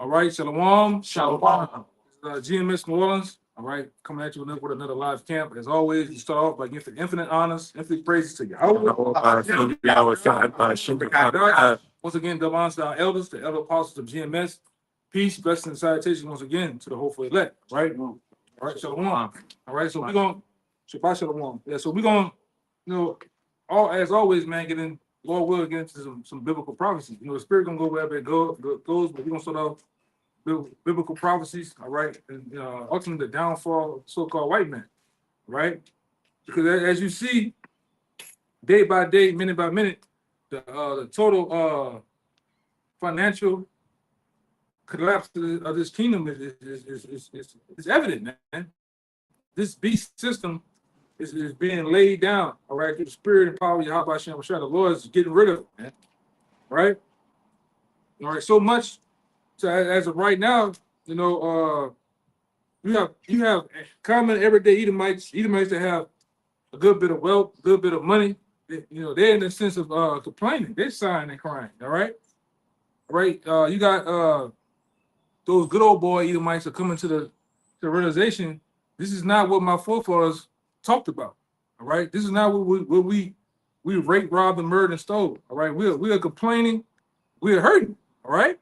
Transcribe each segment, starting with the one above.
All right, Shalom. Shalom. GMS New Orleans. All right, coming at you with another live camp. As always, we start off by giving infinite honors, infinite praises to Yahweh. Once again, double honors to our elders, the elder apostles of GMS. Peace, blessing, and salutations once again to the hopeful elect. Right? All right, Shalom. All right, so we're going to Shabbat Shalom. Yeah, so we're going to, as always, man, get in. Lord will get into some biblical prophecies. The spirit gonna go wherever it goes, but we're gonna start off biblical prophecies, all right, and ultimately the downfall of so-called white man, right? Because as you see, day by day, minute by minute, the total financial collapse of this kingdom is evident, man. This beast system is being laid down, all right, through the spirit and power of Yahweh Hashem. The Lord is getting rid of it, man. Right? All right, so much. So as of right now, you have common everyday Edomites that have a good bit of wealth, a good bit of money. They're in the sense of complaining. They're sighing and crying. All right, you got those good old boy Edomites are coming to the realization. This is not what my forefathers talked about. All right, this is not what we rape, robbed, and murdered and stole. All right, we are complaining. We are hurting. All right.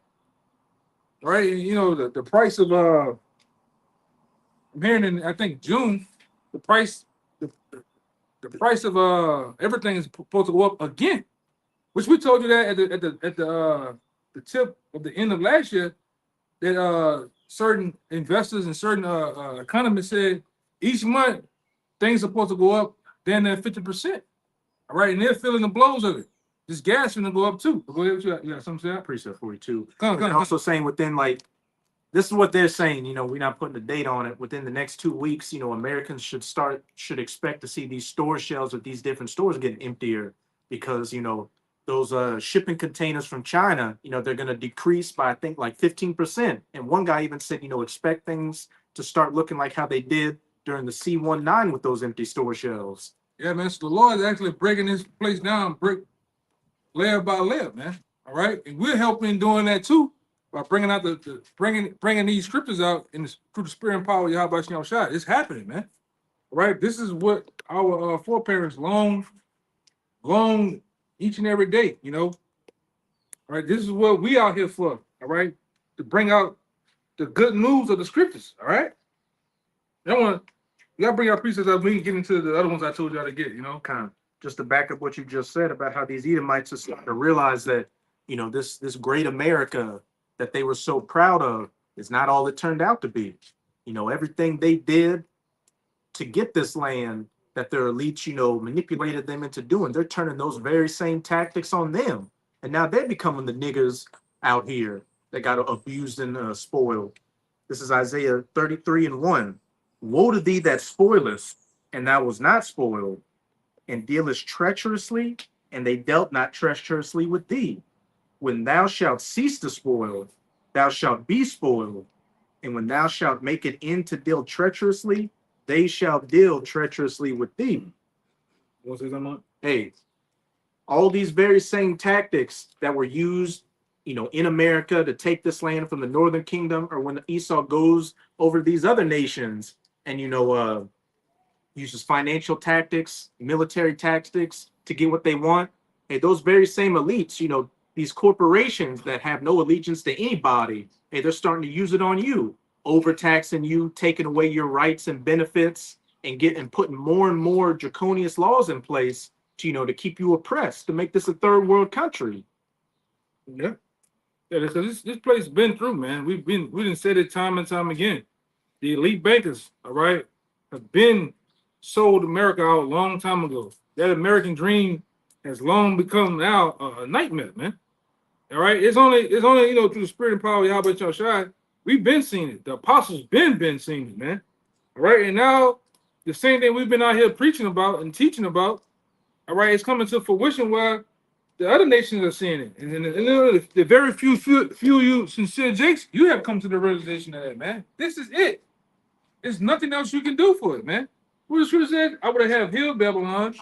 Right, the price of I'm hearing in I think June, the price of everything is supposed to go up again, which we told you that at the tip of the end of last year that certain investors and certain economists said each month things are supposed to go up then 50%. All right, and they're feeling the blows of it. This gas is gonna go up too. Go ahead, you got something to say? Precept 42. Also saying within this is what they're saying. We're not putting a date on it. Within the next 2 weeks, Americans should expect to see these store shelves at these different stores getting emptier because those shipping containers from China, they're going to decrease by I think like 15%. And one guy even said, expect things to start looking like how they did during the C-19 with those empty store shelves. Yeah, man. So the Lord is actually breaking this place down, layer by layer, man. All right, and we're helping doing that too by bringing out bringing these scriptures out through the spirit and power of Yahweh Shem Shai. It's happening, man. All right, this is what our foreparents long each and every day. All right, this is what we out here for. All right, to bring out the good news of the scriptures. All right, you gotta bring our precepts up. We can get into the other ones I told y'all to get. Kind of. Just to back up what you just said about how these Edomites are starting to realize that, this great America that they were so proud of is not all it turned out to be. Everything they did to get this land that their elites, manipulated them into doing, they're turning those very same tactics on them. And now they're becoming the niggers out here that got abused and spoiled. This is Isaiah 33:1. Woe to thee that spoilest, and thou was not spoiled, and dealest treacherously, and they dealt not treacherously with thee. When thou shalt cease to spoil, thou shalt be spoiled. And when thou shalt make it end to deal treacherously, they shall deal treacherously with thee. What's his name? Hey, all these very same tactics that were used, in America to take this land from the northern kingdom, or when Esau goes over these other nations and, uses financial tactics, military tactics to get what they want. Hey, those very same elites, these corporations that have no allegiance to anybody, hey, they're starting to use it on you, overtaxing you, taking away your rights and benefits, and putting more and more draconian laws in place to keep you oppressed, to make this a third world country. Yeah. Because this place has been through, man. We didn't say it time and time again. The elite bankers, all right, have been sold America out a long time ago. That American dream has long become now a nightmare, man. All right, it's only through the spirit and power of Yahweh Shai, we've been seeing it. The apostles been seeing it, man. All right, and now the same thing we've been out here preaching about and teaching about, all right, it's coming to fruition where the other nations are seeing it. And the very few you sincere Jakes, you have come to the realization of that, man. This is it. There's nothing else you can do for it, man. What the scripture said, I would have healed Babylon,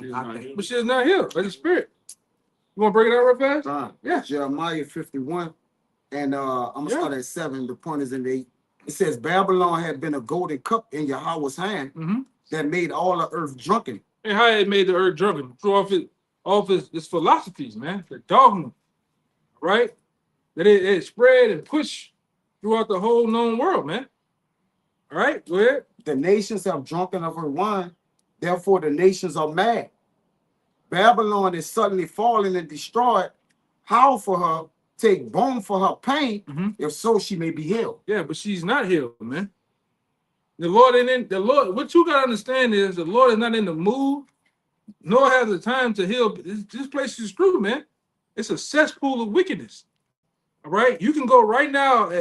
but she is not healed by the spirit. You want to break it out real fast? Yeah. Jeremiah 51 And I'm gonna start at 7. The point is in 8. It says Babylon had been a golden cup in Yahweh's hand that made all the earth drunken. And how it made the earth drunken through off its philosophies, man, the dogma, right? That it spread and pushed throughout the whole known world, man. All right, go ahead. The nations have drunken of her wine, therefore the nations are mad. Babylon is suddenly fallen and destroyed. How for her? Take bone for her pain, if so she may be healed. Yeah, but she's not healed, man. The Lord ain't in the Lord. What you gotta understand is the Lord is not in the mood, nor has the time to heal. This place is screwed, man. It's a cesspool of wickedness. All right, you can go right now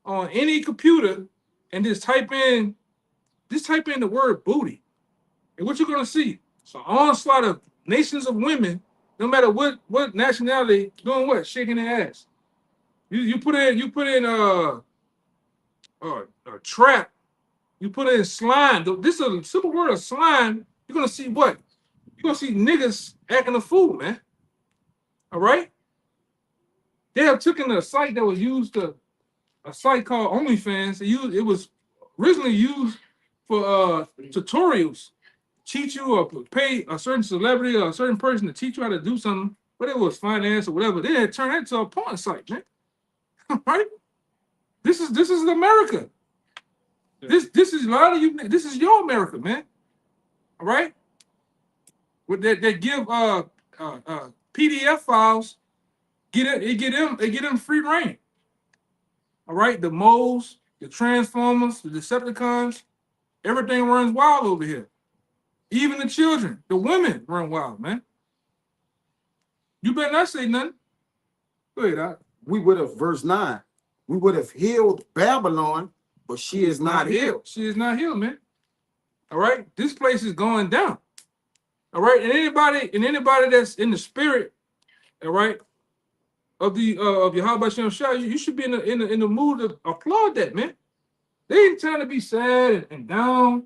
on any computer and just type in the word booty, and what you're gonna see? It's an onslaught of nations of women, no matter what nationality, doing what, shaking their ass. You put in a trap. You put in slime. This is a simple word of slime. You're gonna see what? You're gonna see niggas acting a fool, man. All right. They have taken a site that was used a site called OnlyFans. It was originally used for tutorials, teach you or pay a certain celebrity or a certain person to teach you how to do something, whether it was finance or whatever. Then it turned into a porn site, man. Right? This is America. This is a lot of you. This is your America, man. All right. With that give PDF files, get them free reign. All right. The moles, the transformers, the Decepticons, everything runs wild over here. Even the children, the women run wild, man. You better not say nothing. Go ahead, Doc. We would have, verse 9, we would have healed Babylon, but she is not healed. She is not healed, man. All right. This place is going down. All right. And anybody that's in the spirit, all right, of Yahweh Shem Shah, you should be in the mood to applaud that, man. They ain't trying to be sad and down.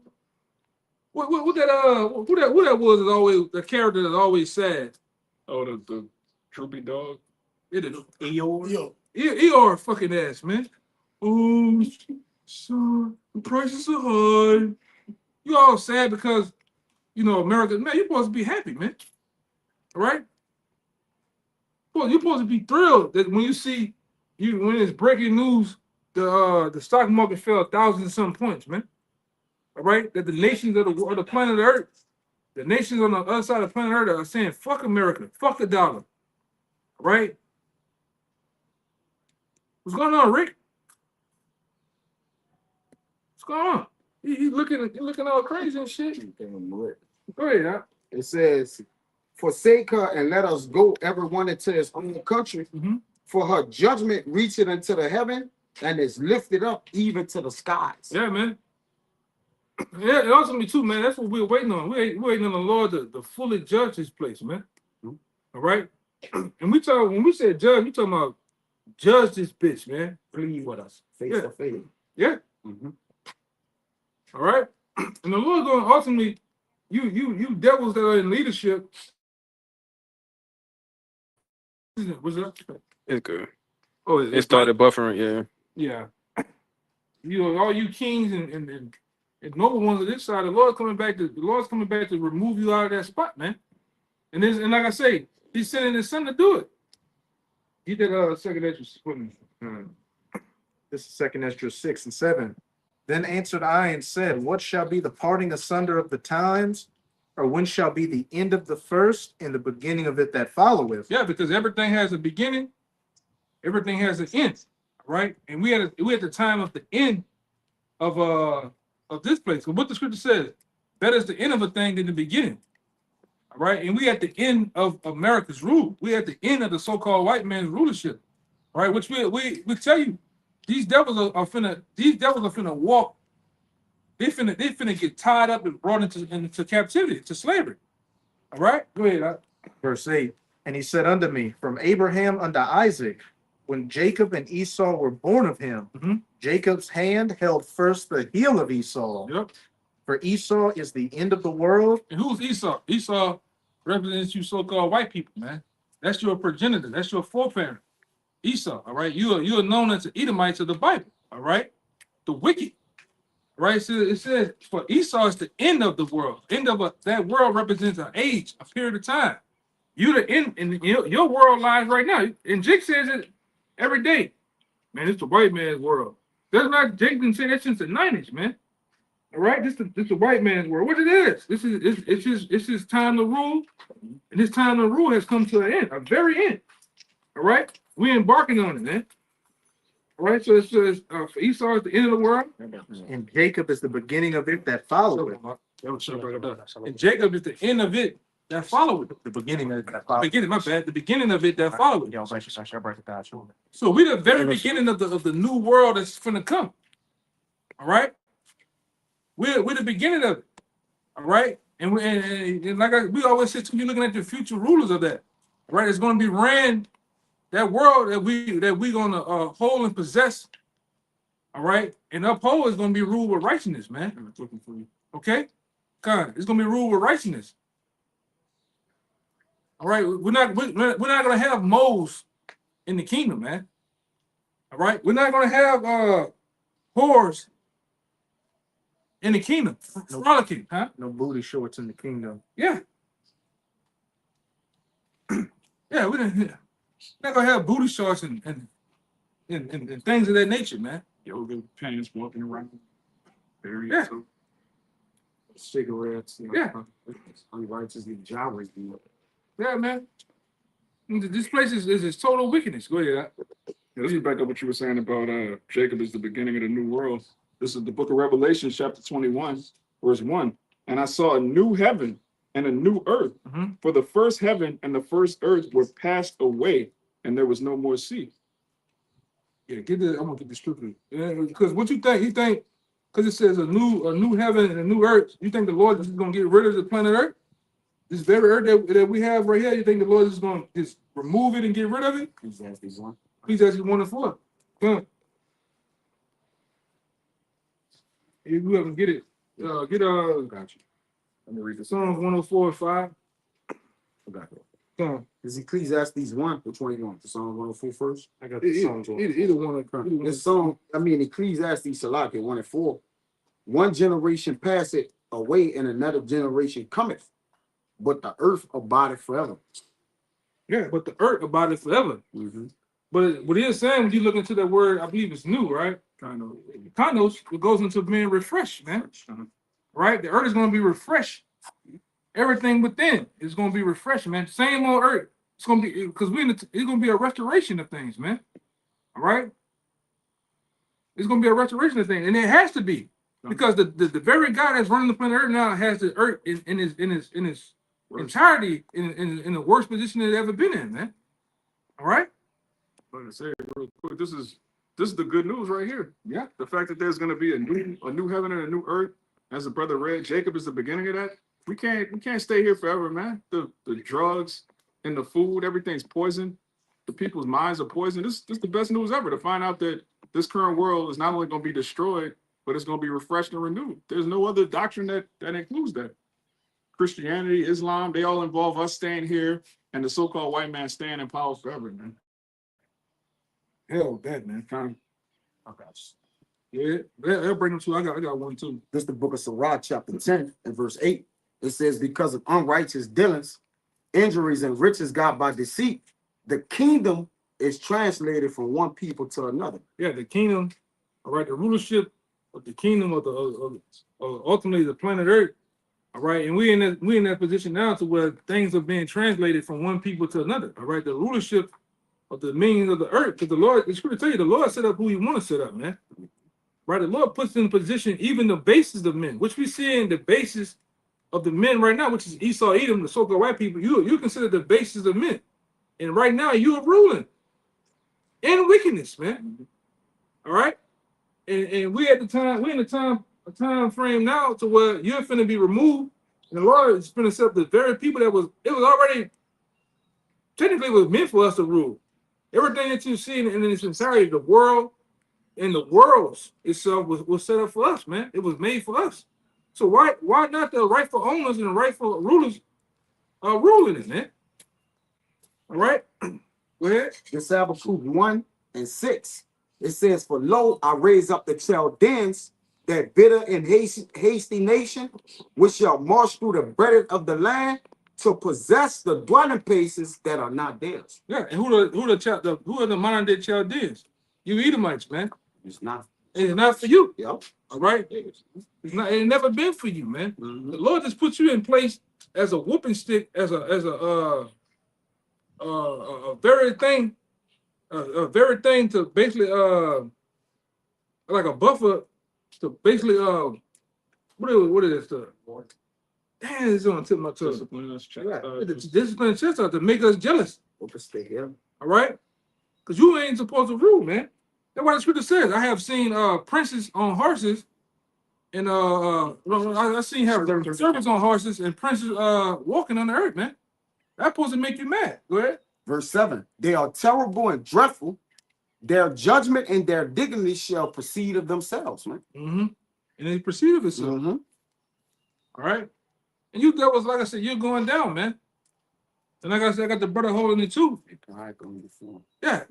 What that who that was is always the character that's always sad. Oh, the droopy dog. It is Eeyore. Eeyore fucking ass, man. Oh, son, the prices are high. You all sad because America, man. You're supposed to be happy, man. All right. Well, you're supposed to be thrilled that when you see when it's breaking news, the stock market fell 1,000 and some points, man. All right, that the nations of the planet Earth, the nations on the other side of planet Earth are saying, fuck America, fuck the dollar. All right? What's going on, Rick? What's going on? You looking all crazy and shit. Go ahead, huh? It says, forsake her and let us go, everyone into his own country. For her judgment reacheth unto the heaven and is lifted up even to the skies. Yeah, man. Yeah, and also me too, man. That's what we're waiting on. We're waiting on the Lord to fully judge this place, man. All right. And when we say judge, we talking about judge this bitch, man. Plead with us, face to face. Yeah. All right. And the Lord's going to ultimately, you devils that are in leadership. What's up? It's good. Oh, It started buffering, yeah. All you kings and noble ones of this side, the Lord's coming back to remove you out of that spot, man. And like I say, he's sending his son to do it. He did second entrance for me. This is 2 Esdras 6 and 7. Then answered I and said, what shall be the parting asunder of the times? Or when shall be the end of the first and the beginning of it that followeth? Yeah, because everything has a beginning, everything has an end, right? And we at the time of the end of this place. So what the scripture says, better is the end of a thing than the beginning. All right. And we at the end of America's rule. We at the end of the so-called white man's rulership. All right, which we tell you, these devils are finna walk. They finna get tied up and brought into captivity, to slavery. All right, go ahead. Verse 8. And he said unto me, from Abraham unto Isaac, when Jacob and Esau were born of him, Jacob's hand held first the heel of Esau. Yep. For Esau is the end of the world. And who's Esau? Esau represents you so-called white people, man. That's your progenitor. That's your foreparent. Esau, all right? You are known as the Edomites of the Bible, all right? The wicked, right? So it says, for Esau is the end of the world. That world represents an age, a period of time. You the end, and your world lies right now. And Jake says it every day. Man, it's the white man's world. That's not Jake been saying that since the 90s, man. All right, this the white man's world. What it is? It's his time to rule, and his time to rule has come to an end, a very end. All right, we embarking on it, man. All right, so it says for Esau is the end of the world, And Jacob is the beginning of it that followed it. and Jacob is the end of it that follow it. The beginning of that followed. Beginning, my bad. The beginning of it that follow it. Yo, break it down. So we the very beginning of the new world that's finna come. All right, we're the beginning of it. All right, and we always say, too, you're looking at the future rulers of that. All right, it's going to be ran. That world that we gonna hold and possess, all right, and uphold is gonna be ruled with righteousness, man. Okay, God, it's gonna be ruled with righteousness. All right, we're not gonna have moles in the kingdom, man. All right, we're not gonna have whores in the kingdom, frolicking, huh? No booty shorts in the kingdom. Yeah, yeah, we didn't. Yeah. Not gonna have booty shorts and things of that nature, man. Yoga pants walking around. Very Yeah. Cigarettes. Yeah. Unrighteously Jowers do. Yeah, man. This place is total wickedness. Go ahead. Yeah, let's get back up what you were saying about Jacob is the beginning of the new world. This is the book of Revelation, chapter 21, verse 1. And I saw a new heaven and a new earth. Mhm. For the first heaven and the first earth were passed away, and there was no more sea. Yeah, I'm gonna get this quickly. Yeah, because what you think? You think because it says a new heaven and a new earth, you think the Lord is just gonna get rid of the planet Earth? This very earth that we have right here, you think the Lord is gonna just remove it and get rid of it? Ecclesiastes 1. Please ask you 1 and 4. Come on. If you ever get it, Got you. Let me read this. Psalms 104 and 5. Got it. Come on. Is Ecclesiastes 1 or 21? The Psalm 104 first? I got the songs on. Either one. This song, Ecclesiastes Salaki 1 and 4. One generation passeth away and another generation cometh, but the earth abideth forever. Yeah, but the earth abideth forever. Mm-hmm. But what he is saying, when you look into that word, I believe it's new, right? Kanos, it goes into being refreshed, man. Right? The earth is going to be refreshed. Everything within is going to be refreshed, man. Same old earth. It's going to be, because it's going to be a restoration of things, man. All right? It's going to be a restoration of things, and it has to be. Because the very God that's running the planet Earth now has the earth in his entirety in the worst position it's ever been in, man. All right? Like I said, real quick, this is the good news right here. Yeah. The fact that there's going to be a new heaven and a new earth, as the brother read, Jacob is the beginning of that. We can't stay here forever, man. The drugs and the food, everything's poison. The people's minds are poisoned. This is the best news ever, to find out that this current world is not only going to be destroyed, but it's going to be refreshed and renewed. There's no other doctrine that includes that. Christianity, Islam, they all involve us staying here and the so-called white man staying in power forever, man. Hell with that, man. Yeah, they'll bring them to. I got one too. This is the book of Sirach, chapter 10 and verse 8. It says, because of unrighteous dealings, injuries, and riches got by deceit, the kingdom is translated from one people to another. Yeah, the kingdom, all right, the rulership of the kingdom of ultimately the planet Earth. All right, and we in that position now to where things are being translated from one people to another. All right, the rulership of the millions of the earth, because the Lord, the scripture tell you, the Lord set up who He want to set up, man. Right, the Lord puts in position even the basis of men, which we see in the basis of the men right now, which is Esau, Edom, the so-called white people. You consider the basis of men, and right now you are ruling in wickedness, man. All right, and we in the time frame now to where you're finna be removed, and the Lord is finna set up the very people it was already technically was meant for us to rule. Everything that you see in its entirety, the world and the worlds itself was set up for us, man. It was made for us. So why not the rightful owners and the rightful rulers are ruling it, man? All right. Go ahead. This Habakkuk 1 and 6. It says, "For lo, I raise up the Chaldeans, that bitter and hasty nation, which shall march through the breadth of the land to possess the dwelling places that are not theirs." Yeah, and who are the modern day Chaldeans? You Edomites, man. It's not. It's not for you. Yep. All right. It's not. It never been for you, man. Mhm. The Lord just put you in place as a whooping stick, as a very thing, a very thing to basically like a buffer to basically what is this? Damn, it's on the tip of my tongue. Discipline us, check. Yeah. Discipline chest out to make us jealous. Stay here. All right, because you ain't supposed to rule, man. That's why the scripture says, "I have seen princes on horses, and I seen have servants on horses and princes walking on the earth, man." That's supposed to make you mad. Go ahead. Verse 7. "They are terrible and dreadful. Their judgment and their dignity shall proceed of themselves," man. Mm-hmm. And they proceed of itself. Mm-hmm. All right. And you, that was like I said, you're going down, man. And like I said, I got the brother holding it too. Yeah.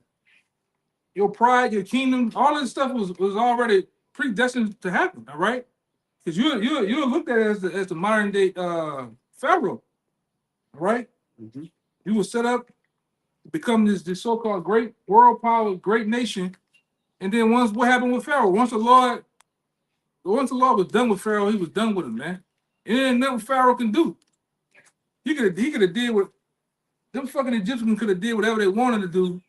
Your pride, your kingdom, all this stuff was already predestined to happen. All right. Because you're looked at as the modern day Pharaoh. All right. Mm-hmm. You were set up to become this so-called great world power, great nation. And then what happened with Pharaoh? Once the Lord was done with Pharaoh, he was done with him, man. And ain't nothing Pharaoh can do. He could have did what them fucking Egyptians could have did whatever they wanted to do.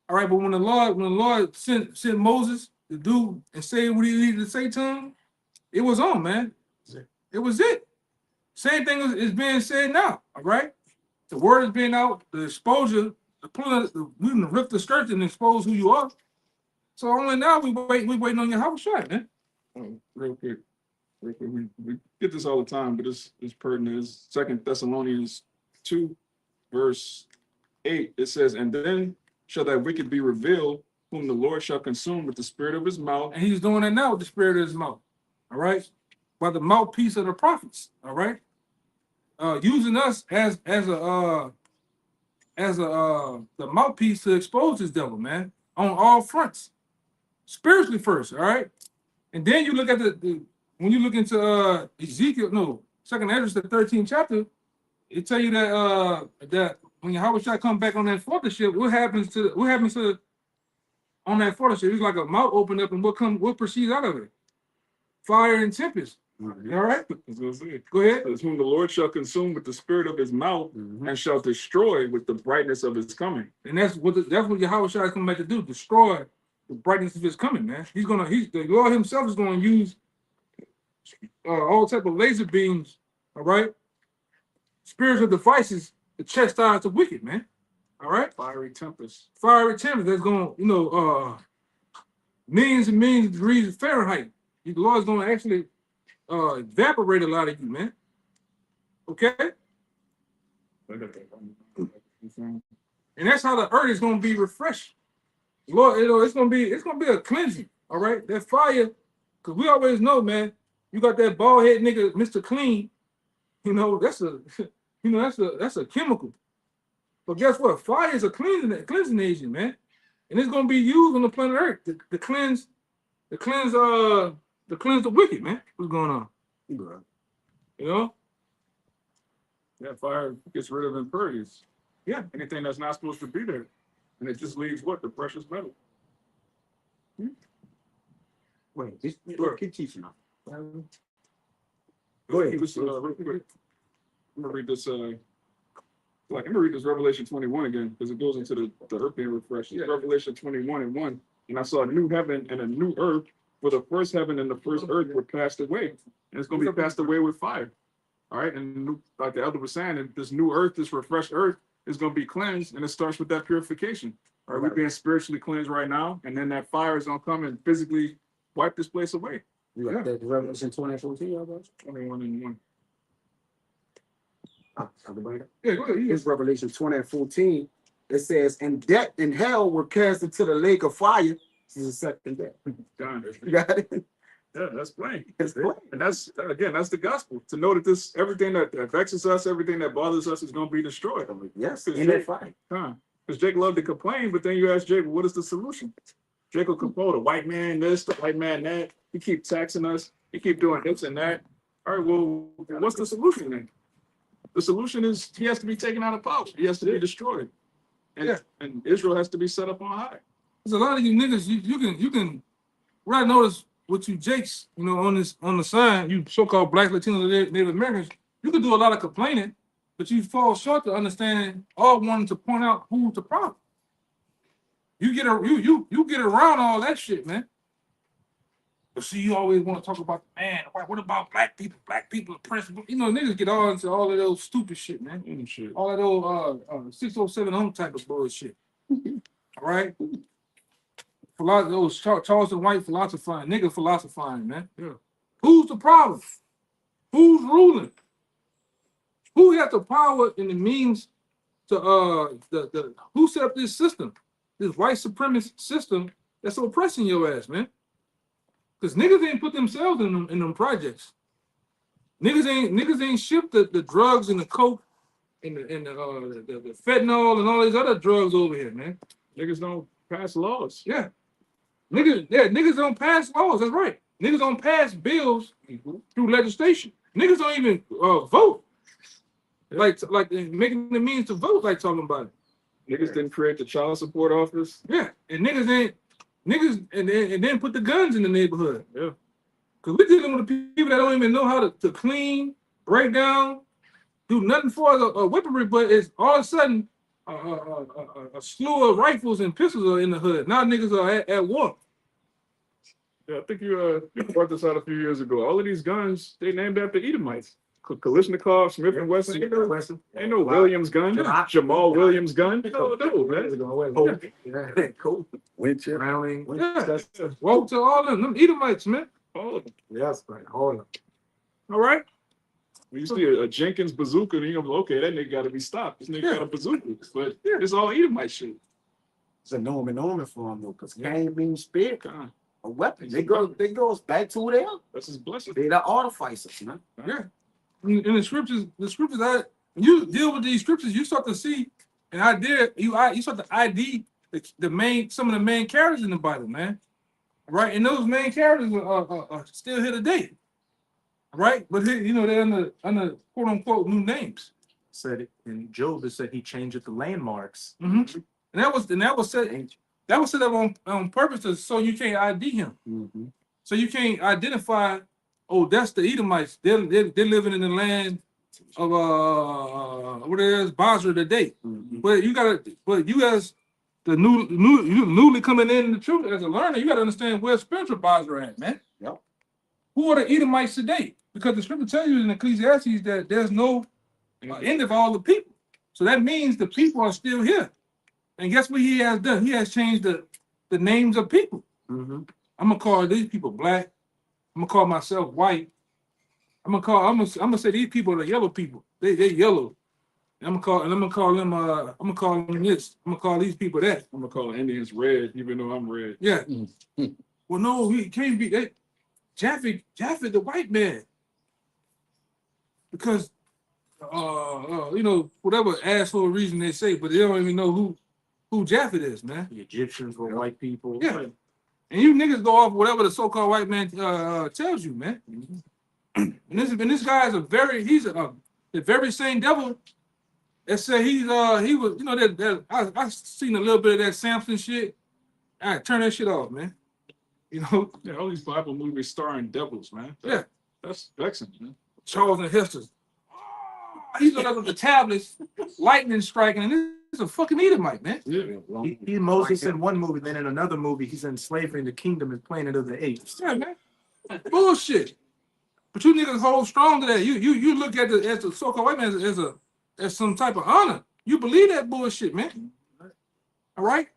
All right, but when the Lord sent Moses to do and say what he needed to say to him, it was on, man. It was it. Same thing is being said now. All right, the word is being out, the exposure, we can rip the skirt and expose who you are. So only now we waiting on your house shot, man. Real quick. We get this all the time, but it's pertinent. It's 2 Thessalonians 2, verse 8. It says, "And then shall that wicked be revealed, whom the Lord shall consume with the spirit of his mouth." And he's doing that now with the spirit of his mouth. All right, by the mouthpiece of the prophets. All right, using us as the mouthpiece to expose this devil, man, on all fronts, spiritually first. All right, and then you look at when you look into Ezekiel, no, 2nd Ezra, the 13th chapter, it tell you that when Yahweh shall come back on that fellowship, what happens to on that fellowship? It's like a mouth opened up, and what proceeds out of it? Fire and tempest. Mm-hmm. All right, That's what I said. go ahead. It says, "Whom the Lord shall consume with the spirit of his mouth, Mm-hmm. and shall destroy with the brightness of his coming." And that's what Yahweh shall come back to do: destroy the brightness of his coming, man. The Lord himself is going to use all type of laser beams, all right, spiritual devices to chastise the wicked, man. All right, Fiery tempest. fiery tempest that's going, millions and millions of degrees of Fahrenheit. The Lord's going to actually evaporate a lot of you, man. Okay, and that's how the earth is going to be refreshed. Lord, it's going to be a cleansing. All right, that fire, because we always know, man. You got that bald head nigga, Mr. Clean. That's a chemical. But guess what? Fire is a cleansing agent, man. And it's gonna be used on the planet Earth to cleanse the wicked, man. What's going on? You know? Yeah, fire gets rid of impurities. Yeah. Anything that's not supposed to be there. And it just leaves what? The precious metal. Wait, keep teaching now. Go ahead. Real quick. I'm gonna read this. I'm gonna read this Revelation 21 again because it goes into the earth being refreshed. Yeah. Revelation 21:1, and I saw a new heaven and a new earth, for the first heaven and the first earth were passed away, and it's gonna be passed away with fire. All right, and like the elder was saying, and this new earth, this refreshed earth, is gonna be cleansed, and it starts with that purification. All right, we're being spiritually cleansed right now, and then that fire is gonna come and physically wipe this place away. You got that Revelation 20:14, 21:1. Yeah, go ahead. It's Revelation 20:14. It says, "And death and hell were cast into the lake of fire." This is the second death. Done. You got it? Yeah, that's plain. It's plain. And that's the gospel. To know that everything that vexes us, everything that bothers us is going to be destroyed. Yes, in that fire. Because Jake loved to complain, but then you ask Jake, what is the solution? Jake will complain, the white man this, the white man that. He keep taxing us. He keep doing this and that. All right, well, what's the solution then? The solution is he has to be taken out of power. He has to be destroyed. And Israel has to be set up on high. There's a lot of you niggas, you can what I noticed with you Jakes, on the side, you so-called black, Latino, Native Americans, you can do a lot of complaining, but you fall short to understand all wanting to point out who's the problem. You get around all that shit, man. But see, you always want to talk about, man, what about black people? Black people oppressed. Niggas get all into all of those stupid shit, man. Shit. All of those 607 home type of bullshit. All right? Those Charleston White philosophizing, nigga philosophizing, man. Yeah. Who's the problem? Who's ruling? Who has the power and the means to who set up this system? This white supremacist system that's oppressing your ass, man. Because niggas ain't put themselves in them projects. Niggas ain't shipped the drugs and the coke and the fentanyl and all these other drugs over here, man. Niggas don't pass laws. Yeah. Niggas don't pass laws. That's right. Niggas don't pass bills through legislation. Niggas don't even vote. Like making the means to vote, like talking about it. Niggas didn't create the child support office. Yeah, and niggas and then put the guns in the neighborhood. Yeah. Because we're dealing with the people that don't even know how to clean, break down, do nothing for a weaponry, but it's all of a sudden a slew of rifles and pistols are in the hood. Now niggas are at war. Yeah, I think you brought this out a few years ago. All of these guns, they named after Edomites. Kalashnikov, Smith and Wesson. Ain't no Williams gun. Jamal Williams gun. No, man. Yeah, cool. Winchester. Browning. Yeah. Woe to all of them Edomites, man. All of them. Yes, man. All of them. All right. When you see a Jenkins bazooka, then you're like, okay, that nigga got to be stopped. This nigga got a bazooka. But it's all Edomite shit. It's a Norman for him though, because Cain means spirit, God, a weapon. They goes back to who they are. that's his blessing. They the artificers, man. Yeah. In the scriptures that you deal with these scriptures, you start to see an idea. You start to ID some of the main characters in the Bible, man. Right, and those main characters are still here today. Right, but they're under quote unquote new names. Said it in Job. It said he changed the landmarks. Mm-hmm. And that was set up on purpose so you can't ID him. Mm-hmm. So you can't identify. Oh, that's the Edomites. They're living in the land of what it is, Basra today. Mm-hmm. But you as the newly coming in the truth as a learner, you gotta understand where spiritual Basra at, man. Yep. Who are the Edomites today? Because the scripture tells you in Ecclesiastes that there's no end of all the people. So that means the people are still here. And guess what he has done? He has changed the names of people. Mm-hmm. I'm gonna call these people black. I'm gonna call myself white. I'm gonna say these people are yellow people. They yellow. And I'm gonna call them this. I'm gonna call these people that. I'm gonna call Indians red, even though I'm red. Yeah. Mm-hmm. Well, no, he can't be that. Japheth, the white man. Because whatever asshole reason they say, but they don't even know who Japheth is, man. The Egyptians were white people. Yeah. And you niggas go off whatever the so-called white man tells you, man. And this guy is the very same devil that said he was, I seen a little bit of that Samson shit. I turn that shit off, man. Yeah, all these Bible movies starring devils, man. That's vexing, man. Charles and Hester's. He's looking at the tablets, lightning striking, and this is a fucking Edomite, man. Yeah. He Moses in one movie, then in another movie, he's in slavery in the kingdom and planet of the apes. Yeah, man. Bullshit. But you niggas hold strong to that. You look at the so-called white man as some type of honor. You believe that bullshit, man. All right?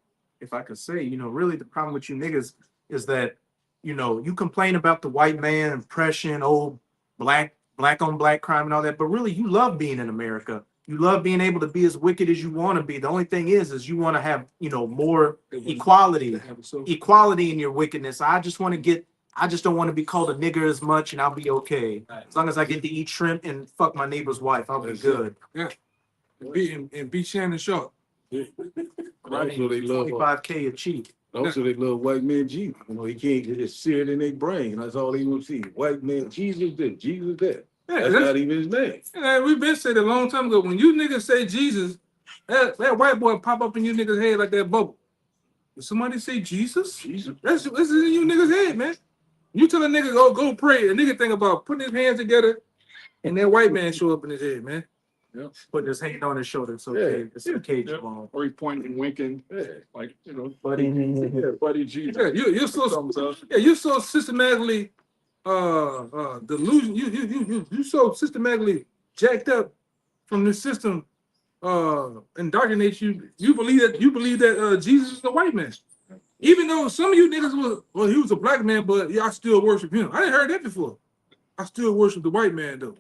If I could say, really the problem with you niggas is that, you complain about the white man, oppression, old black on black crime and all that, but really you love being in America. You love being able to be as wicked as you want to be. The only thing is you want to have, more equality in your wickedness. I just don't want to be called a nigger as much, and I'll be okay. As long as I get to eat shrimp and fuck my neighbor's wife, I'll be good. Yeah. And beat Shannon Sharp. Also, they love 25K a cheek. also they love white man Jesus. You know, he can't just see it in their brain. That's all they want to see. White man Jesus this, Jesus that. Yeah, That's not even his name. yeah, we've been said a long time ago. When you niggas say Jesus, that white boy pop up in you niggas' head like that bubble. If somebody say Jesus, Jesus. that's in you niggas' head, man. You tell a nigga go pray, a nigga think about putting his hands together, and that white man show up in his head, man. Putting his hand on his shoulder. It's okay. Yeah. It's okay, Yeah. Jamal. Or he pointing and winking, Yeah. like, you know, Buddy. buddy Jesus. Yeah, you're so Thumbs up. yeah, you're so systematically delusion. You so systematically jacked up from this system indoctrinates you. You believe that Jesus is the white man. Even though some of you niggas he was a black man, but yeah, I still worship him. I didn't heard that before. I still worship the white man though.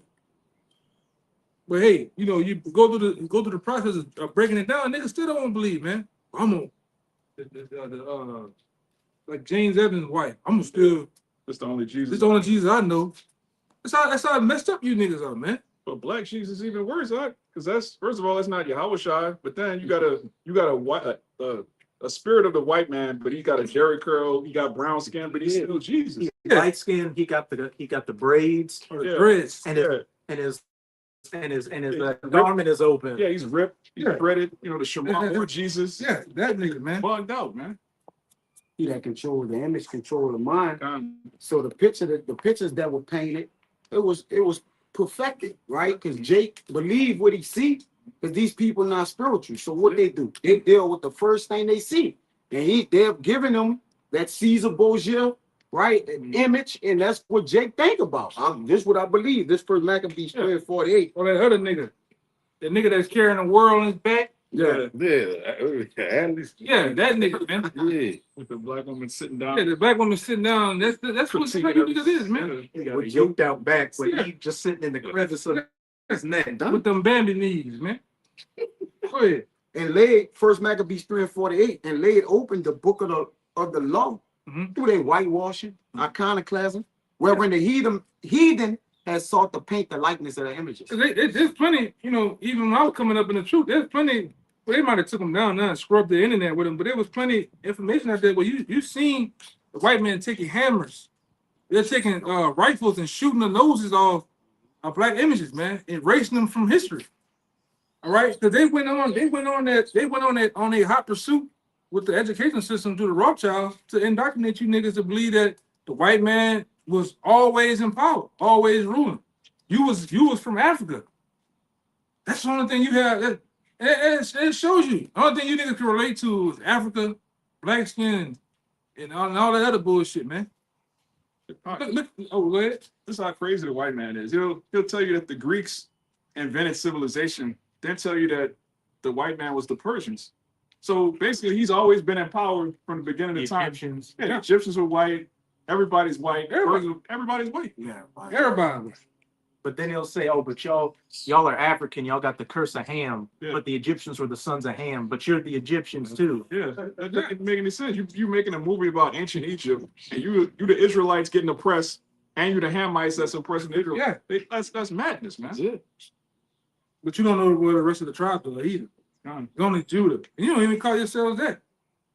But hey, you know, you go through the process of breaking it down, niggas still don't believe, man. I'm on like James Evans' wife. I'm still That's the only Jesus. this the only Jesus I know. That's how messed up you niggas are, man. But black Jesus is even worse, huh? Because that's, first of all, that's not Yahweh Shai, but then you got a spirit of the white man, but he got a Jerry curl, he got brown skin, but he's still Jesus. Yeah. Light skin. He got the braids, Or the Yeah. dreads. and his garment is open. Yeah, he's ripped, he's Yeah. shredded, you know, the Shema Yeah. or Jesus. Yeah, that nigga, man. Bugged out, man. He that control the image, control the mind. Gone. So the pictures that were painted, it was perfected, right? Because Jake believed what he see, because these people not spiritual. So what they do, they deal with the first thing they see, and they're giving them that Caesar Borgia, right, an image, and that's what Jake think about. This is what I believe. This first Maccabees 48. Or that other nigga, the nigga that's carrying the world on his back. Yeah. Yeah. Atlas. Yeah, that nigga, man. Yeah. With the black woman sitting down. Yeah, the black woman sitting down. That's what you niggas is, man. With yoked out back, but he just sitting in the crevice of his neck. With them Bambi knees, man. Go ahead. And laid first Maccabees 3 and 48, and laid open the book of the law through their whitewashing, iconoclasm, wherein the heathen has sought to paint the likeness of the images. There's plenty, you know, even when I was coming up in the truth, there's plenty. Well, they might have took them down now and scrubbed the internet with them, but there was plenty information out there where you seen the white man taking hammers. They're taking rifles and shooting the noses off of black images, man, erasing them from history. All right, because they went on a hot pursuit with the education system through the Rothschilds to indoctrinate you niggas to believe that the white man was always in power, always ruling. You was from Africa. That's the only thing you have. It shows you. The only thing you niggas can relate to is Africa, black skin, and all that other bullshit, man. Look, oh, go ahead. This is how crazy the white man is. He'll tell you that the Greeks invented civilization, then tell you that the white man was the Persians. So basically, he's always been in power from the beginning of time. Egyptians. Yeah, the Egyptians were white. Everybody's white. Everybody's white. Yeah. Everybody. But then he'll say, "Oh, but y'all are African. Y'all got the curse of Ham. Yeah. But the Egyptians were the sons of Ham. But you're the Egyptians too." Yeah, that doesn't make any sense. You making a movie about ancient Egypt, and you the Israelites getting oppressed, and you the Hamites that's oppressing Israel. Yeah. That's madness, man. That's it. But you don't know where the rest of the tribes are either. Gone. It's only Judah. And you don't even call yourselves that.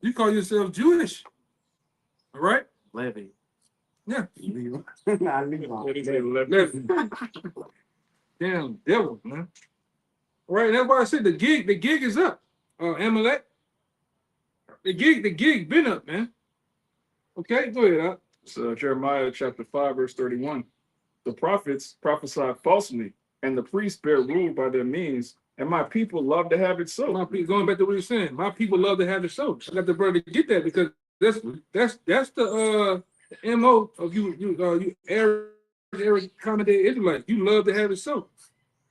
You call yourselves Jewish. All right? Levy. Yeah. Nah, leave on. Damn devil, man. All right, that's why I said the gig is up. Amalek. The gig been up, man. Okay, go ahead. So Jeremiah chapter 5, verse 31. The prophets prophesy falsely, and the priests bear rule by their means, and my people love to have it so. My people, going back to what you're saying, my people love to have it so. I got the brother to get that because that's the MO of you Eric accommodated Israelites. You love to have it so.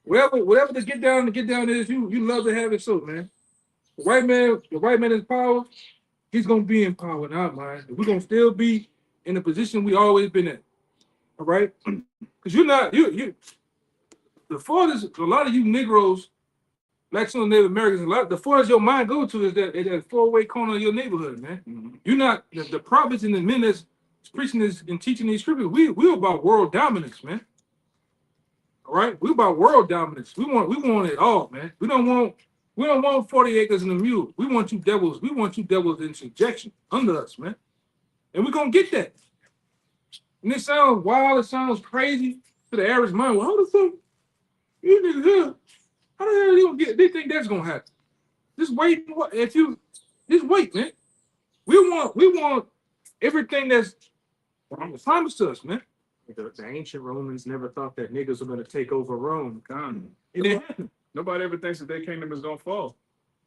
Whatever the get down is, you love to have it so, man. The white man is power, he's gonna be in power in our mind. We're gonna still be in the position we always been in. All right? Because the farthest a lot of you Negroes, Black and Native Americans, the farthest your mind go to is that four-way corner of your neighborhood, man. You're not the prophets and the men that's preaching this and teaching these scriptures. We're about world dominance, man. All right, we're about world dominance. We want it all, man. We don't We don't want 40 acres and a mule. We want you devils. We want you devils in subjection under us, man. And we're gonna get that. And it sounds wild, it sounds crazy to the average mind. Well, how the fuck you niggas here? How the hell you gonna get? They think that's gonna happen. Just wait. If you just wait, man. We want everything that's promised to us, man. The ancient Romans never thought that niggas were going to take over Rome. It didn't happen. Nobody ever thinks that their kingdom is gonna fall.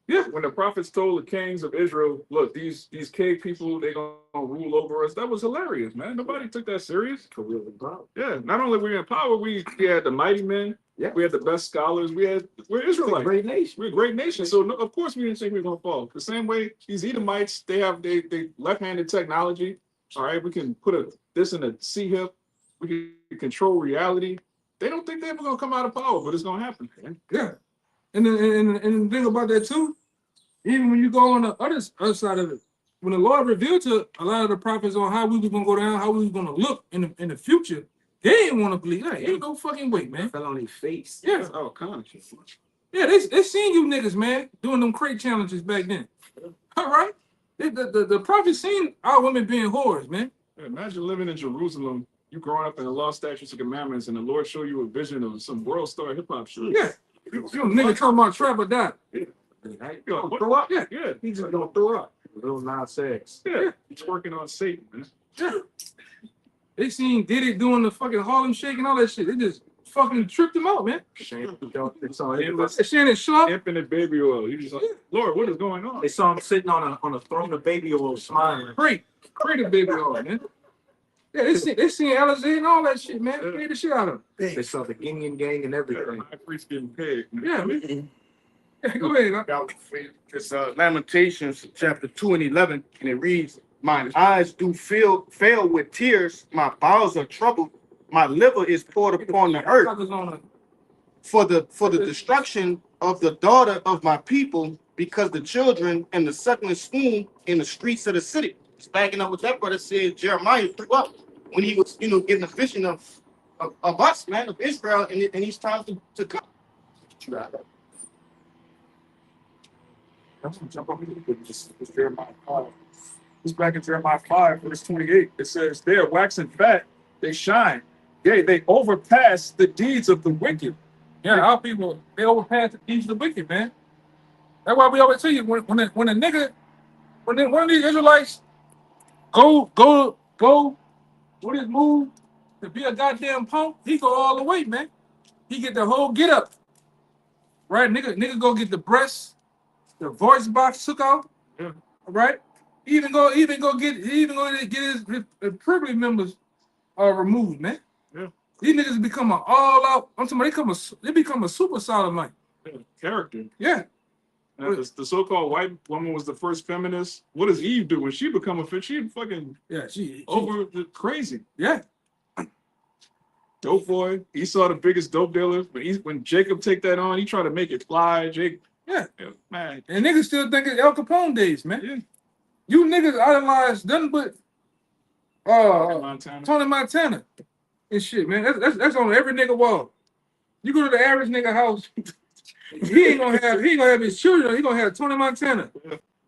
Yeah. When the prophets told the kings of Israel, look, these cave people, they gonna rule over us, that was hilarious, man. Nobody took that serious. Yeah, not only were we in power, we had the mighty men, Yeah. we had the best scholars, we're Israelites. Great nation. We're a great nation. So no, of course we didn't think we were gonna fall. The same way these Edomites, they have they left-handed technology. All right, we can put this in a C hip, we can control reality. They don't think they're ever gonna come out of power, but it's gonna happen, man. Yeah. And the thing about that too, even when you go on the other side of it, when the Lord revealed to a lot of the prophets on how we were gonna go down, how we were gonna look in the future, they didn't want to believe that. Ain't no fucking way, man. Fell on their face. Yeah. Oh, conscious. Yeah, they seen you niggas, man, doing them crate challenges back then. All right? The prophets seen our women being whores, man. Yeah, imagine living in Jerusalem, you growing up in the law, statutes, and commandments, and the Lord show you a vision of some world star hip hop shit. Yeah. You nigga talking about trap or die. You're like, what? Throw up. Yeah. Yeah, He just gonna throw up. Little nonsense. yeah. He's working on Satan, man. Yeah. They seen Diddy doing the fucking Harlem Shake and all that shit. They just fucking tripped him out, man. They saw Shannon Sharp. Infinite baby oil. You just like, Lord, what is going on? him sitting on a throne of baby oil, smiling. Great the baby oil, man. Yeah, they seen Alizé and all that shit, man. Yeah. Paid the shit out of him. They saw the Guinean gang and everything. High priest getting paid. Yeah, man. Yeah, go ahead. Huh? It's Lamentations chapter 2 and 11, and it reads, "Mine eyes do fail with tears, my bowels are troubled, my liver is poured upon the earth Suckers on a- for the destruction of the daughter of my people, because the children and the suckling swoon in the streets of the city." It's backing up what that brother said. Jeremiah threw up when he was, getting a vision of us, man, of Israel, and he's time to come. Jump up this Jeremiah 5. It's back in Jeremiah 5, verse 28. It says, they are waxing fat, they shine. Yea, they overpass the deeds of the wicked. Yeah, our people, they overpass the deeds of the wicked, man. That's why we always tell you, when one of these Israelites go with his move to be a goddamn punk, he go all the way, man. He get the whole get up. Right? Nigga go get the breasts, the voice box took out. Yeah. Right? He even go get his privilege members removed, man. Yeah. These niggas become an all out. I'm talking about they become a super sodomite. Yeah, character. Yeah. And the so-called white woman was the first feminist. What does Eve do when she become a fit? She fucking Yeah, she over the crazy. Yeah. Dope boy. Esau the biggest dope dealer. When Jacob take that on, he try to make it fly. Yeah. Man. And niggas still think it's El Capone days, man. Yeah. You niggas idolize nothing but Montana. Tony Montana and shit, man. That's on every nigga wall. You go to the average nigga house, he ain't gonna have his children. He gonna have Tony Montana,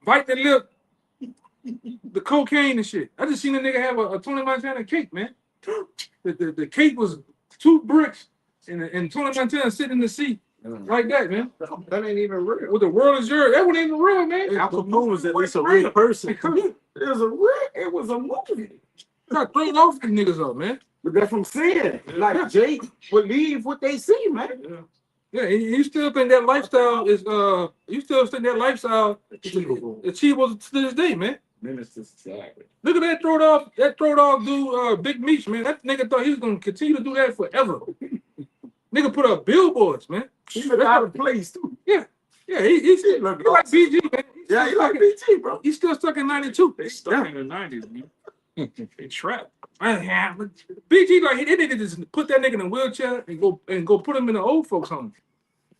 bite the lip, the cocaine and shit. I just seen a nigga have a Tony Montana cake, man. The cake was 2 bricks, and Tony Montana sitting in the seat like that, man. That ain't even real. What the world is yours? That wasn't even real, man. Al Capone was at least a real person. It was a movie. Got thrown off these niggas up, man. But that's what I'm saying. Like Jake believe what they see, man. Yeah. Yeah, and you still think that lifestyle is achievable to this day, man. Exactly. Look at that throwed off dude, Big Meech, man. That nigga thought he was gonna continue to do that forever. Nigga put up billboards, man. He look out of place too. Yeah, he like BG, man. Yeah, he like BG, bro. He's still stuck in 92. They stuck in the 90s, man. They trapped. Yeah, but BG, like, they nigga just put that nigga in a wheelchair and go put him in the old folks' home.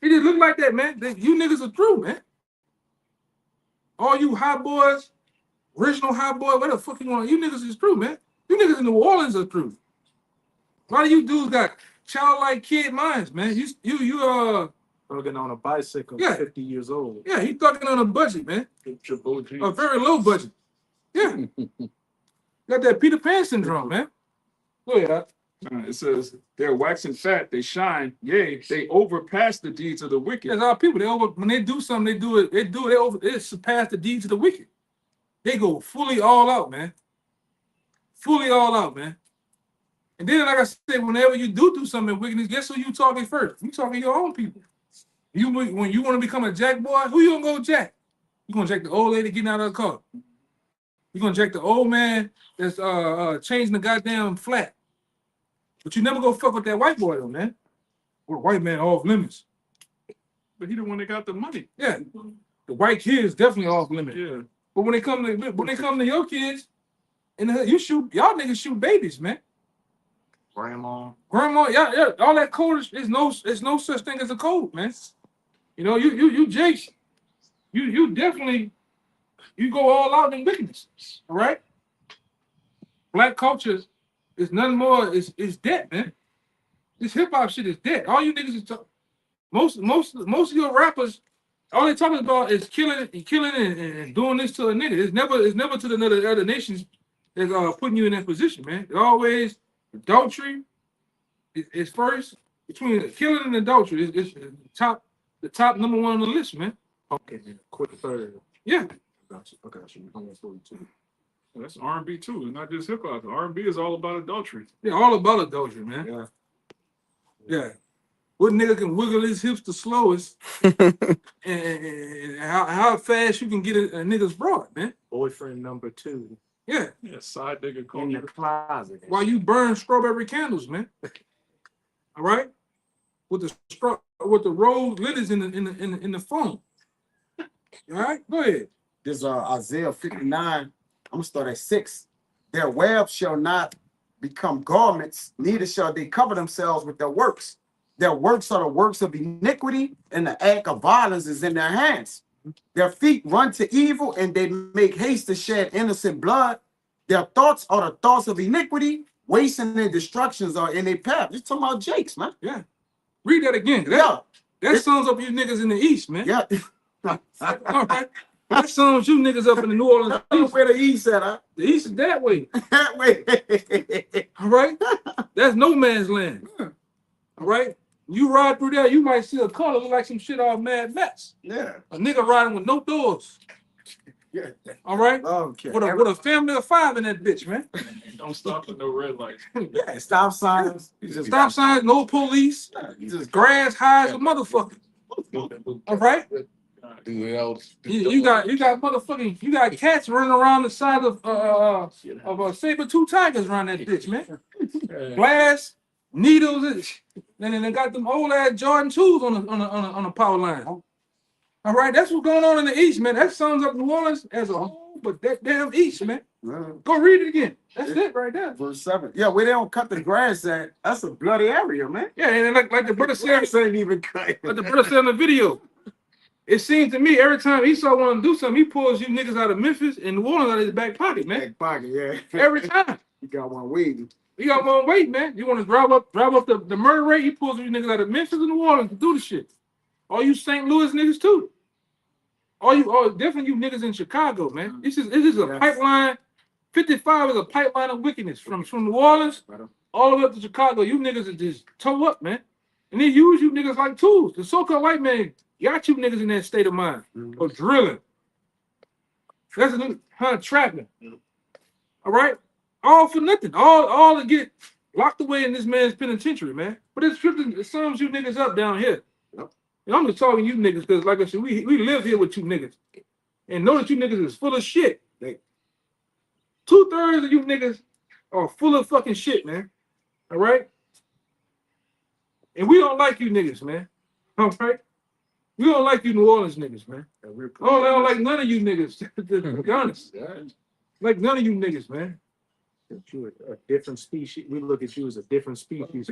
He just look like that, man. You niggas are through, man. All you hot boys, original hot boy, what the fuck you want? You niggas is through, man. You niggas in New Orleans are through. A lot of you dudes got childlike kid minds, man. You Thugging on a bicycle, Yeah. 50 years old. Yeah, he thugging on a budget, man. Triple G. A very low budget. Yeah. Got that Peter Pan syndrome, man. Go ahead, Doc. It says they're waxing fat, they shine, yea, they overpass the deeds of the wicked. There's our people. When they do something, they surpass the deeds of the wicked. They go fully all out, man. Fully all out, man. And then, like I said, whenever you do something wickedness, guess who you talking first? You talking your own people. When you want to become a jack boy, who you gonna go jack? You gonna jack the old lady getting out of the car. You gonna jack the old man that's changing the goddamn flat. But you never go fuck with that white boy though, man. Or white man off limits. But he the one that got the money. Yeah, the white kids definitely off limits. Yeah. But when they come to your kids, and y'all niggas shoot babies, man. Grandma. Yeah, all that code is no such thing as a code, man. You know, you Jakes, you definitely go all out in wickedness, all right? Black culture is nothing more, is dead, man. This hip hop shit is dead. All you niggas is most of your rappers, all they talking about is killing and doing this to a nigga. It's never to the other nations that's putting you in that position, man. It's always adultery is first. Between killing and adultery, it's the top number one on the list, man. Okay, quick third. Yeah. I got you. I'm gonna throw you too. That's R&B too. It's not just hip hop. R&B is all about adultery. Yeah, all about adultery, man. Yeah. Yeah. What nigga can wiggle his hips the slowest and how fast you can get a nigga's broad, man. Boyfriend number 2 Yeah. Yeah, side nigga in called the closet. While you burn strawberry candles, man. All right? With the rose lilies in the phone. All right? Go ahead. This is Isaiah 59. I'm gonna start at 6. Their webs shall not become garments, neither shall they cover themselves with their works. Their works are the works of iniquity, and the act of violence is in their hands. Their feet run to evil, and they make haste to shed innocent blood. Their thoughts are the thoughts of iniquity, wasting and destructions are in their path. You're talking about Jakes, man. Yeah. Read that again. That sums up you niggas in the East, man. Yeah. All right. That sums you niggas up in the New Orleans East. Where the East at, huh? The East is that way. Wait. All right? That's no man's land. All right? You ride through there, you might see a car look like some shit off Mad Max. Yeah. A nigga riding with no doors. Yeah. All right? Okay. With a family of 5 in that bitch, man. Don't stop at no red lights. Yeah, stop signs. Stop signs, no police. Grass high as a motherfucker. All right? You got cats running around the side of saber-tooth tigers around that bitch, man. Glass, needles, and then they got them old ass Jordan 2s on the power line. All right, that's what's going on in the East, man. That sums up New Orleans as a whole, but that damn East, man. Go read it again. That's it right there. Verse 7. Yeah, where they don't cut the grass at, that's a bloody area, man. Yeah, and like the brother said, Grass ain't even cut. like the brother said in the video, it seems to me every time Esau want to do something, he pulls you niggas out of Memphis and New Orleans out of his back pocket, man. Back pocket, yeah. Every time. You got one waiting. You got one weight, man. You want to drive up the murder rate, he pulls you niggas out of Memphis and New Orleans to do the shit. All you St. Louis niggas too. Definitely you niggas in Chicago, man. This is a pipeline. 55 is a pipeline of wickedness from New Orleans all the way up to Chicago. You niggas are just toe up, man. And they use you niggas like tools. The so-called white man got you niggas in that state of mind of drilling. That's trapping. All right? All for nothing. All to get locked away in this man's penitentiary, man. But it sums you niggas up down here. And I'm just talking to you niggas because, like I said, we live here with you niggas. And know that you niggas is full of shit. 2/3 of you niggas are full of fucking shit, man. All right? And we don't like you niggas, man. All right? We don't like you New Orleans niggas, man. I don't like none of you niggas, to be honest. Like none of you niggas, man. You a different species. We look at you as a different species.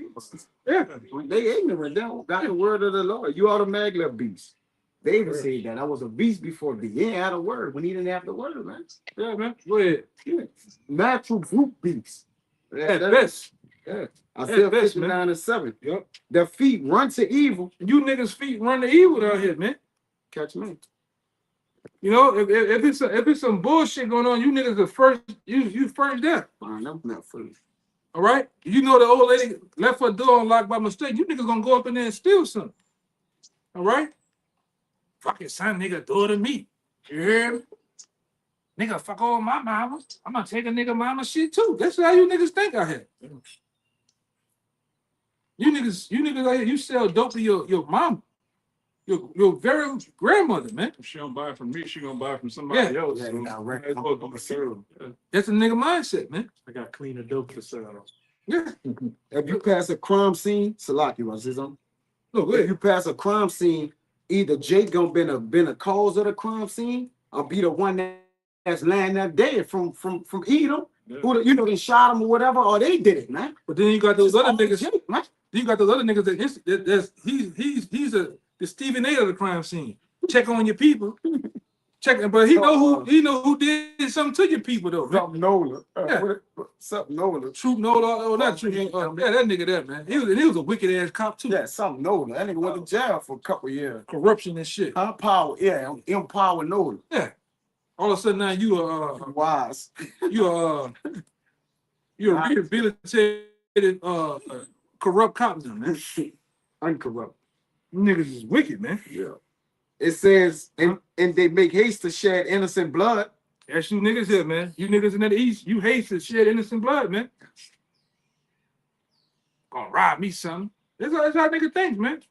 Yeah, they ignorant. They don't got the word of the Lord. You automatically a beast. David said that I was a beast before the he ain't had a word when he didn't have the word, man. Yeah, man. Go ahead. Yeah. Natural brute beast. At best. Yeah. That's Isaiah best, man. 59 and 7. Yep. Their feet run to evil. You niggas feet run the evil out here, man. Catch me. You know, if it's some bullshit going on, you niggas are first. You first there. Fine, I'm not free. All right. You know the old lady left her door unlocked by mistake. You niggas gonna go up in there and steal something. All right. Fucking son, nigga, do it to me. You hear me? Nigga, fuck all my mama. I'm gonna take a nigga mama shit too. That's how you niggas think out here. You niggas out here, you sell dope to your mama. Your very grandmother, man. If she don't buy it from me, she gonna buy it from somebody else. Yeah, So you got might as well go to her. That's a nigga mindset, man. I got cleaner dope to sell. Yeah. If you pass a crime scene, Salaki was his own. No, go If ahead. you pass a crime scene, either Jake gonna been a cause of the crime scene, or be the one that's laying there dead from Edom, who you know they shot him or whatever, or they did it, man. But then you got those other niggas. Jake, man. You got those other niggas he's the Stephen A of the crime scene. Check on your people. Check, but he know who did something to your people though. Man. Something Nola. Yeah. Something Nola. Troop Nola, not Troop. Yeah, that nigga there, man. He was a wicked ass cop too. Yeah, something Nola. That nigga went to jail for a couple of years. Corruption and shit. Power, yeah, empower Nola. Yeah. All of a sudden now you Wise. you're a rehabilitated corrupt cop now, man. Uncorrupt. Niggas is wicked, man. Yeah. It says, and they make haste to shed innocent blood. That's you niggas here, man. You niggas in the East, you hate to shed innocent blood, man. Gonna rob me something. That's how nigga thinks, man.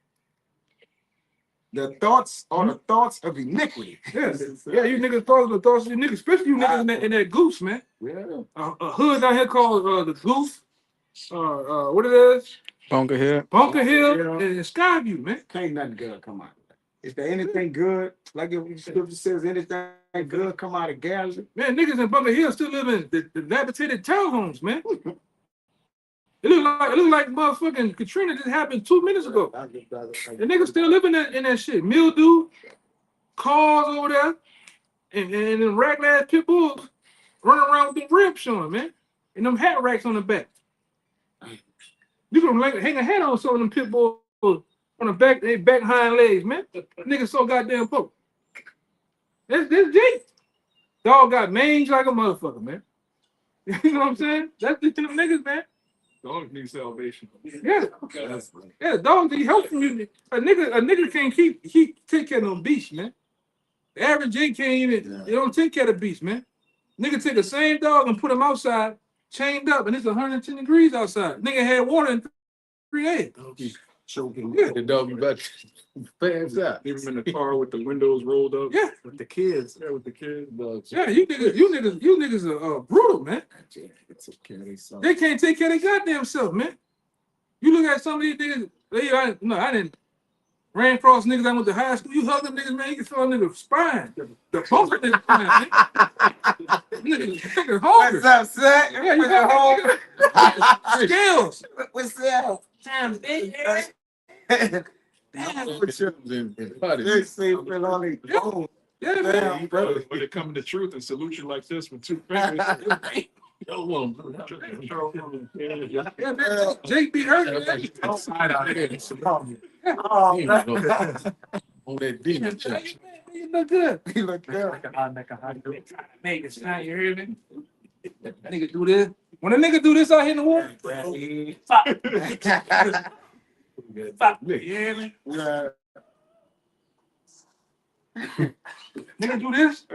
The thoughts are the thoughts of iniquity. Yeah, you niggas the thoughts of you niggas, especially you niggas in that goose, man. Yeah. A hood out here called the Goose. What it is? Bunker Hill and Skyview, man. Can't nothing good come out of that. Is there anything good? Like if the scripture says anything good come out of Galilee? Man, niggas in Bunker Hill still live in the dilapidated townhomes, man. It look like motherfucking Katrina just happened 2 minutes ago. The niggas still living in that shit. Mildew, cars over there, and them raglan ass pit bulls running around with the ribs showing, man. And them hat racks on the back. You can hang a hat on some of them pit bulls on the back, they back hind legs, man. Niggas so goddamn poor. That's Jake. Dog got mange like a motherfucker, man. You know what I'm saying? That's the them niggas, man. Dogs need salvation. Yeah. Yeah, dogs need help from you. A nigga can't take care of no beast, man. The average Jake can't even, they don't take care of the beast, man. Nigga take the same dog and put him outside, chained up, and it's 110 degrees outside. Nigga had water in 3 days. Choking. Yeah. The dog about to pass out. Leave them in the car with the windows rolled up. Yeah. With the kids. Yeah, with the kids. Yeah, you niggas are brutal, man. They can't take care of their goddamn self, man. You look at some of these niggas, I didn't ran across niggas I went to high school. You hug them niggas, man, you can feel a nigga's spine. The bump of their spine, man. Niggas hungry. What's up, son? Yeah, you got scales. What's up? Damn, they They say feel all they own. yeah, man. Damn, bro. When they come to truth and salute you like this with 2 fingers. Yeah, man. Jake be hurt, man. Side out here. Oh, man. On that demon Yeah, church. you look good. He look good. Make it sound, you hear me? That nigga do this. When a nigga do this out here in the water, fuck, you hear me? Yeah. Nigga do this,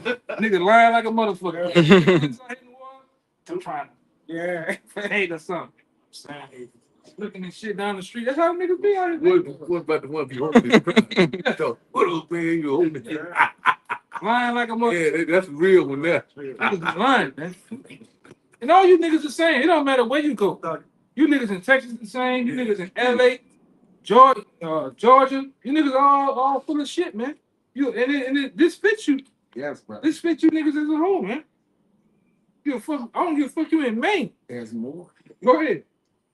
nigga lying like a motherfucker. This out here in the water, I'm trying Yeah. to hate or something. Looking at shit down the street. That's how niggas be out here. What about the one you holding? What up, man? You holding? Lying like a motherfucker. Yeah, that's a real one there. Niggas lying, man. And all you niggas the same. It don't matter where you go. You niggas in Texas the same. You niggas in LA, Georgia. You niggas all full of shit, man. This fits you. Yes, bro. This fits you niggas as a whole, man. I don't give a fuck you in Maine. There's more. Go ahead.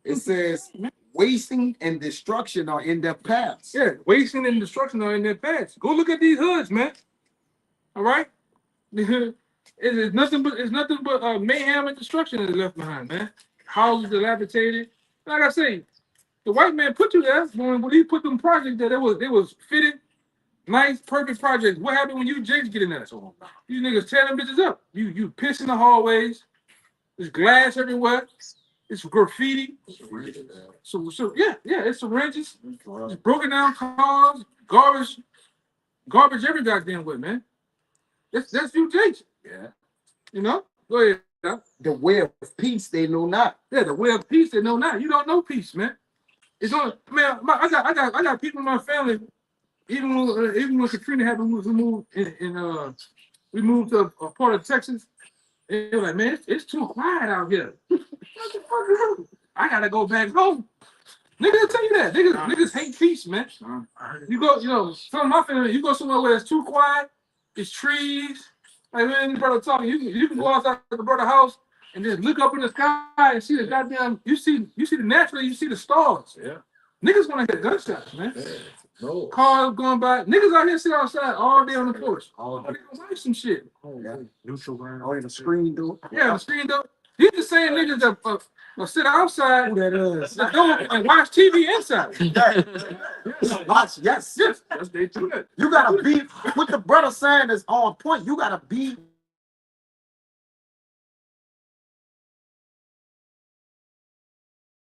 It says wasting and destruction are in their paths. Yeah, wasting and destruction are in their paths. Go look at these hoods, man. All right? It's nothing but mayhem and destruction is left behind, man. houses dilapidated. Like I say, the white man put you there when he put them projects there. They was fitted, nice, perfect projects. What happened when you Jakes get in there? So these niggas tear them bitches up. You piss in the hallways. There's glass everywhere. It's graffiti. So yeah, it's syringes. It's broken down cars, garbage every goddamn way, man. That's you, Jakes. Yeah. You know? Go ahead. Huh? The way of peace they know not. Yeah, the way of peace they know not. You don't know peace, man. It's on, man. I got people in my family. Even when Katrina happened, we moved to a part of Texas. And they were like, man, it's too quiet out here. What the fuck is wrong? I gotta go back home. Niggas will tell you that. Niggas hate peace, man. You go, some of my family, you go somewhere where it's too quiet, it's trees. Like when brother talking, you can go outside the brother house and just look up in the sky and see the goddamn, you see the naturally, you see the stars. Yeah. Niggas wanna get gunshots, man. Yeah. No. Cars going by. Niggas out here sit outside all day on the porch. Oh, they gonna watch some shit. Yeah. Neutral ground. Oh, in the screen door. Yeah, the screen door. These the same niggas that sit outside Who that is? the door and watch TV inside. Yes. That's they do that. You gotta be what the brother saying is on point. You gotta be.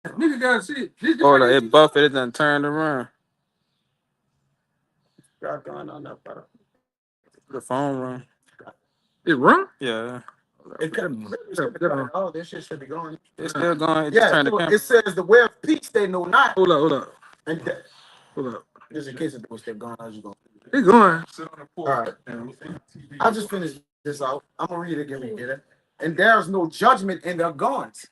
Niggas gotta see it. Hold on, it buffed it done turned around. Got going on that brother. The phone run. It run? Yeah. It could. Oh, this shit should be going. It's still going. It just Yeah, turned the so camera. it says the way of peace they know not. Hold up. And that, Hold up. just in case it was still going, I was just going. It's going. Sit on the All porch. right. I just finished this out. I'm gonna read it again. Get it? And there's no judgment in their goings,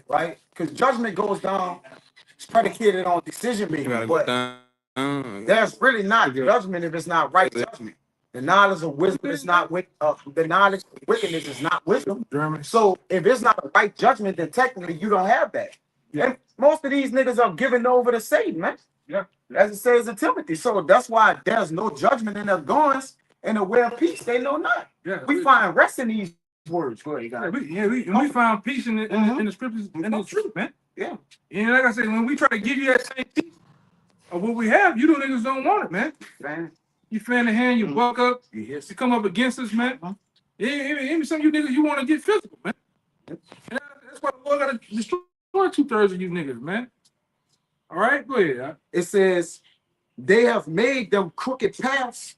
right? Because judgment goes down. It's predicated on decision You making, gotta go but down. there's really not judgment if it's not right judgment. The knowledge of wisdom is not the knowledge of wickedness is not wisdom. So if it's not a right judgment, then technically you don't have that. Yeah. And most of these niggas are giving over to Satan, man. Yeah. As it says in Timothy. So that's why there's no judgment in their goings and the way of peace. They know not. Yeah. We find rest in these words. Go ahead, guys. We found peace in the scriptures and the truth, man. Yeah. And like I said, when we try to give you that same peace of what we have, you niggas don't want it, man. Man. You fan the hand, you buck up, Yes. you come up against us, man. Even some of you niggas, you want to get physical, man. And that's why the Lord got to destroy 2/3 of you niggas, man. All right, go ahead. Huh? It says, they have made them crooked paths.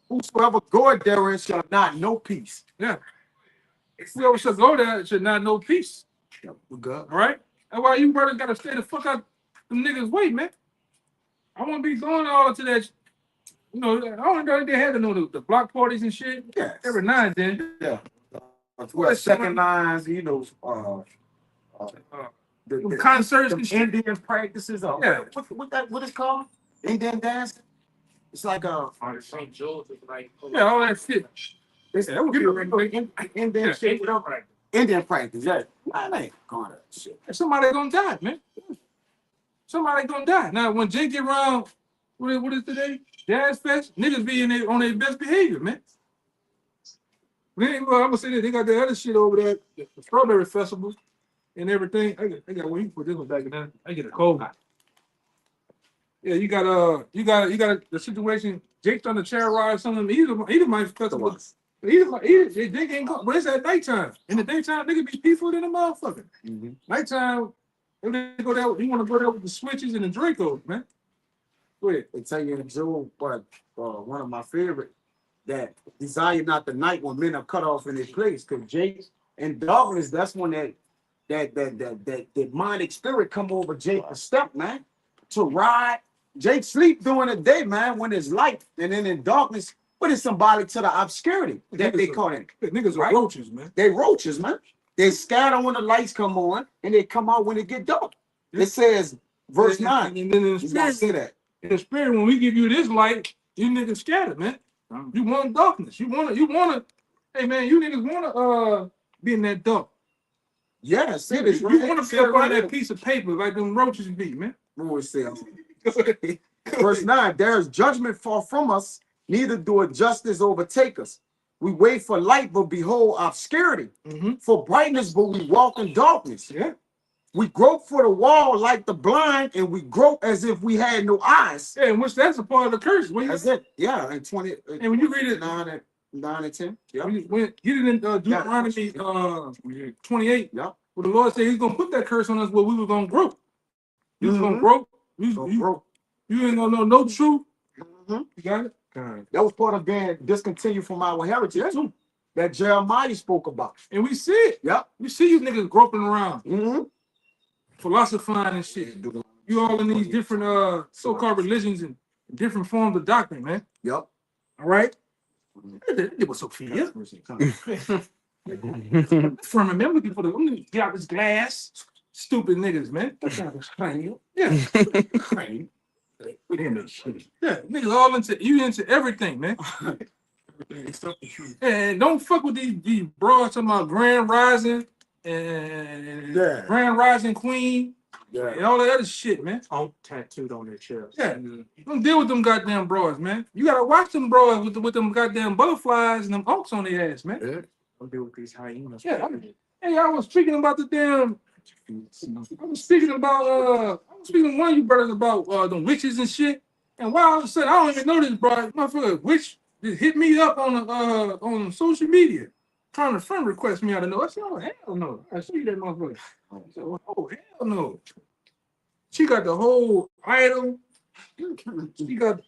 Whosoever goeth therein shall not know peace. Yeah. Whoever shall go there should not know peace. We good. All right? That's why you brothers got to stay the fuck out them niggas' way, man. I want to be going all to that. I don't know if they had to know the block parties and shit. Yes. Every now and then. Yeah. What second lines, the Concerts the and shit. Indian practices. Yeah. What is called? Indian dance? It's like St. George is like. Yeah, all that shit. it's Yeah, that would be Indian Yeah, shit. Indian practice, yeah. I ain't going to shit. Somebody gonna die, man. Somebody gonna die. Now, when Jake get around, what is today? Jazz Fest, niggas be on their best behavior, man. I'm gonna say that they got the other shit over there, the strawberry festivals and everything. I got where you put this one back in there. I get a cold. Yeah, you got the situation. Jake's on the chair ride. Some of them either might festival. Either they ain't go, but it's at nighttime. In the daytime, nigga be peaceful than a motherfucker. Nighttime, if they go there, you want to go there with the switches and the Dracos, man. Go ahead. They tell you in Job, but one of my favorite, that desire not the night when men are cut off in their place. Because Jake and darkness, that's when that demonic spirit come over Jake to step, man, to ride. Jake sleep during the day, man, when it's light, and then in darkness, what is symbolic to the obscurity that they call it? Niggas are Right? roaches, man. They roaches, man. They scatter when the lights come on, and they come out when it get dark. It says, verse 9. And then in You gotta say that. the spirit, when we give you this light, you niggas scattered, man. You want darkness. You wanna. Hey man, you niggas wanna be in that dark. Yes, You it is. wanna be up on that piece of paper like them roaches be, man. Verse 9, there is judgment far from us, neither do justice overtake us. We wait for light, but behold obscurity. Mm-hmm. For brightness, but we walk in darkness. Yeah. We grope for the wall like the blind, and we grope as if we had no eyes. Yeah, and which that's a part of the curse. That's it. Yeah, and 20. And when you read it, 9 and 10. Yeah. when you get it in Deuteronomy 28, Yeah. where the Lord said He's gonna put that curse on us, where we were gonna grope. You was gonna Mhm. grope. So, You ain't gonna know no truth. Mhm. You got it. That was part of being discontinued from our heritage too. That Jeremiah spoke about. And we see it. Yep. We see you niggas groping around, Mm-hmm. philosophizing and shit. You all in these different so-called religions and different forms of doctrine, man. Yep. All right. It was Sophia. From a memory for the get out this glass. Stupid niggas, man. Yeah. Yeah, niggas all into everything, man. And don't fuck with these broads talking about Grand Rising and Grand Rising Queen and all that other shit, man. Tattooed on their chest. Yeah, don't deal with them goddamn broads, man. You gotta watch them broads with them goddamn butterflies and them oaks on their ass, man. Don't deal with these hyenas. Yeah, hey, I was speaking about the damn. I was speaking about one of you brothers about the witches and shit. And why all of a sudden I don't even know this, bro. Motherfucker, witch just hit me up on social media, trying to friend request me out of nowhere. I said, oh hell no. I see that motherfucker. I said, oh hell no. She got the whole idol. She got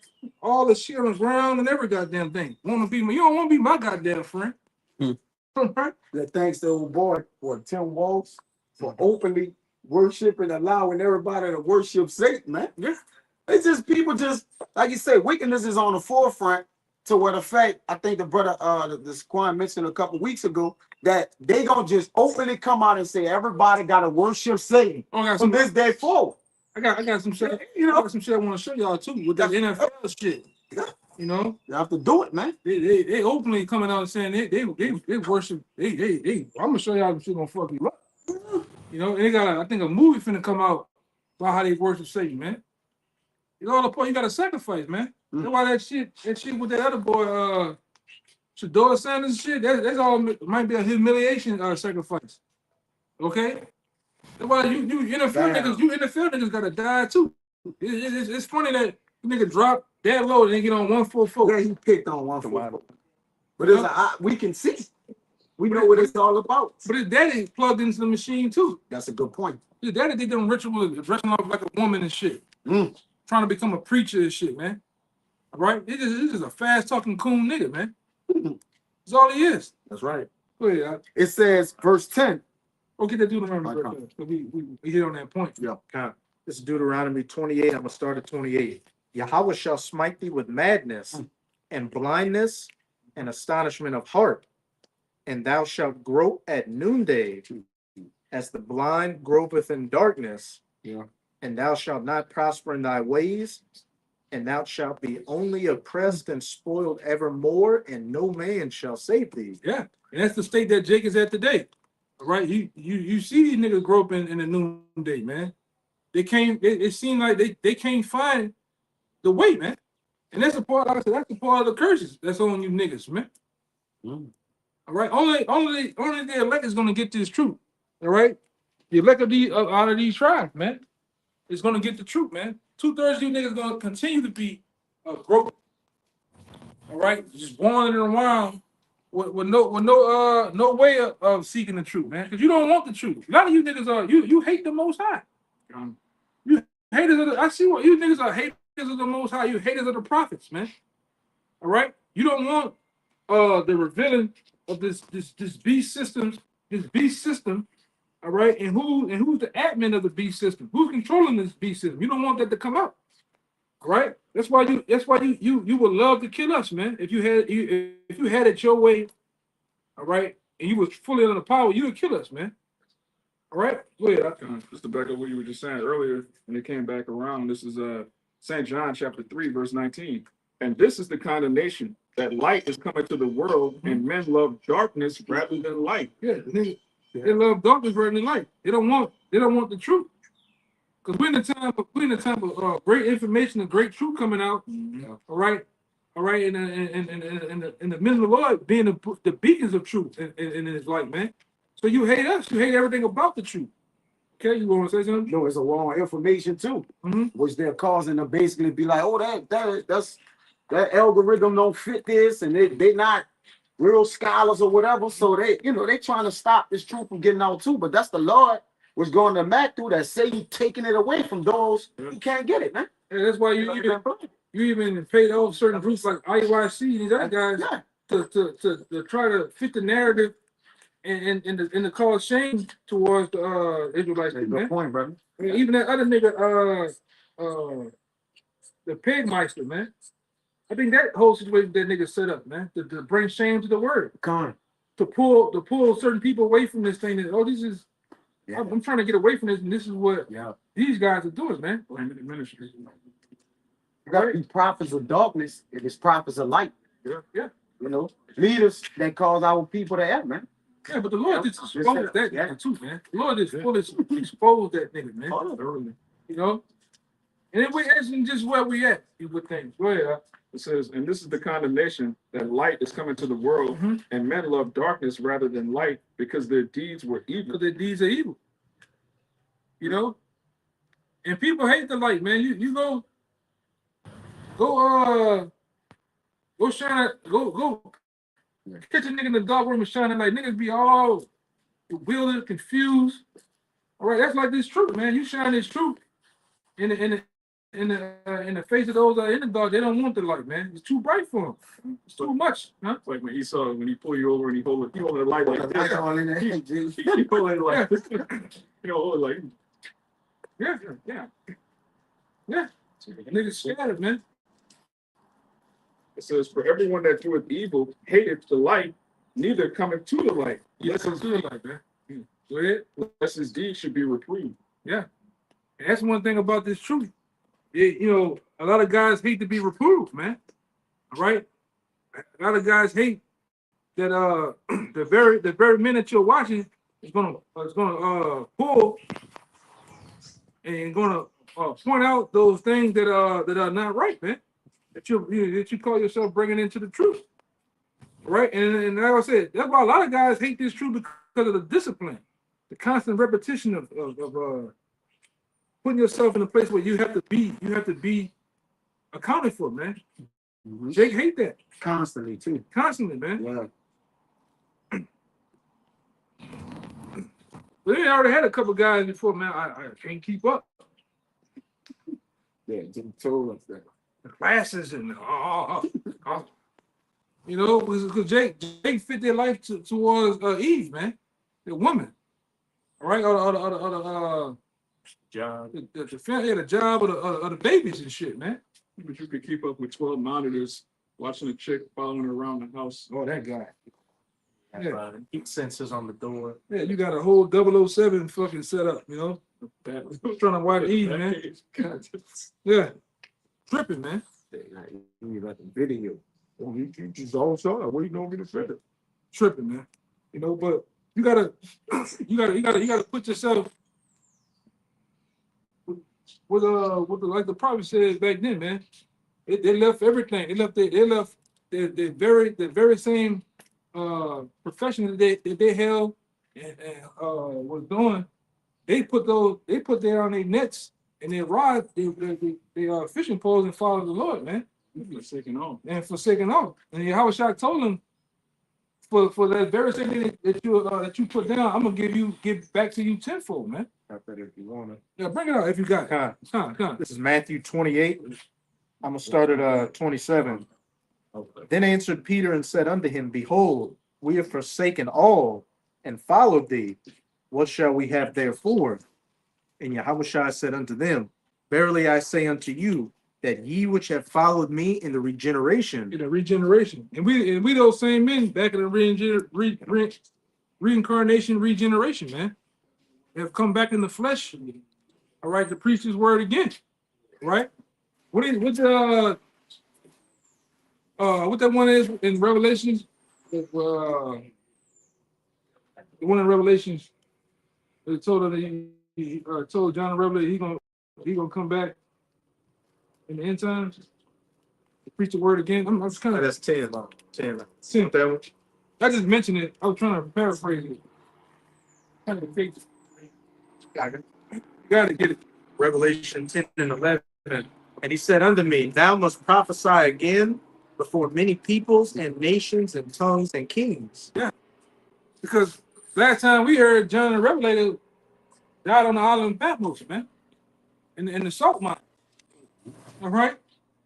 all the shit on the ground and every goddamn thing. Wanna be you don't want to be my goddamn friend. Right? That thanks to old boy for Tim Walsh for openly worshiping, allowing everybody to worship Satan, man. Yeah. It's just people just like you say, wickedness is on the forefront to what effect I think the brother the Squan mentioned a couple weeks ago that they gonna just openly come out and say everybody gotta worship Satan from this day forward. I got some shit. You know, I got some shit I want to show y'all too with that NFL shit. You know, you have to do it, man. they openly coming out and saying they worship. I'm gonna show y'all some shit gonna fuck you up. You know, and they got I think a movie finna come out about how they worship Satan, man. You know, the point you got to sacrifice, man. That's why that shit with that other boy, Shador Sanders and shit. That's all might be a humiliation sacrifice. Okay, that's why you NFL niggas gotta die too. It's funny that nigga drop that low and they get on 144. Yeah, he picked on 144. But we can see. We know what it's all about. But his daddy plugged into the machine too. That's a good point. His daddy did them rituals, dressing up like a woman and shit. Trying to become a preacher and shit, man. All right? It's just a fast-talking coon nigga, man. That's all he is. That's right. Go ahead. It says, verse 10. Okay, that Deuteronomy. We hit on that point. Yeah. This is Deuteronomy 28. I'm going to start at 28. Yahweh shall smite thee with madness and blindness and astonishment of heart. And thou shalt grope at noonday as the blind gropeth in darkness. Yeah. And thou shalt not prosper in thy ways, and thou shalt be only oppressed and spoiled evermore, and no man shall save thee. Yeah, and that's the state that Jake is at today. All right, you see these niggas groping in the noonday, man. It seemed like they can't find the way, man. And that's the part, like I said, that's the part of the curses that's on you niggas, man. All right, only the elect is gonna get this truth. All right, the elect of out of these tribes, man. Is gonna get the truth, man. 2/3 of you niggas gonna continue to be broke. All right, just wandering around with no way of seeking the truth, man. Because you don't want the truth. A lot of you niggas are you hate the Most High. You haters of I see what you niggas are haters of the Most High. You haters of the prophets, man. All right, you don't want the revealing of this beast system. All right, and who's the admin of the beast system? Who's controlling this beast system? You don't want that to come out. All right, that's why you would love to kill us, man. If you had it your way, all right, and you was fully under power, you would kill us, man. All right, go ahead. Just to back up what you were just saying earlier, when it came back around, this is St. John chapter 3, verse 19. And this is the condemnation, that light is coming to the world, and men love darkness rather than light. Yeah, they love darkness rather than light. They don't want the truth. Because we're in the time of great information and great truth coming out. All right, and the men of the Lord being the beacons of truth in His light, man. So you hate us. You hate everything about the truth. Okay, you want to say something? No, it's a war on information too, Mhm. which they're causing to basically be like, oh, that algorithm don't fit this, and they not real scholars or whatever. So they trying to stop this truth from getting out too. But that's the Lord was going to Matthew that say he taking it away from those who can't get it, man. And that's why you even paid off certain groups like IYC and these other guys Yeah. to try to fit the narrative and the cause shame towards the Israelites. Good Man. point, brother. I mean, even that other nigga, the Pigmeister, man. I think that whole situation that nigga set up, man, to bring shame to the word, to pull certain people away from this thing. That this is, Yeah. I'm trying to get away from this, and this is what these guys are doing, man. You got these prophets of darkness and these prophets of light. Yeah. Leaders that cause our people to act, man. Yeah, but the Lord just exposed that nigga too, man. The Lord just fully exposed that nigga, man. You know, and then we asking just where we at with things. Go ahead. It says, and this is the condemnation that light is coming to the world, and men love darkness rather than light because their deeds were evil. Because their deeds are evil. You know, and people hate the light, man. You go shine, go catch a nigga in the dark room and shining like niggas be all bewildered, confused. All right, that's like this truth, man. You shine this truth in the face of those that are in the dark. They don't want the light, man. It's too bright for them. It's too much, huh? It's like when he pull you over and he hold the light like this. He pull it like hold it like. Yeah. Niggas scared, man. It says, for everyone that doeth evil hateth the light, neither cometh to the light. Yes, I'm doing like that. Go ahead. Lest his deeds should be reproved. Yeah. And that's one thing about this truth. A lot of guys hate to be reproved, man. All right? A lot of guys hate that the very minute you're watching is gonna pull and gonna point out those things that are not right, man. That you call yourself bringing into the truth. Right? And like I said, that's why a lot of guys hate this truth because of the discipline, the constant repetition of putting yourself in a place where you have to be accounted for, man. Jake hate that. Constantly, too. Constantly, man. Yeah. But they already had a couple guys before, man. I can't keep up. Yeah, Jim told us that. The classes and because Jake fit their life towards Eve, man, the woman. All right, or Job. the job of the babies and shit, man. But you could keep up with 12 monitors watching a chick following her around the house. Oh, that guy. Yeah. Heat sensors on the door. Yeah, you got a whole 007 fucking setup, trying to watch Eve, man. Yeah. Tripping, man. You got the video. Oh, you just all saw it. What are you gonna get offended? Tripping, man. But you gotta put yourself with like the prophet said back then, man. They left everything. They left the very same profession that they held and was doing. They put there on their nets and their rods, their fishing poles and followed the Lord, man. Forsaking all. And forsaken all. And Yahushua told them, for that very same thing that you put down, I'm gonna give back to you tenfold, man. I bet if you wanna. Yeah, bring it out if you got it. Come on. This is Matthew 28. I'm gonna start at 27. Then answered Peter and said unto him, behold, we have forsaken all and followed thee. What shall we have therefore? And Yahushua said unto them, verily I say unto you, that ye which have followed me in the regeneration. In the regeneration. And we those same men back in the reincarnation regeneration, man. They have come back in the flesh. All right, to preach his word again. Right? What that one is in Revelations? The one in Revelations, it told her that he told John the Revelator he gonna come back in the end times to preach the word again. I'm just kind of That's 10. 10. that one. I just mentioned it. I was trying to paraphrase it. Kind of fake. You gotta get it. Revelation 10 and 11. And he said unto me, thou must prophesy again before many peoples and nations and tongues and kings. Because last time we heard John the Revelator died on the island of Patmos, man, in the salt mine. All right.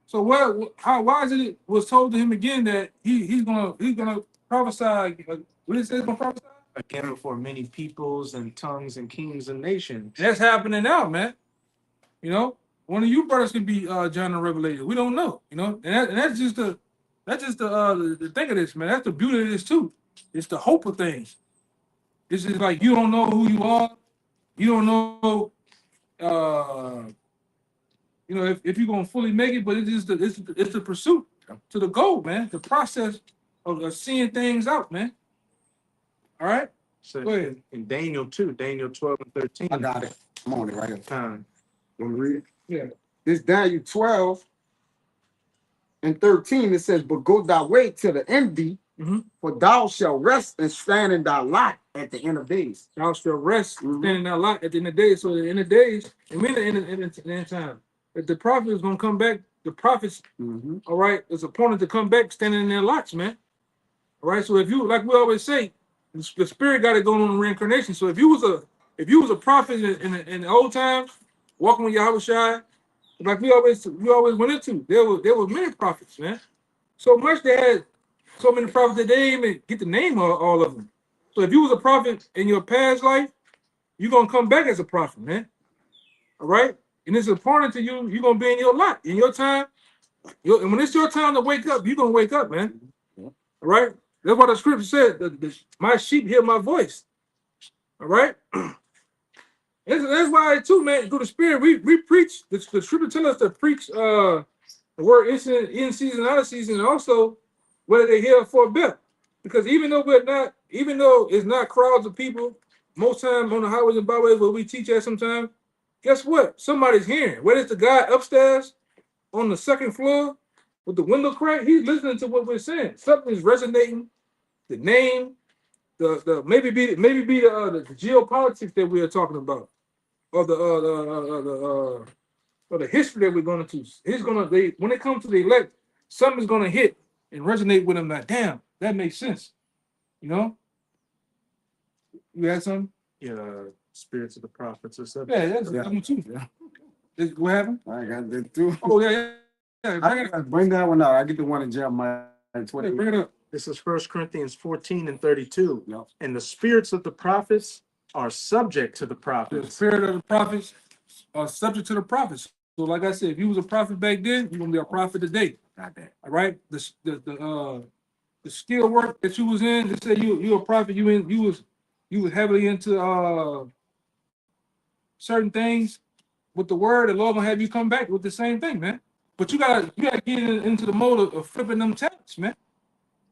So why is it was told to him again that he's gonna prophesy? What did it say he's gonna prophesy? Again before many peoples and tongues and kings and nations. That's happening now, man. You know, one of you brothers could be John the Revelator. We don't know. You know, and that's just the thing of this, man. That's the beauty of this too. It's the hope of things. This is like you don't know who you are. You don't know, if you're gonna fully make it. But it's the pursuit to the goal, man. The process of seeing things out, man. All right. So Go ahead. in Daniel 2, Daniel 12 and 13. I got it. I'm on it right here. Time. Want me to read it? Yeah. This Daniel 12 and 13, it says, but go thy way to the end thee, for thou shalt rest and stand in thy lot at the end of days. Thou shalt rest, standing out lot at the end of days. So at the end of days, and we're in the end time. If the prophet is gonna come back, the prophets, all right, is appointed to come back standing in their lots, man. All right. So if you, like we always say, the spirit got it going on in reincarnation. So if you was a prophet in the old times, walking with Yahushua, like we always went into, there were many prophets, man. So much they had so many prophets that they didn't even get the name of all of them. So if you was a prophet in your past life, you're gonna come back as a prophet, man. All right? And it's important to you, you're gonna be in your lot, in your time. And when it's your time to wake up, you're gonna wake up, man. All right? That's what the scripture said. My sheep hear my voice. All right? That's why too, man. Through the spirit, we preach. The scripture tell us to preach the word in season, out of season, and also whether they hear for a bit. Because even though it's not crowds of people, most times on the highways and byways where we teach at sometimes, guess what? Somebody's hearing. Whether it's the guy upstairs on the second floor with the window crack, he's listening to what we're saying. Something's resonating. The name, the maybe be the geopolitics that we are talking about, or the history that we're going to teach. When it comes to the elect, something's going to hit and resonate with them. Like, damn, that makes sense. You know? You had something? Yeah, spirits of the prophets or something. Yeah, that's one too. What happened? I got that too. Oh yeah. Bring that one out. I get the one in Jeremiah 20. Bring it up. This is 1 Corinthians 14 and 32. Yep. And the spirits of the prophets are subject to the The prophets. spirit of the prophets are subject to the prophets. So, like I said, if you was a prophet back then, you're gonna be a prophet today. Got that. All right. The skill work that you was in, they say you a prophet, you was heavily into certain things with the word, the Lord gonna have you come back with the same thing, man. But you gotta get into the mode of flipping them talents, man.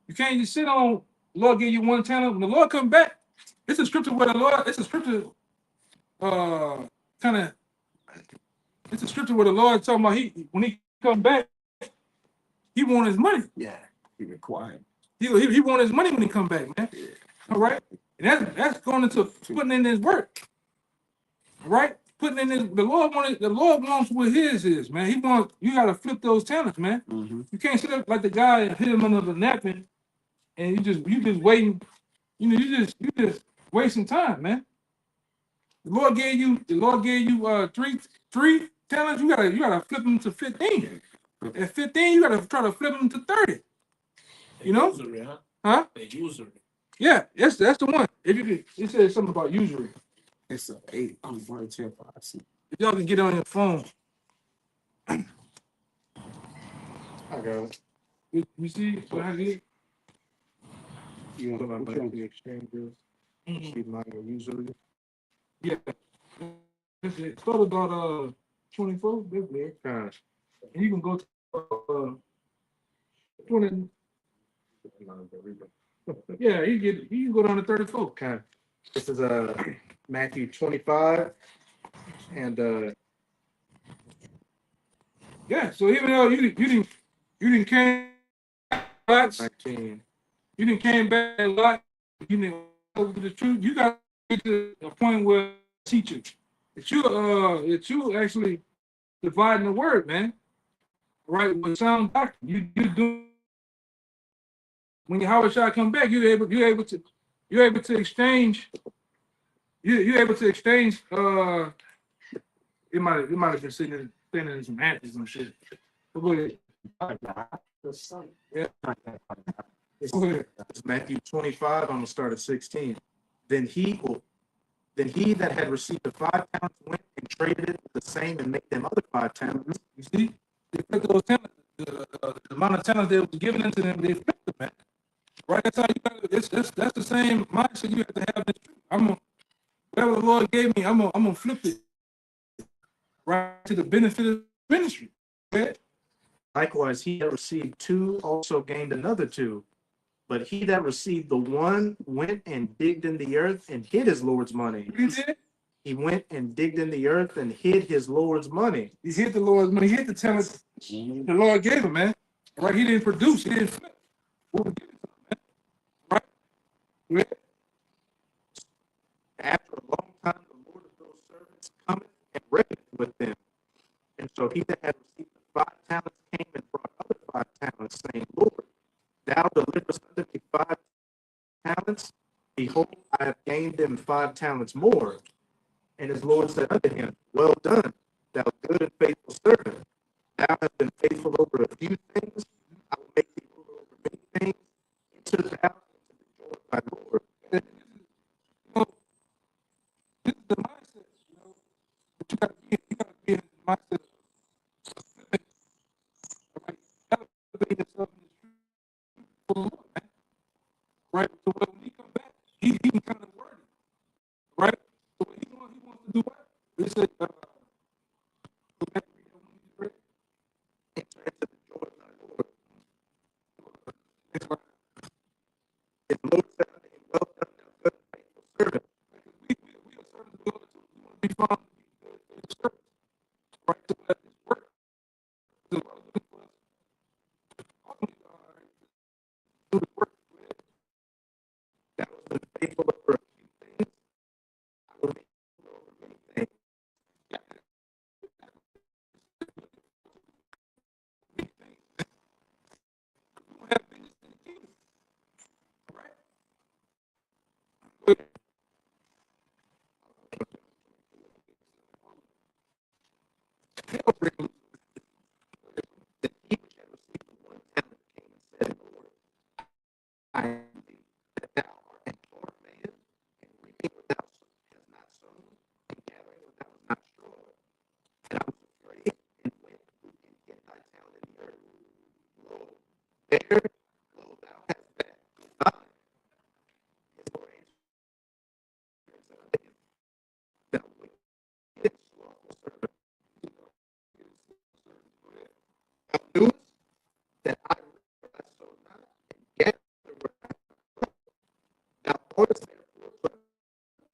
You can't just sit on Lord give you one talent. When the Lord come back, it's a scripture where the Lord, it's a scripture it's a scripture where the Lord talking about when he come back, he want his money. Yeah, he required. He want his money when he come back, man. All right. And that's going into putting in his work. All right. Putting in his, the Lord wants what his is, man. You gotta flip those talents, man. You can't sit up like the guy and hit him under the napkin and you just waiting, you just wasting time, man. The Lord gave you three talents, you gotta flip them to 15. At 15, you gotta try to flip them to 30. You know? Usury, huh? Huh? The usury. Yeah, that's the one. If you could, it says something about usury. It's a 8. I'm going to see. If y'all can get on your phone, I got it. you see what I did? You want to Okay. like the exchanges? She might usually. Yeah. It's thought about 24, that's there. And you can go to 20. Yeah, you can go down to 34. Okay. This is Matthew 25 and Yeah, so even though you didn't came lots, 19. you didn't came back a lot, you didn't over to the truth, you got to get to a point where teachers. that you actually dividing the word, man. Right? With sound doctrine. You do when Yahweh Shai come back, you're able to exchange. You're able to exchange. It might have been sitting in some answers and shit. But go ahead. Yeah. Go ahead. It's Matthew 25. I'm gonna start at 16. Then he will Then he that had received the 5 talents went and traded it for the same and made them other 5 talents. You see, they took those talents, the amount of talents that was given into them, they flipped them, man. Right? That's how you got to. That's the same mindset you have to have. Whatever the Lord gave me, I'm gonna flip it right to the benefit of the ministry. Okay? Likewise, he that received 2 also gained another 2. But he that received the 1 went and digged in the earth and hid his Lord's money. You did. He went and digged in the earth and hid his Lord's money. He hit the Lord's money. He hit the talents the Lord gave him, man. Right? He didn't produce. He didn't flip. What was given to him, man. Right? After a long time, the Lord of those servants cometh and reckoneth with them. And so he that had received the 5 talents came and brought other 5 talents, saying, Lord, thou deliverest unto me 5 talents. Behold, I have gained them 5 talents more. And his Lord said unto him, Well done, thou good and faithful servant. Thou hast been faithful over a few things. I will make thee ruler over many things. Enter thou into the joy of thy Lord. You know, this is the mindset, that you got to be in. You got to be in the mindset of, right, elevating yourself in the truth for the Lord, man. Right? So when he come back, he can kind of word it, right? So what he wants to do what? He said, go back and read that one you read. Enter into the joy of thy Lord. That's right. His Lord said unto him, Well done, thou good and faithful servant. We are servants of the Lord too. We want to be found to be good servants, right? So that his work is a lot of for us. Ultimately, do the work. Thou hast been faithful over a few things. I will make thee ruler over many things. We don't have business in the kingdom, right? But hell break loose. Then he which had received the 1 talent came and said, Lord, I am thee, that thou art an hard man, and reaping where thou hast not sown, and gathering where thou hast not strawed. And I was afraid, and went and hid thy talent in the earth. Lo, there, lo, thou hast that is thine. His Lord answered and said unto him, Thou wicked, slothful servant, thou knewest that I reap where I sowed not, and gather where I sowed. Thou oughtest therefore to put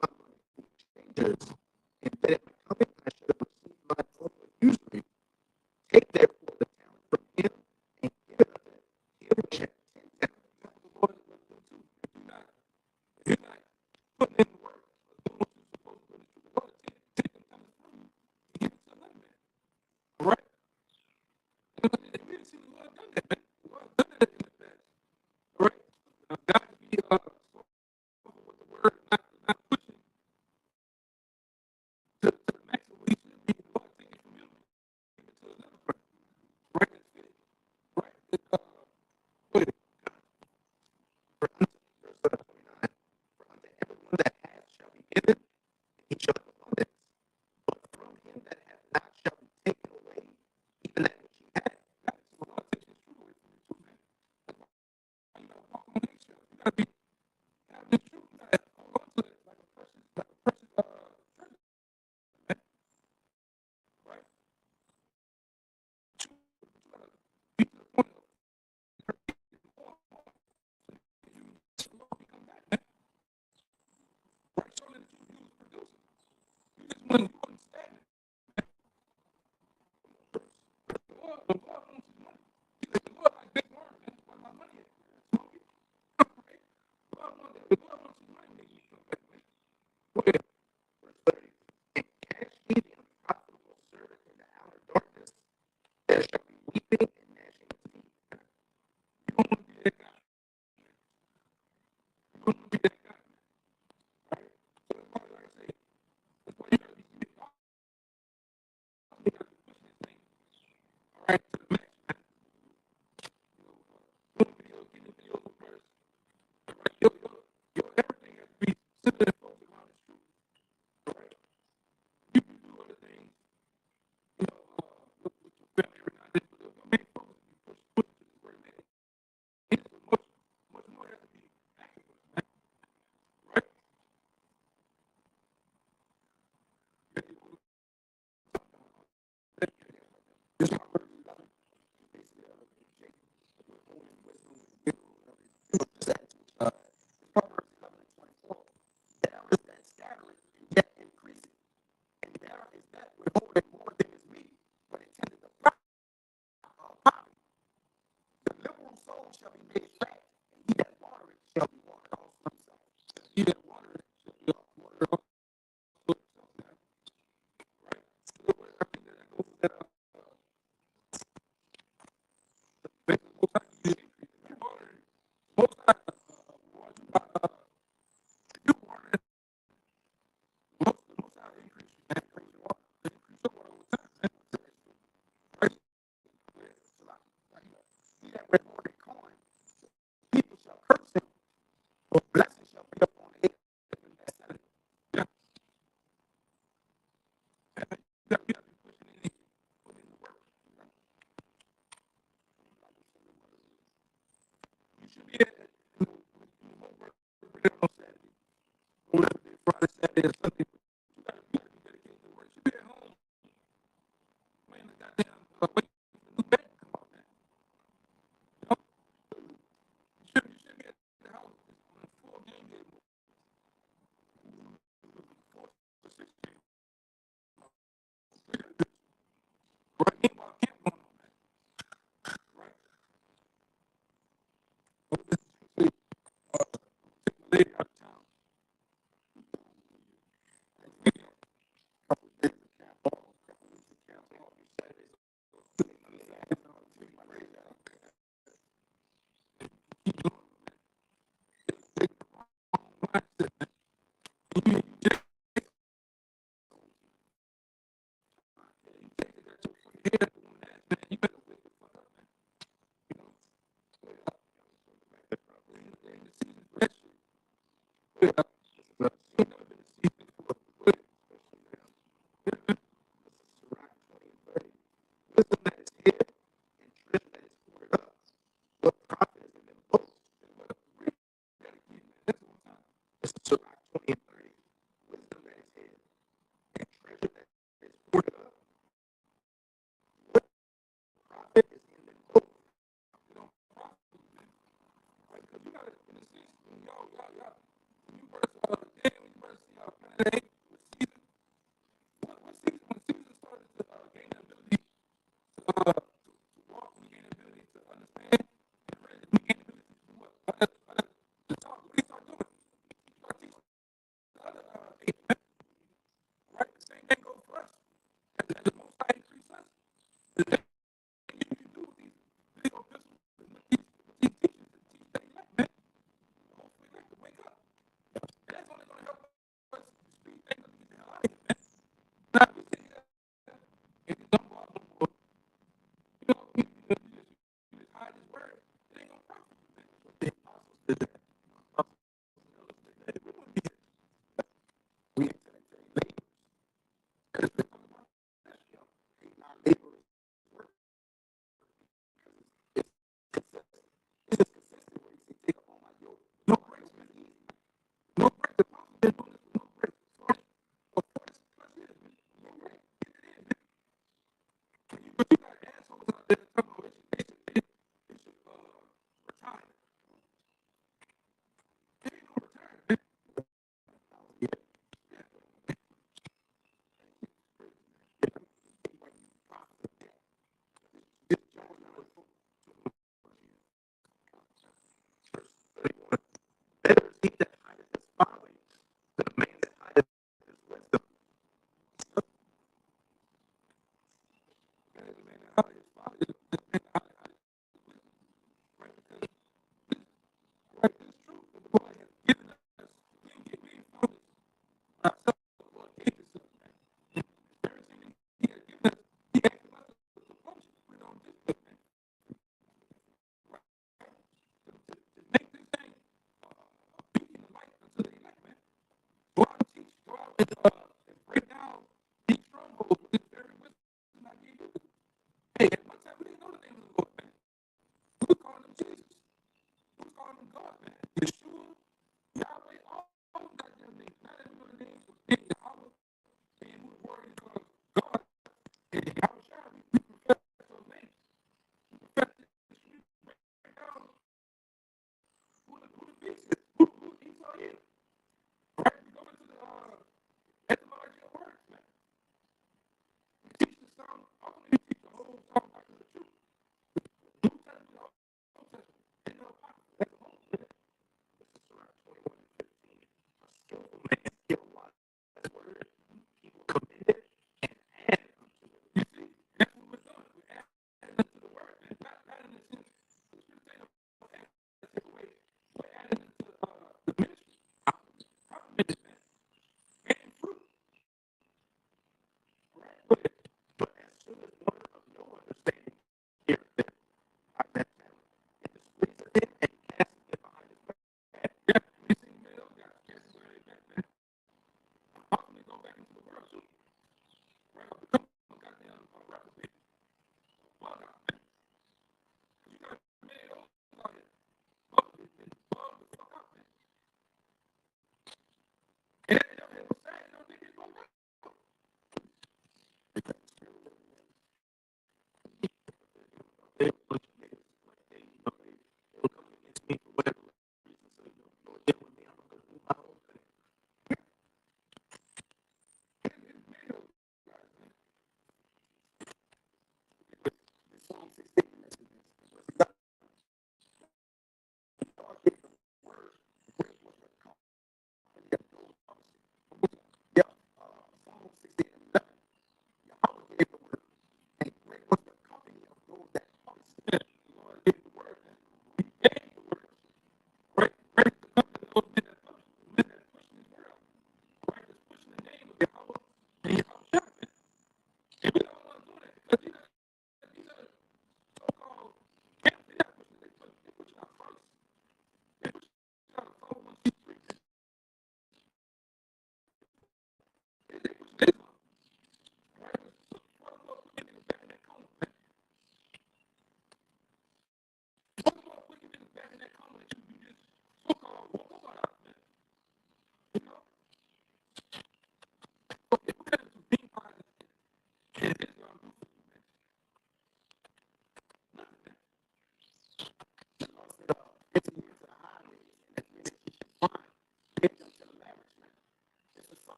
my money in exchangers, and that at my coming I should have received my own with usury. Take therefore the talent from him, and give it unto him which hath 10 talents. The Lord is with them too. If you're not putting in the work, doing what you're supposed to do, the Lord will take them time from you and give it to another man. All right? And we didn't see the Lord done that, man. The Lord done that in the past. All right? Now, God to be with the word, not pushing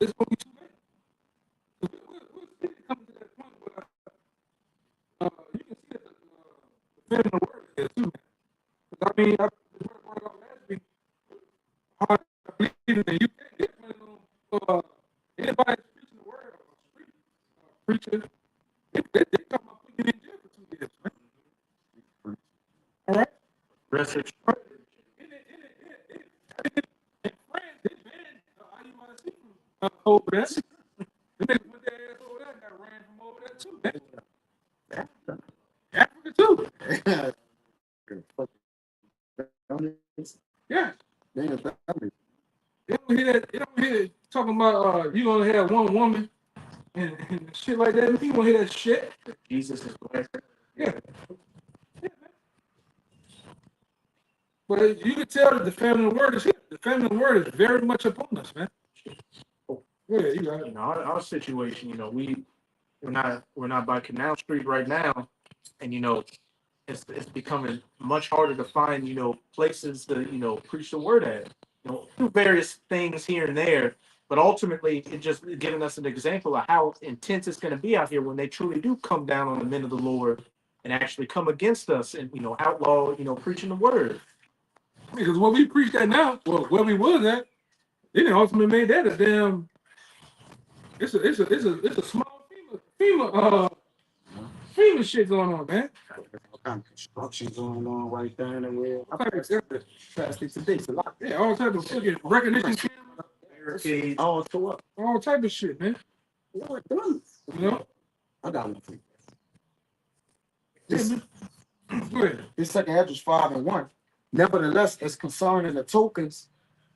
It's gonna be too late. We're coming to that point where you can see that the fear of the word is too. I mean, I brought it up last week. Hard to believe that you can't get anybody that's preaching the word or street preacher. They talking about putting you in jail for 2 years, man. All right. Message. And friends, they banned IUIC from over there. The niggas put their ass over there and got ran from over there too. Africa too. Yeah. They don't hear that. They don't hear it talking about you gonna have one woman and shit like that. You gonna hear that shit? Jesus is blessed. Yeah. But you can tell that the family of the word is here. The family of the word is very much upon us, man. Yeah, you got it. You know, our situation, you know, we're not by Canal Street right now, and you know, it's becoming much harder to find, you know, places to, you know, preach the word at. You know, through various things here and there, but ultimately it just giving us an example of how intense it's going to be out here when they truly do come down on the men of the Lord and actually come against us and, you know, outlaw, you know, preaching the word. Because what we preach that now, well, where we was at, they didn't ultimately made that a damn. It's a small FEMA shit going on, man. All kind of construction going on right there and where. All type of Plastic today, it's a lot. yeah, all type of fucking recognition cameras, Barricades. Oh, so up. all type of shit, man. What done? You know? I got nothing. Yeah, This, man. Go ahead. this second Ezra 5:1. Nevertheless, as concerning the tokens,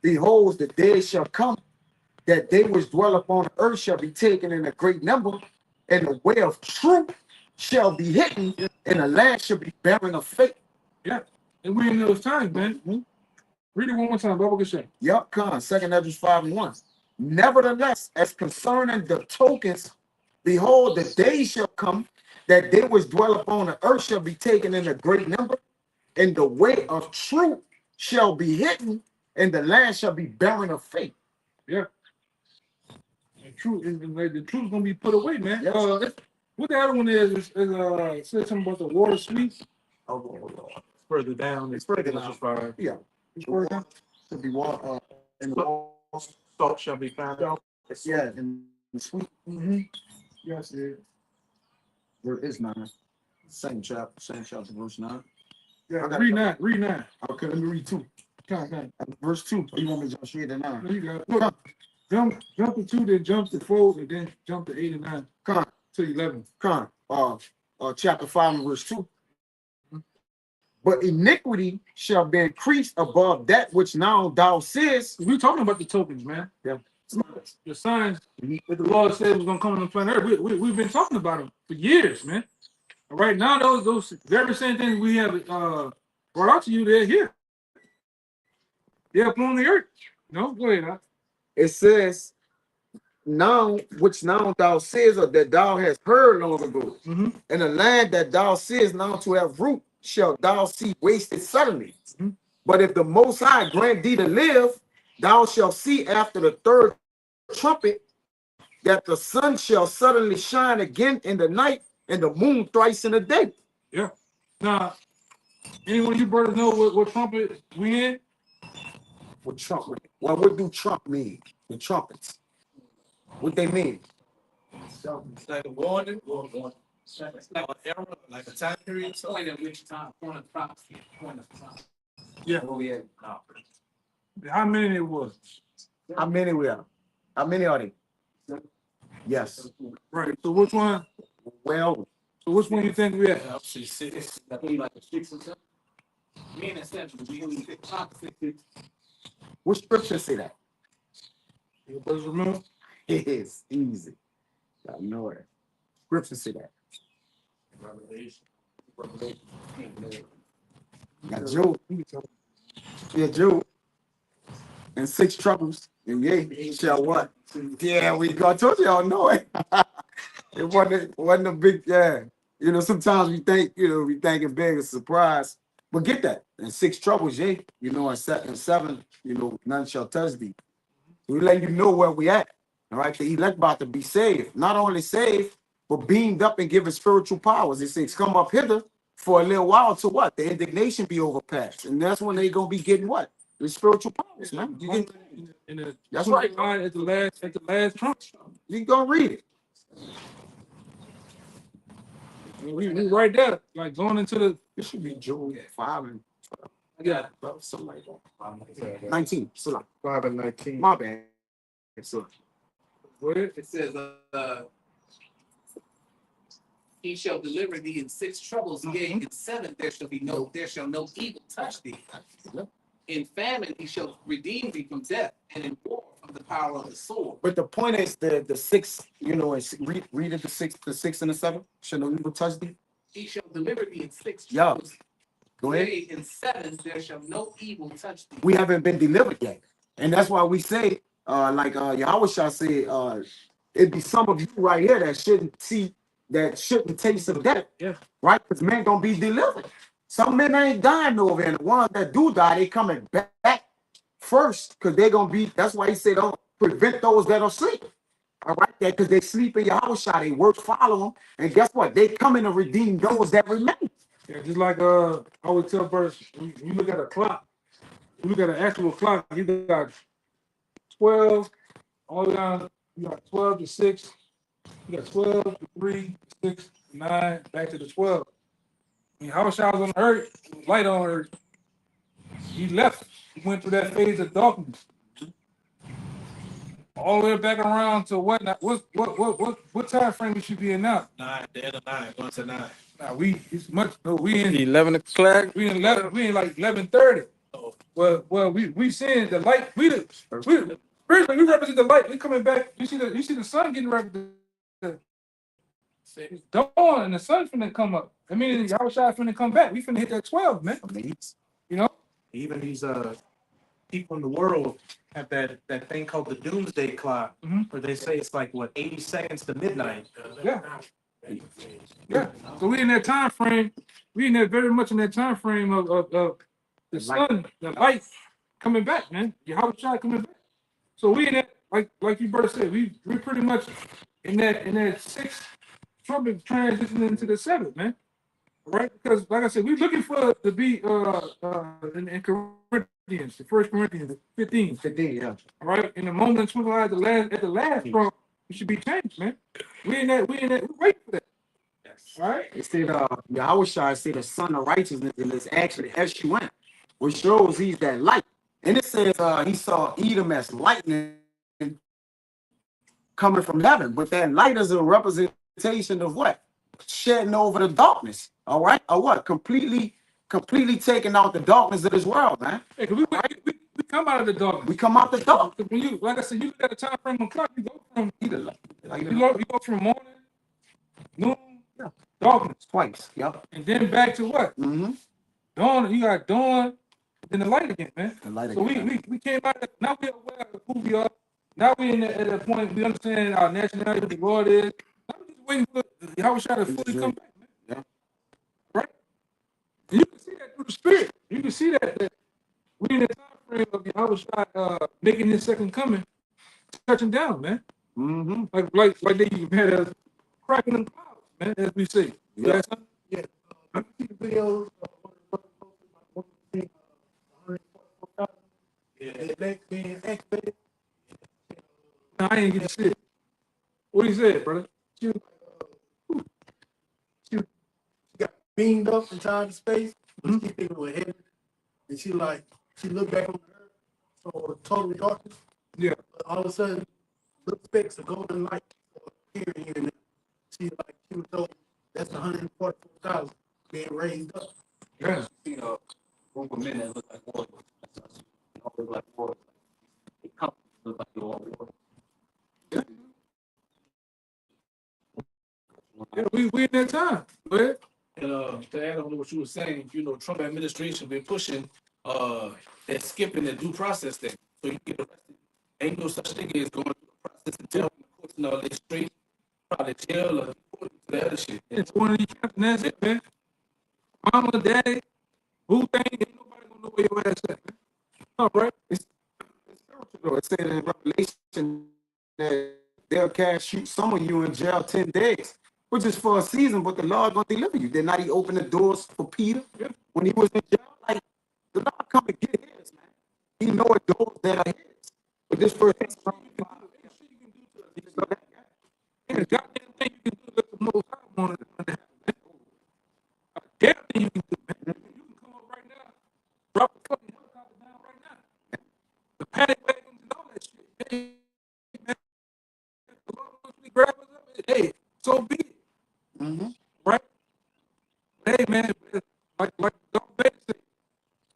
behold, the day shall come that they which dwell upon the earth shall be taken in a great number, and the way of truth shall be hidden, and the land shall be barren of faith. Yeah. And we in those times, man. Mhm. Read it one more time. Bible can say. Yep, come. 2 Ezra 5:1. Nevertheless, as concerning the tokens, behold, the day shall come that they which dwell upon the earth shall be taken in a great number, and the way of truth shall be hidden, and the land shall be barren of faith. Yeah. The truth is like the truth gonna be put away, man. Yes. What the other one is it says something about the water sweet. Oh, Lord. Further down, It's further down. Genesis 5. Yeah. It's word down. Should be water in the water. Salt shall be found out. Yeah, and the sweet. Yes, it is. There is none. Same chapter, verse 9. Yeah, Okay. read 9. Read 9. Okay, let me read 2. Come. Verse 2. Or you want me to just read the 9? No, you got it. Look, jump to 2, then jump to 4, and then jump to 8 and 9 Come on, to 11. come on. Chapter 5 and verse 2. But iniquity shall be increased above that which now thou seest. We're talking about the tokens, man. Yeah. The signs that the Lord said was gonna come on the planet Earth. We've been talking about them for years, man. And right now, those very same things we have brought out to you, they're here. They're upon the earth. No, go ahead. Huh? It says, now which now thou seest, or that thou hast heard long ago. Mm-hmm. And the land that thou seest now to have root, shall thou see wasted suddenly. Mhm. But if the Most High grant thee to live, thou shalt see after the third trumpet that the sun shall suddenly shine again in the night, and the moon thrice in the day. Yeah. Now, anyone of you brothers know what trumpet we in? What trumpet? Well, what do Trump mean? The trumpets. What they mean? It's like a warning, or it's like an era, like a time period, so like at which time, point of prophecy, point of prophecy. Yeah. Where we at? No. How many it was? How many we are? How many are they? Yes. Right. So which one? Well, So which one you think we at? I'll see six, I think like a 6 or 7. Me and essentially, we only pick prophecy. what scripture say that? You brothers remember? It's easy. I know it. Scripture say that. Revelation. Got Job. Yeah, Job. And 6 troubles. And ye shall what? Yeah, we go. I told y'all know it. It wasn't a big, yeah. You know, sometimes we think, we thinking big, a surprise. But get that. And 6 troubles, yeah. And 7, none shall touch thee. We let you know where we at. All right, the elect about to be saved. Not only saved, but beamed up and given spiritual powers. It says, come up hither for a little while to what? The indignation be overpassed. And that's when they gonna be getting what? The spiritual powers, man. You get, that's right. At the last trump. You go read it. We right there, like going into the. It should be Job 5 and Yeah. something like that. 19. So 5 and 19. my bad. So Go ahead. It says, he shall deliver thee in 6 troubles, yea, in 7 there shall no evil touch thee. In famine he shall redeem thee from death, and in war from the power of the sword. but the point is the 6, read it, the 6 and the 7. Shall no evil touch thee? He shall deliver thee in 6 Yeah. troubles, Go ahead. yea, in 7 there shall no evil touch thee. We haven't been delivered yet. And that's why we say, Yahweh shall say, it'd be some of you right here that shouldn't taste of death. Yeah. Right? Because men gonna be delivered. Some men ain't dying over here. And the ones that do die, they coming back first. Because they're gonna be, that's why he said, don't prevent those that are sleeping. All right, because they sleep in Yahweh shall, they work follow them. And guess what? They coming to redeem those that remain. Yeah, just like I would tell brothers, you look at a clock, you look at an actual clock, you got 12, all the way down, you got 12 to 6, you got 12 to 3, 6, 9, back to the 12. I mean, how showers on earth, light on earth. He left, he went through that phase of darkness. All the way back around to what now? What time frame we should be in now? 9, the end of 9, 1 to 9. Now we in 11 o'clock. we in like 11:30. Well, we seeing the light. We represent the light. We coming back. You see the sun getting ready It's dawn and the sun's finna come up. I mean, y'all shy finna come back. We finna hit that 12, man. I mean, You know? even these people in the world have that thing called the doomsday clock, where they say it's like what 80 seconds to midnight. Yeah. Yeah. So we in that time frame. We in that very much in that time frame of the sun, the light coming back, man. Your house shot coming back. So we in that, like you brother said, we pretty much in that sixth trumpet transitioning into the seventh, man. Right? Because like I said, we're looking for to be in Corinthians, the first Corinthians 15. 15, yeah. All right. In the moment twinkle eye at the last trump, we should be changed, man. We waiting for that. All right. It said, Yahushua said the son of righteousness is actually S-U-N, which shows he's that light. And it says he saw Edom as lightning coming from heaven, but that light is a representation of what? Shedding over the darkness. All right. Or what? Completely taking out the darkness of this world, man. Hey, 'cause we come out of the darkness. We come out the dark. When you, like I said, you look at the time frame on clock, you go from Either you go from morning, noon, darkness, twice. Yep. and then back to what? Mm-hmm. Dawn. You got dawn, then the light again, man. The light So again. we came out. Now we're aware of who we are. Now we're at a point we understand our nationality, what the Lord is. Now we're just waiting for Yahushua to fully come back, man. Yeah. Right? And you can see that through the spirit. You can see that we in the time frame of Yahushua making his second coming, touching down, man. Mm-hmm. Like they had us cracking them clouds, man, as we say. Yeah. Yeah. I see the videos being activated. No, I ain't get to see it. What he said, brother? She got beamed up in time and space, but she thinking it was heaven. And she looked back on the earth, so total darkness. Yeah. But all of a sudden, little specks of golden light appearing here and there. She was told that's 144,000 being raised up. Yeah. You know, group of men that look like warriors. They all look like warriors. They come look like they're all warriors. Yeah, we in that time. Go ahead. And to add on to what you were saying, you know, Trump administration been pushing that skipping the due process thing. So you get arrested. Ain't no such thing as going through the process and telling the courts and all that straight, probably jail or deported to the other shit. It's one of these camps, and that's it, man. Mama, daddy, who thing, ain't nobody gonna know where your ass at, man. All right. It's spiritual though. It said in Revelation that they'll shoot some of you in jail 10 days, which is for a season, but the Lord gonna deliver you. Then not he opened the doors for Peter when he was in jail. Like the Lord come and get his, man. He know the doors that are his. But this first Ain't a goddamn thing you can do that the Most High wanted to happen, man. A damn thing you can do, man. You can come up right now, drop the fucking helicopter down right now. The paddock wagons and all that shit. Hey, man. If the Lord wants me to grab us up, hey, so be it. Mm-hmm. Right? Hey, man, like Dr. Baker said,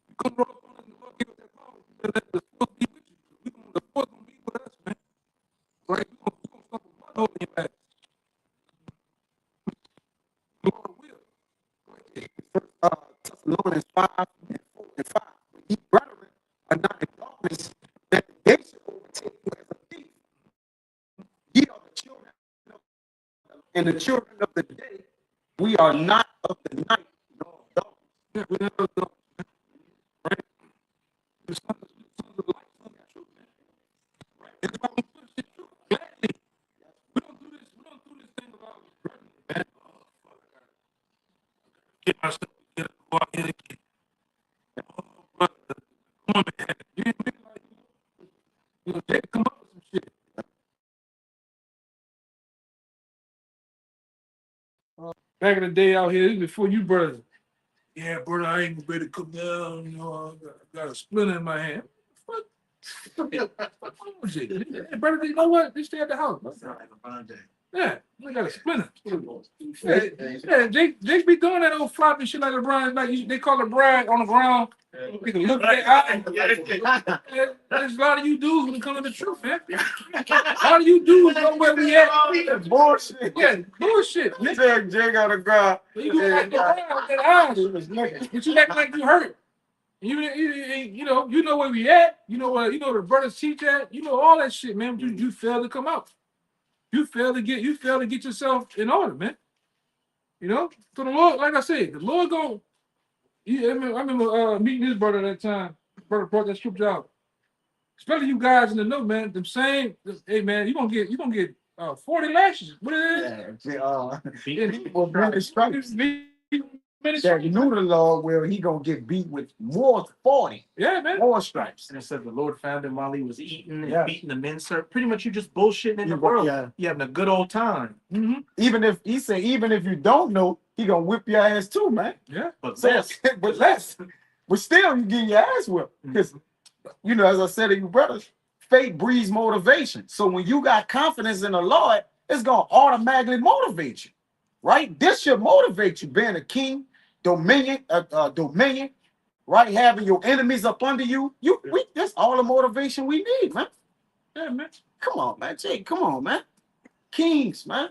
you come roll up on us and the Lord give us that power. Let the force be with you. The force gonna be with us, man. Right? We're gonna stop a butt hole in your ass. The Lord will. Thessalonians 5 and 4 and 5. Ye brethren are not in darkness, that the day should overtake you as a thief. Ye are the children and the children of the day. We are not of the night, nor of darkness. Yeah, we're not of darkness, man. Right? The sons of light, sons of truth, man. Right? It's about to push it through. Gladly. We don't do this thing about man. Get myself together, go out here and get. Oh, brother, come on, man. You ain't make it like you know, they come up with some shit. Back in the day out here, this is before you brothers. Yeah, brother, I ain't gonna be able to come down. You know, I got a splinter in my hand. What? What's wrong with you? Hey, brother, you know what? They stay at the house. Yeah, I got a splinter. Yeah, Jake be doing that old floppy shit like LeBron. Like they call LeBron on the ground Nigga, look at there's a lot of you dudes when it comes to the truth, man. A lot of you dudes know where we at. Bullshit. Yeah, bullshit. Man. Jay got a guy. You do like the ground, that eyes. But you act like you hurt. You know where we at. You know where the brothers teach at. You know all that shit, man. You fail to come out. You fail to get yourself in order, man. You know. So the Lord, like I said, the Lord gon'. Yeah, I remember meeting his brother that time. Brother brought that scripture out. Especially you guys in the know, man. Them same, hey man, you gonna get 40 lashes. What is it? Well, many stripes. Yeah, you knew the Lord well, he gonna get beat with more 40. Yeah, man. More stripes. And it said the Lord found him while he was eating and Yeah. beating the men, sir. Pretty much you just bullshitting in the Yeah. world. You having a good old time. Mm-hmm. Even if you don't know, he gonna whip your ass too, man. Yeah. But So, less. but less. But still, you getting your ass whipped. Because, as I said to you brothers, faith breeds motivation. So when you got confidence in the Lord, it's gonna automatically motivate you, right? This should motivate you, being a king, dominion, right? Having your enemies up under you. That's all the motivation we need, man. Yeah, man. Come on, man. Jay, come on, man. Kings, man.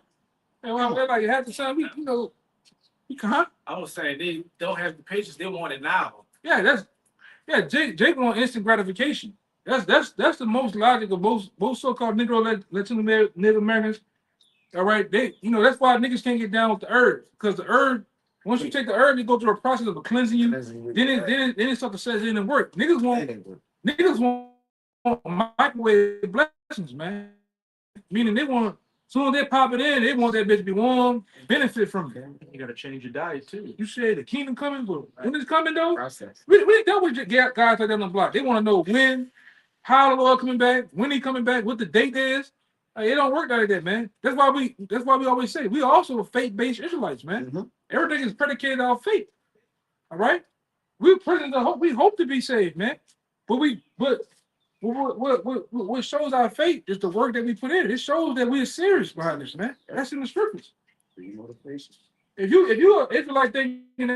And well, like half the time, we can. I was saying they don't have the patience. They want it now. Yeah, Jake want instant gratification. That's the most logical. Most so-called Negro Latino Native Americans. All right, that's why niggas can't get down with the herb, because the herb, once you take the herb, you go through a process of cleansing you. Then it starts to set in and work. Niggas want microwave blessings, man. Meaning they want, soon as they pop it in, they want that bitch to be warm, benefit from it. You gotta change your diet too. You say the kingdom coming, but when it's coming though, Process. we ain't done with guys like that on the block. They want to know when, how the Lord coming back, when he coming back, what the date is. It don't work like that, man. That's why we always say we also faith-based Israelites, man. Mm-hmm. Everything is predicated on faith. All right, we hope to be saved, man. But what shows our faith is the work that we put in. It shows that we're serious behind this, man. That's in the scriptures. If you Israelite thinking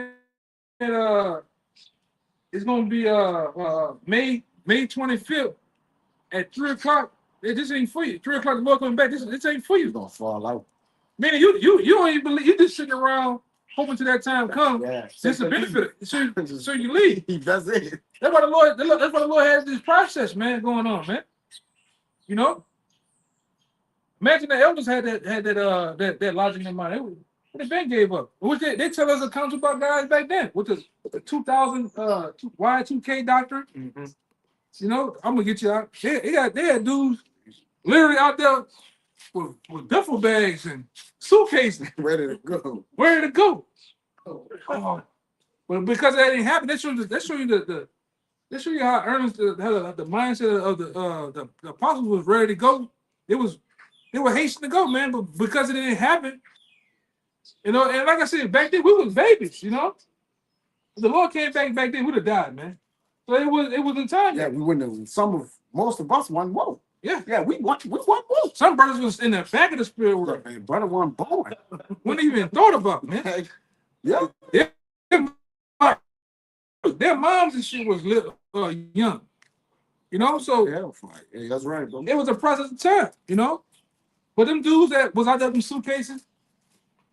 that it's gonna be May 25th at 3:00, this ain't for you. 3:00, the Lord coming back. This ain't for you. It's gonna fall out. Meaning you don't even believe. You just sitting around hoping till that time come. Yeah. Just to benefit. So you leave. That's it. That's why the Lord has this process, man, going on, man. You know. Imagine the elders had that logic in mind. They been gave up. They tell us accounts about guys back then with the 2000 Y2K doctrine. Mm-hmm. You know, I'm gonna get you out. They had dudes literally out there with duffel bags and suitcases Ready to go. ready to go. Oh. But because that didn't happen, they show you how earnest the mindset of the apostles was ready to go. They were hastening to go, man, but because it didn't happen, and like I said, back then we was babies, If the Lord came back then, we'd have died, man. So it was in time. Yeah, we wouldn't have. Most of us wasn't woke. Yeah, we wasn't woke. Some brothers was in the back of the spirit world. Hey, brother wasn't born. Wouldn't even thought about, man. Yeah. Their moms and shit was young. So Yeah, that's right, bro. it was a process of time, But them dudes that was out there with suitcases,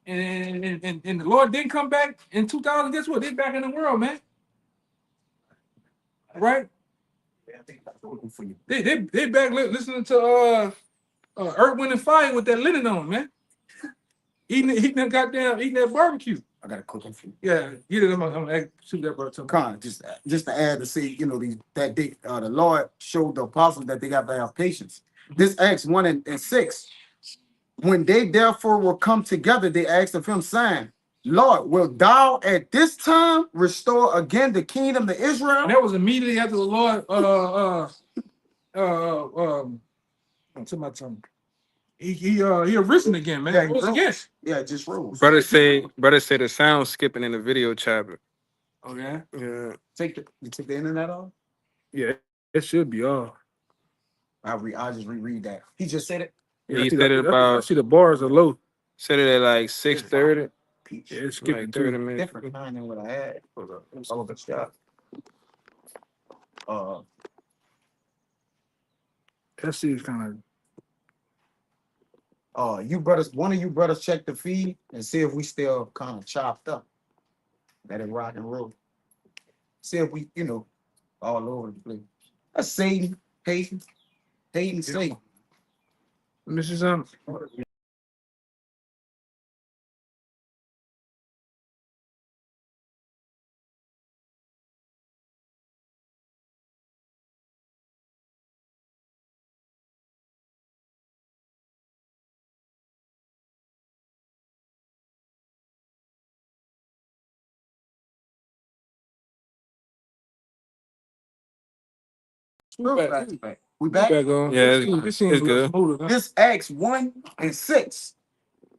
and the Lord didn't come back in 2000. Guess what? They back in the world, man. Right? They back listening to Earth, Wind, and Fire with that linen on, man. Eating that barbecue. I got a cooking for you. Yeah, I'm gonna shoot that brother. Con, just to add to see, the Lord showed the apostles that they got to have patience. This Acts 1 and 6. When they therefore will come together, they asked of him, saying, Lord, will thou at this time restore again the kingdom to Israel? And that was immediately after the Lord to my tongue. He arisen again, man. Yeah, He rose again. Yeah, just rose. Brother say the sound skipping in the video chapter. Oh yeah. Yeah. You take the internet off? Yeah, it should be off. I'll just reread that. He just said it. Yeah, he said it about. I see the bars are low. Said it at like 6:30. Peach. Yeah, it's skipping Like 30 too. minutes. Different kind than what I had. Hold up. All of the stuff. That shit is kind You brothers, one of you brothers check the feed and see if we still kind of chopped up. Let it rock and roll. See if we, all over the place. That's Satan, hating, Satan. of. Let me see something. We back. Back on. Yeah, It seems it's good. smoother, huh? This Acts 1 and 6.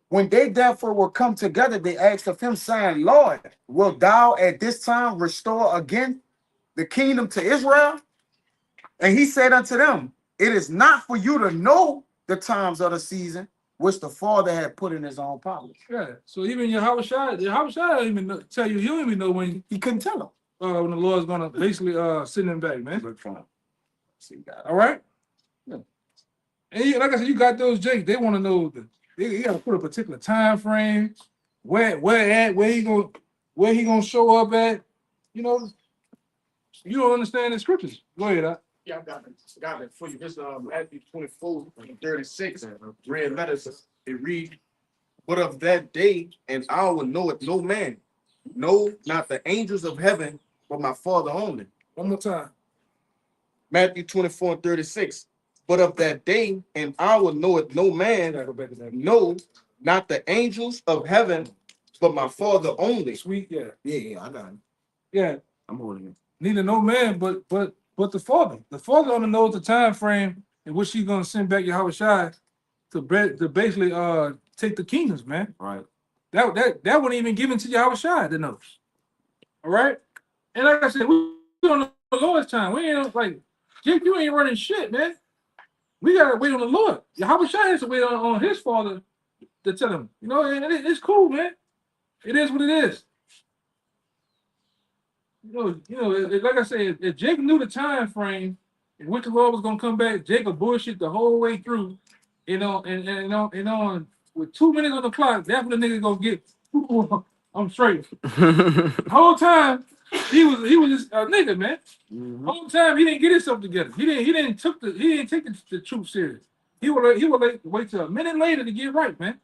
When they therefore will come together, they asked of him, saying, Lord, wilt thou at this time restore again the kingdom to Israel? And he said unto them, it is not for you to know the times of the season which the Father had put in his own power. Yeah. So even Yahushua don't even tell you. He don't even know when He couldn't tell them. when the Lord's gonna basically send him back, man. All right. Yeah. And like I said, you got those Jake. They want to know you got to put a particular time frame, where he gonna show up at. You know, you don't understand the scriptures. Go ahead. Yeah, I got it for you. This Matthew 24 and 36, red letters. It read, but of that day and hour knoweth no man, no, not the angels of heaven, but my Father only. One more time. Matthew 24 and 36. But of that day and hour knoweth no man, Go back to that. no, not the angels of heaven, but my Father only. Sweet. Yeah. Yeah, I got it. Yeah. I'm holding it. Neither no man, but the Father. The Father only knows the time frame in which he's gonna send back Yahushua to basically take the kingdoms, man. Right. That wasn't even given to Yahushua to know. All right. And like I said, we on the Lord's time. We ain't like Jake, you ain't running shit, man. We gotta wait on the Lord. Yahushua has to wait on his Father to tell him. You know, and it's cool, man. It is what it is. Like I said, if Jake knew the time frame in which the Lord was gonna come back, Jake would bullshit the whole way through. With 2 minutes on the clock, that's when the nigga gonna get. I'm straight. The whole time he was just a nigga, man. The whole time he didn't get himself together. He didn't take the truth serious. He would wait till a minute later to get right, man.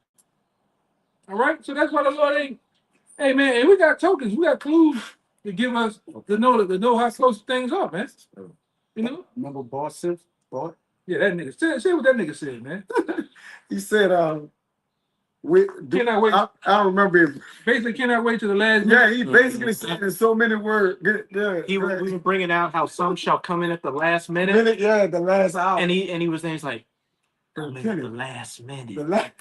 All right, so that's why the Lord ain't. Hey, man, and we got tokens, we got clues to give us to know how close things are, man. You know? Remember Boss Simpson? Boss? Yeah, that nigga. Say what that nigga said, man. He said, Cannot wait. I remember it. Basically, cannot wait till the last Yeah, minute. he basically said in so many words. Yeah, We were bringing out how some shall come in at the last minute, the last hour. and he was saying, it's like, come in at the Kenny. last minute. The last,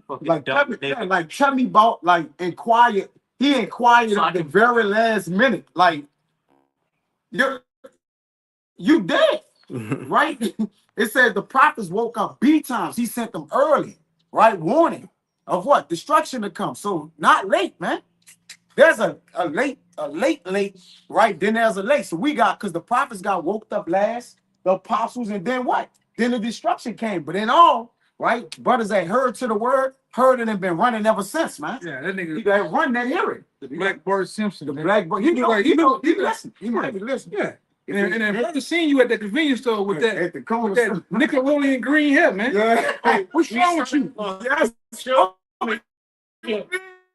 Fucking like dumb Chubby, nigga. like Chubby bought, like inquired. He inquired So I at the can- very last minute. Like you dead, right? It said the prophets woke up B times. He sent them early, right? Warning of what? Destruction to come. So not late, man. There's a late, right? Then there's a late. So we got, because the prophets got woke up last, the apostles, and then what? Then the destruction came. But in all, right? Brothers that heard to the word, heard it and been running ever since, man. Yeah, that You nigga, got run that hearing. the Black Bart Simpson. The man. black boy, he listen. He might be listening. Yeah. And then brother seen you at the convenience store with that At the corner. Nickelodeon green hair, man. Yeah. Hey, what's wrong with you? Yes, sure.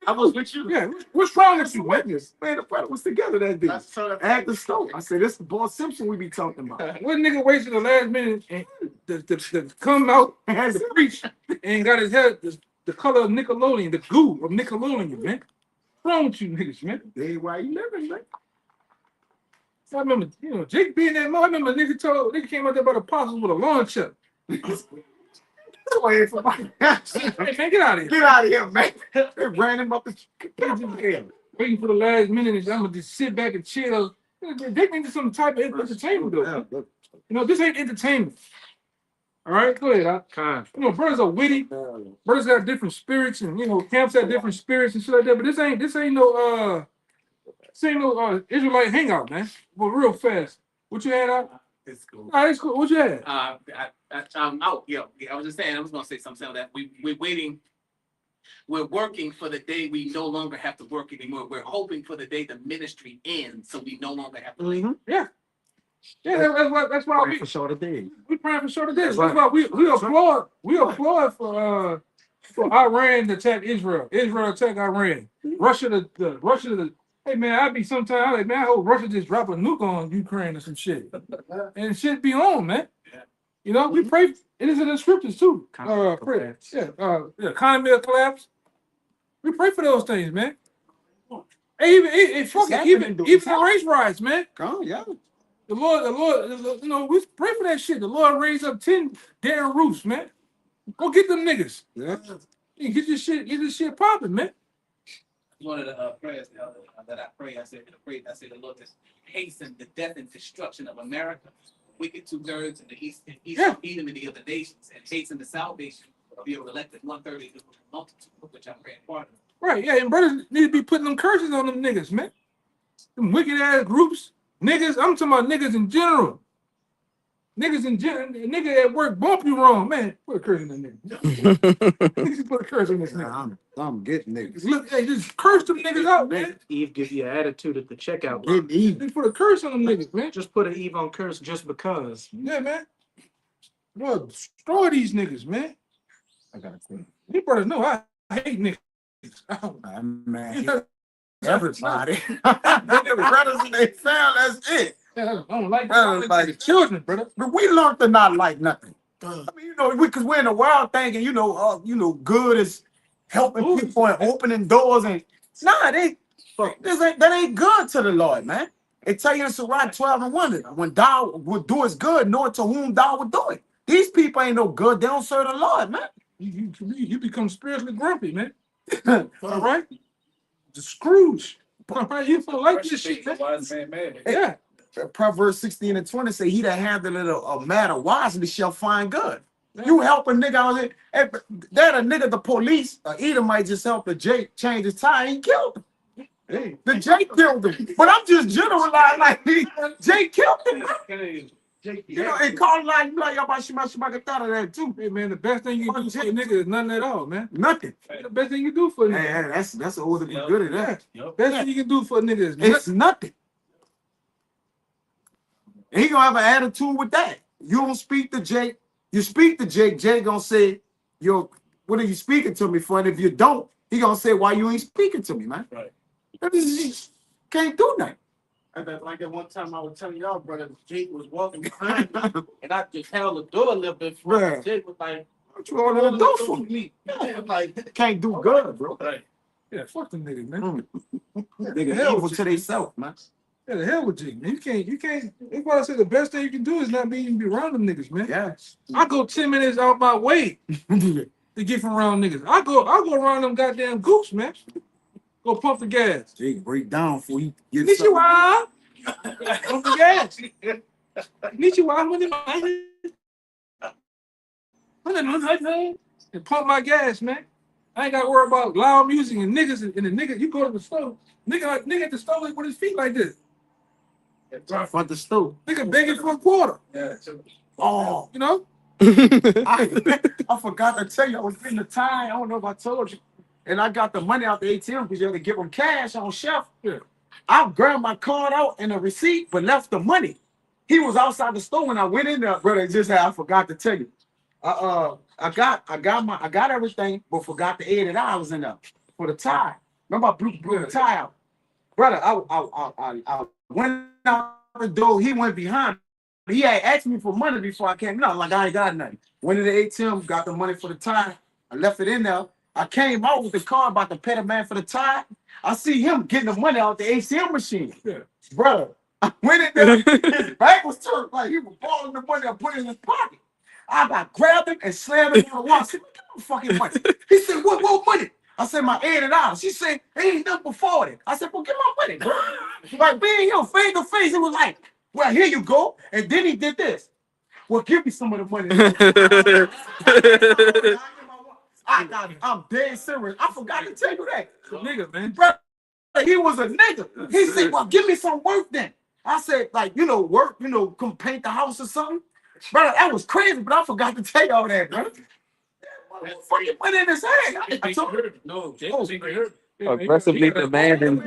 I was with you. Yeah, what's wrong with you, man? Witness. Man, the brother was together that day. At the store. I said, this is Boy Simpson we be talking about. What nigga wasted the last minute and to come out and to preach and got his hair the color of Nickelodeon, the goo of Nickelodeon, man. What's wrong with you niggas, man? They why you living, man. I remember, Jake being that mom. I remember nigga came out there by the apostles with a lawn chuck. Wait for my Hey, man, get out of here. Get out of here, man. They ran him up the Waiting for the last minute, and I'm gonna just sit back and chill. Take me into some type of entertainment, though. This ain't entertainment. All right, go ahead. Brothers are witty. Brothers got different spirits, and camps have different spirits and shit like that. But this ain't no Israelite hangout, man. But real fast. What you had out? It's cool. All right, it's cool. What you had? Oh, yeah, I was just saying, I was gonna say something like that. We're waiting. We're working for the day we no longer have to work anymore. We're hoping for the day the ministry ends, so we no longer have to labor. Yeah. Yeah, that's why Praying for shorter days. we praying for shorter days. That's That's right. why we applaud for Iran to attack Israel. Israel attack Iran. Russia to hey man, I'd be sometimes I'm like, man, I hope Russia just drop a nuke on Ukraine or some shit. And shit be on, man. You know, we pray. It is in the scriptures too. Prayer. Yeah, economy of collapse. We pray for those things, man. Hey, even the race riots, man. Oh, yeah. The Lord, you know, we pray for that shit. The Lord raised up 10 Darren Roofs, man. Go get them niggas. Yeah. Get this shit popping, man. One of the prayers that I pray, I said the Lord just hasten the death and destruction of America, wicked 2/3 in the east, Yeah. Edom and the other nations, and hasten the salvation of your elected 1/3 of the multitude, which I'm praying part of. Right, yeah, and brothers need to be putting them curses on them niggas, man. Them wicked ass groups, niggas. I'm talking about niggas in general. Nigga at work bump you wrong, man. Put a curse on that nigga. Put a curse on this nigga. I'm getting niggas. Look, hey, just curse them niggas out, man. Eve give you an attitude at the checkout. Getting even. Just put a curse on them niggas, man. Just put an Eve on curse just because. Yeah, man. Bro, destroy these niggas, man. I gotta think. You brothers know I hate niggas. Man, everybody. The brothers and they found that's it. I don't like Brothers like children, brother. But we learned to not like nothing. I mean, you know, because we're in the world thinking, you know, good is helping people and opening doors, and that ain't good to the Lord, man. It tell you in Surah 12:1, when thou would do is good, nor to whom thou would do it. These people ain't no good. They don't serve the Lord, man. You become spiritually grumpy, man. All right? The Scrooge. All right? You feel like this shit, man. Yeah. Proverbs 16:20 say, he that handleth a matter wisely shall find good. You help a nigga out there. That a nigga, the police, Edom might just help the Jake change his tire. He killed him. Hey. The Jake killed him. But I'm just generalizing like Jake killed him. You know, and call like y'all about thought of that too. Hey, man, the best thing you can do for a nigga is nothing at all, man. Nothing. The best thing you do for a nigga. Hey, that's older than good at that. Best thing you can do for a nigga is It's nothing. And he gonna have an attitude with that. You don't speak to Jake. You speak to Jake. Jake gonna say, "Yo, what are you speaking to me for?" And if you don't, he gonna say, "Why you ain't speaking to me, man?" Right. Can't do nothing. Like that one time I was telling y'all, brother, Jake was walking behind me, and I just held the door a little bit for him. Right. Jake was like, What you all gonna do for me? me? Yeah, like, Can't do good, bro. Right. Yeah, fuck them niggas, man. Nigga, hell evil with to themselves, man. Yeah, the hell with you, man. You can't. That's why I say the best thing you can do is not be around them niggas, man. Yes. I go 10 minutes out my way to get from around niggas. I go around them goddamn goose, man. Go pump the gas. Jake, break down before you get Konnichiwa. Pump the gas. Konnichiwa. And pump my gas, man. I ain't got to worry about loud music and niggas and the nigga. You go to the store, nigga at the store with his feet like this. front the stove. Nigga begging for a quarter. Yeah. Oh, You know? I forgot to tell you, I was in the time. I don't know if I told you. And I got the money out the ATM because you had to give them cash on shelf. Yeah. I grabbed my card out and a receipt, but left the money. He was outside the store when I went in there, brother. I forgot to tell you. I got everything, but forgot the $80 in there for the tie. Remember, I blew the tie out, brother. I went out the door. He went behind me. He had asked me for money before I came. No, like I ain't got nothing. Went to the ATM, got the money for the tie. I left it in there. I came out with the car about to pay the man for the tie. I see him getting the money out the ATM machine. Yeah. Brother, I went in there. His back was turned like he was balling the money I put in his pocket. I grabbed him and slammed him on the wall. I said, "Give me the fucking money." He said, what money? I said, "My $80. He said, "Ain't nothing before it." I said, "Well, give my money, bro." Like, being him face to face, it was like, "Well, here you go." And then he did this. "Well, give me some of the money." I'm dead serious. I forgot to tell you that. Nigga, man. Bro, he was a nigga. He said, "Well, give me some work then." I said, like, work, come paint the house or something. Brother, that was crazy, but I forgot to tell y'all that, brother. Fucking went in his head. I told him. No, James hurt. Aggressively demanding.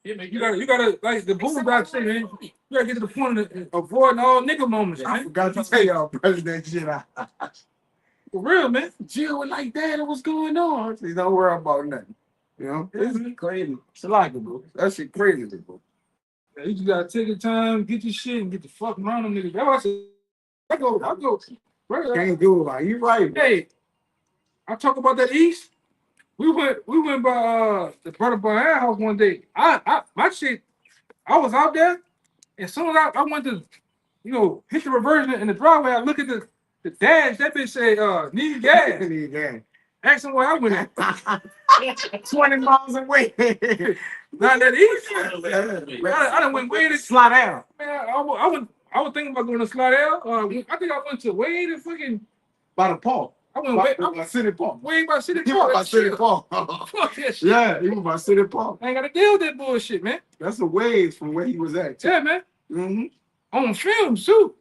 You gotta like the boom back say, man. You gotta get to the point of avoiding all nigga moments, I man. forgot to tell y'all, brother, that shit. For real, man. Jill was like, Dad, what's going on? I said, don't worry about nothing. This is crazy. It's like it, bro. That shit crazy, bro. You just gotta take your time, get your shit, and get the fuck around them niggas. That's why I said, I go, brother. Can't do it like you right, bro. Hey, I talk about that East. We went by the brother by our house one day. My shit, I was out there, and as soon as I went to, hit the reversion in the driveway, I look at the dash, that bitch say, need gas. Need gas. Ask him where I went at. 20 miles away. Not that easy. I done went way to Slide out. man. I was thinking about going to Slidell. I think I went to way to fucking. By the park. I went way. By City Park. Way by City He was Park. by City Park. Fuck that shit. Yeah, he was by City Park. I ain't gotta deal with that bullshit, man. That's a ways from where he was at. Yeah, man. Mm-hmm. On film, too.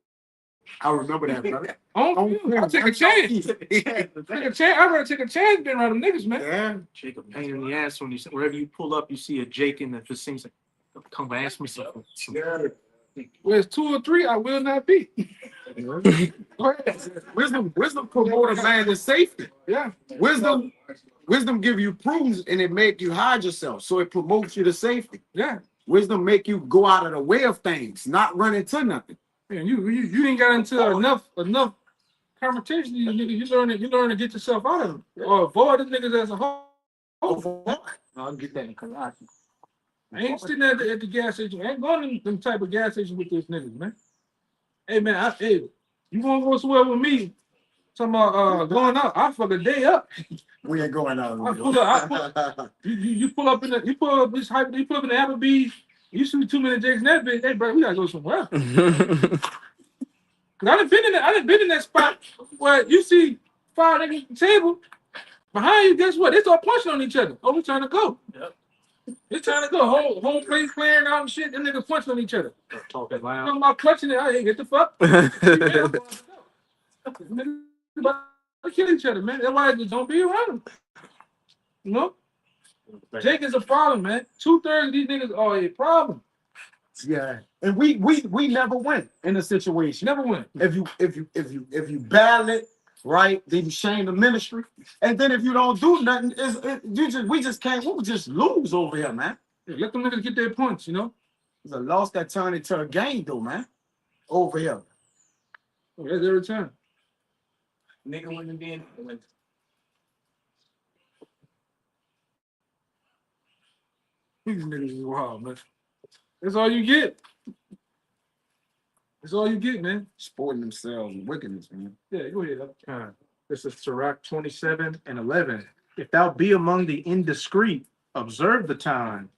I remember that, brother. On film. I take a chance. Take a chance. I'd rather take a chance being around them niggas, man. Yeah. Jacob, pain in the ass when wherever you pull up, you see a Jake in that just seems like, come ask me something. Where it's 2 or 3, I will not be. Wisdom promote a man to safety. Yeah. Wisdom give you prudence and it make you hide yourself. So it promotes you to safety. Yeah. Wisdom make you go out of the way of things, not run into nothing. Man, you ain't got into enough conversation. You niggas, you learn to get yourself out of them or avoid the niggas as a whole. I'll get that in Karate. I ain't sitting at the gas station. I ain't going to them type of gas stations with those niggas, man. Hey, man, you want to go somewhere with me? Talking about going out, I fuck a day up. We ain't going out. You pull up in the Applebee's. You see 2 minute Jakes in that bitch. Hey, bro, we gotta go somewhere. Cause I done been in that spot where you see 5 niggas at the table behind you. Guess what? They start punching on each other. Oh, we trying to go. Yep. It's trying to go. Whole place clearing out and shit. Them niggas punching on each other. Talking loud. I'm about clutching it. Hey, get the fuck. They kill each other, man. That's why just don't be around them. Jake is a problem, man. 2/3 of these niggas are a problem. Yeah, and we never win in a situation. Never win. If you battle it right, then you shame the ministry, and then if you don't do nothing, we just lose over here, man. Yeah, let them niggas get their points, It's a loss that turned into a game, though, man. Over here. Oh, that's every time. Nigga wouldn't be in. These niggas is wild, man. That's all you get. That's all you get, man. Sporting themselves and wickedness, man. Yeah, go ahead. This is Sirach 27:11. If thou be among the indiscreet, observe the time,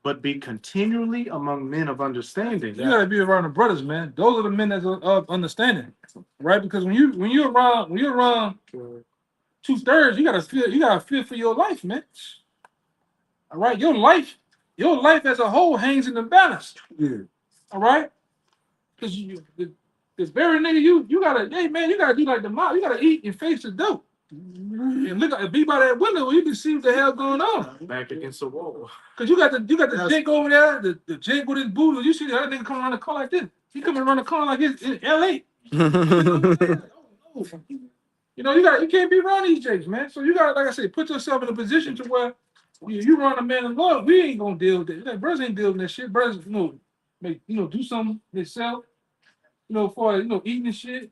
but be continually among men of understanding. You gotta be around the brothers, man. Those are the men that's of understanding, right? Because when you're around 2/3, you gotta feel for your life, man. All right, your life as a whole hangs in the balance. Yeah. All right, because this very nigga, you gotta do like the mob. You gotta eat and face the dope. And be by that window where you can see what the hell going on. Back against the wall. Cause you got the Jake over there, the Jake with his boots. You see the other nigga coming around the car like this. He coming around the car like it's in LA. You can't be around these Jakes, man. So you gotta, like I said, put yourself in a position to where you run a man of love. We ain't gonna deal with it. Like, brothers ain't dealing with that shit. Brothers, do something themselves. For eating and shit.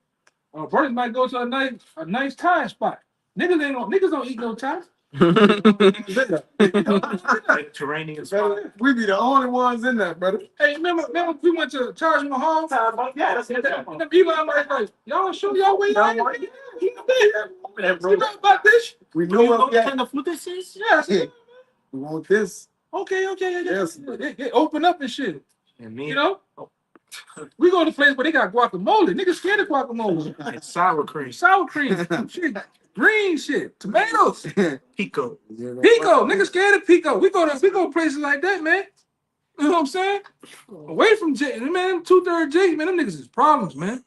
Brothers might go to a nice Thai spot. Niggas don't eat no Thai. Terrain is We be the only ones in that, brother. Hey, remember we went to Taj Mahal? Yeah, that's it. And Eli like, y'all show y'all where y'all at? You know about this? We know what kind of food this is? Yes. we want this. Okay. Yes. It open up and shit. And me, We go to place where they got guacamole. Niggas scared of guacamole. it's sour cream. Sour cream, shit, green shit, tomatoes, Pico. pico. Niggas scared of pico. We go places like that, man. You know what I'm saying? Away from Jake, man, 2/3 Jake, man, them niggas is problems, man.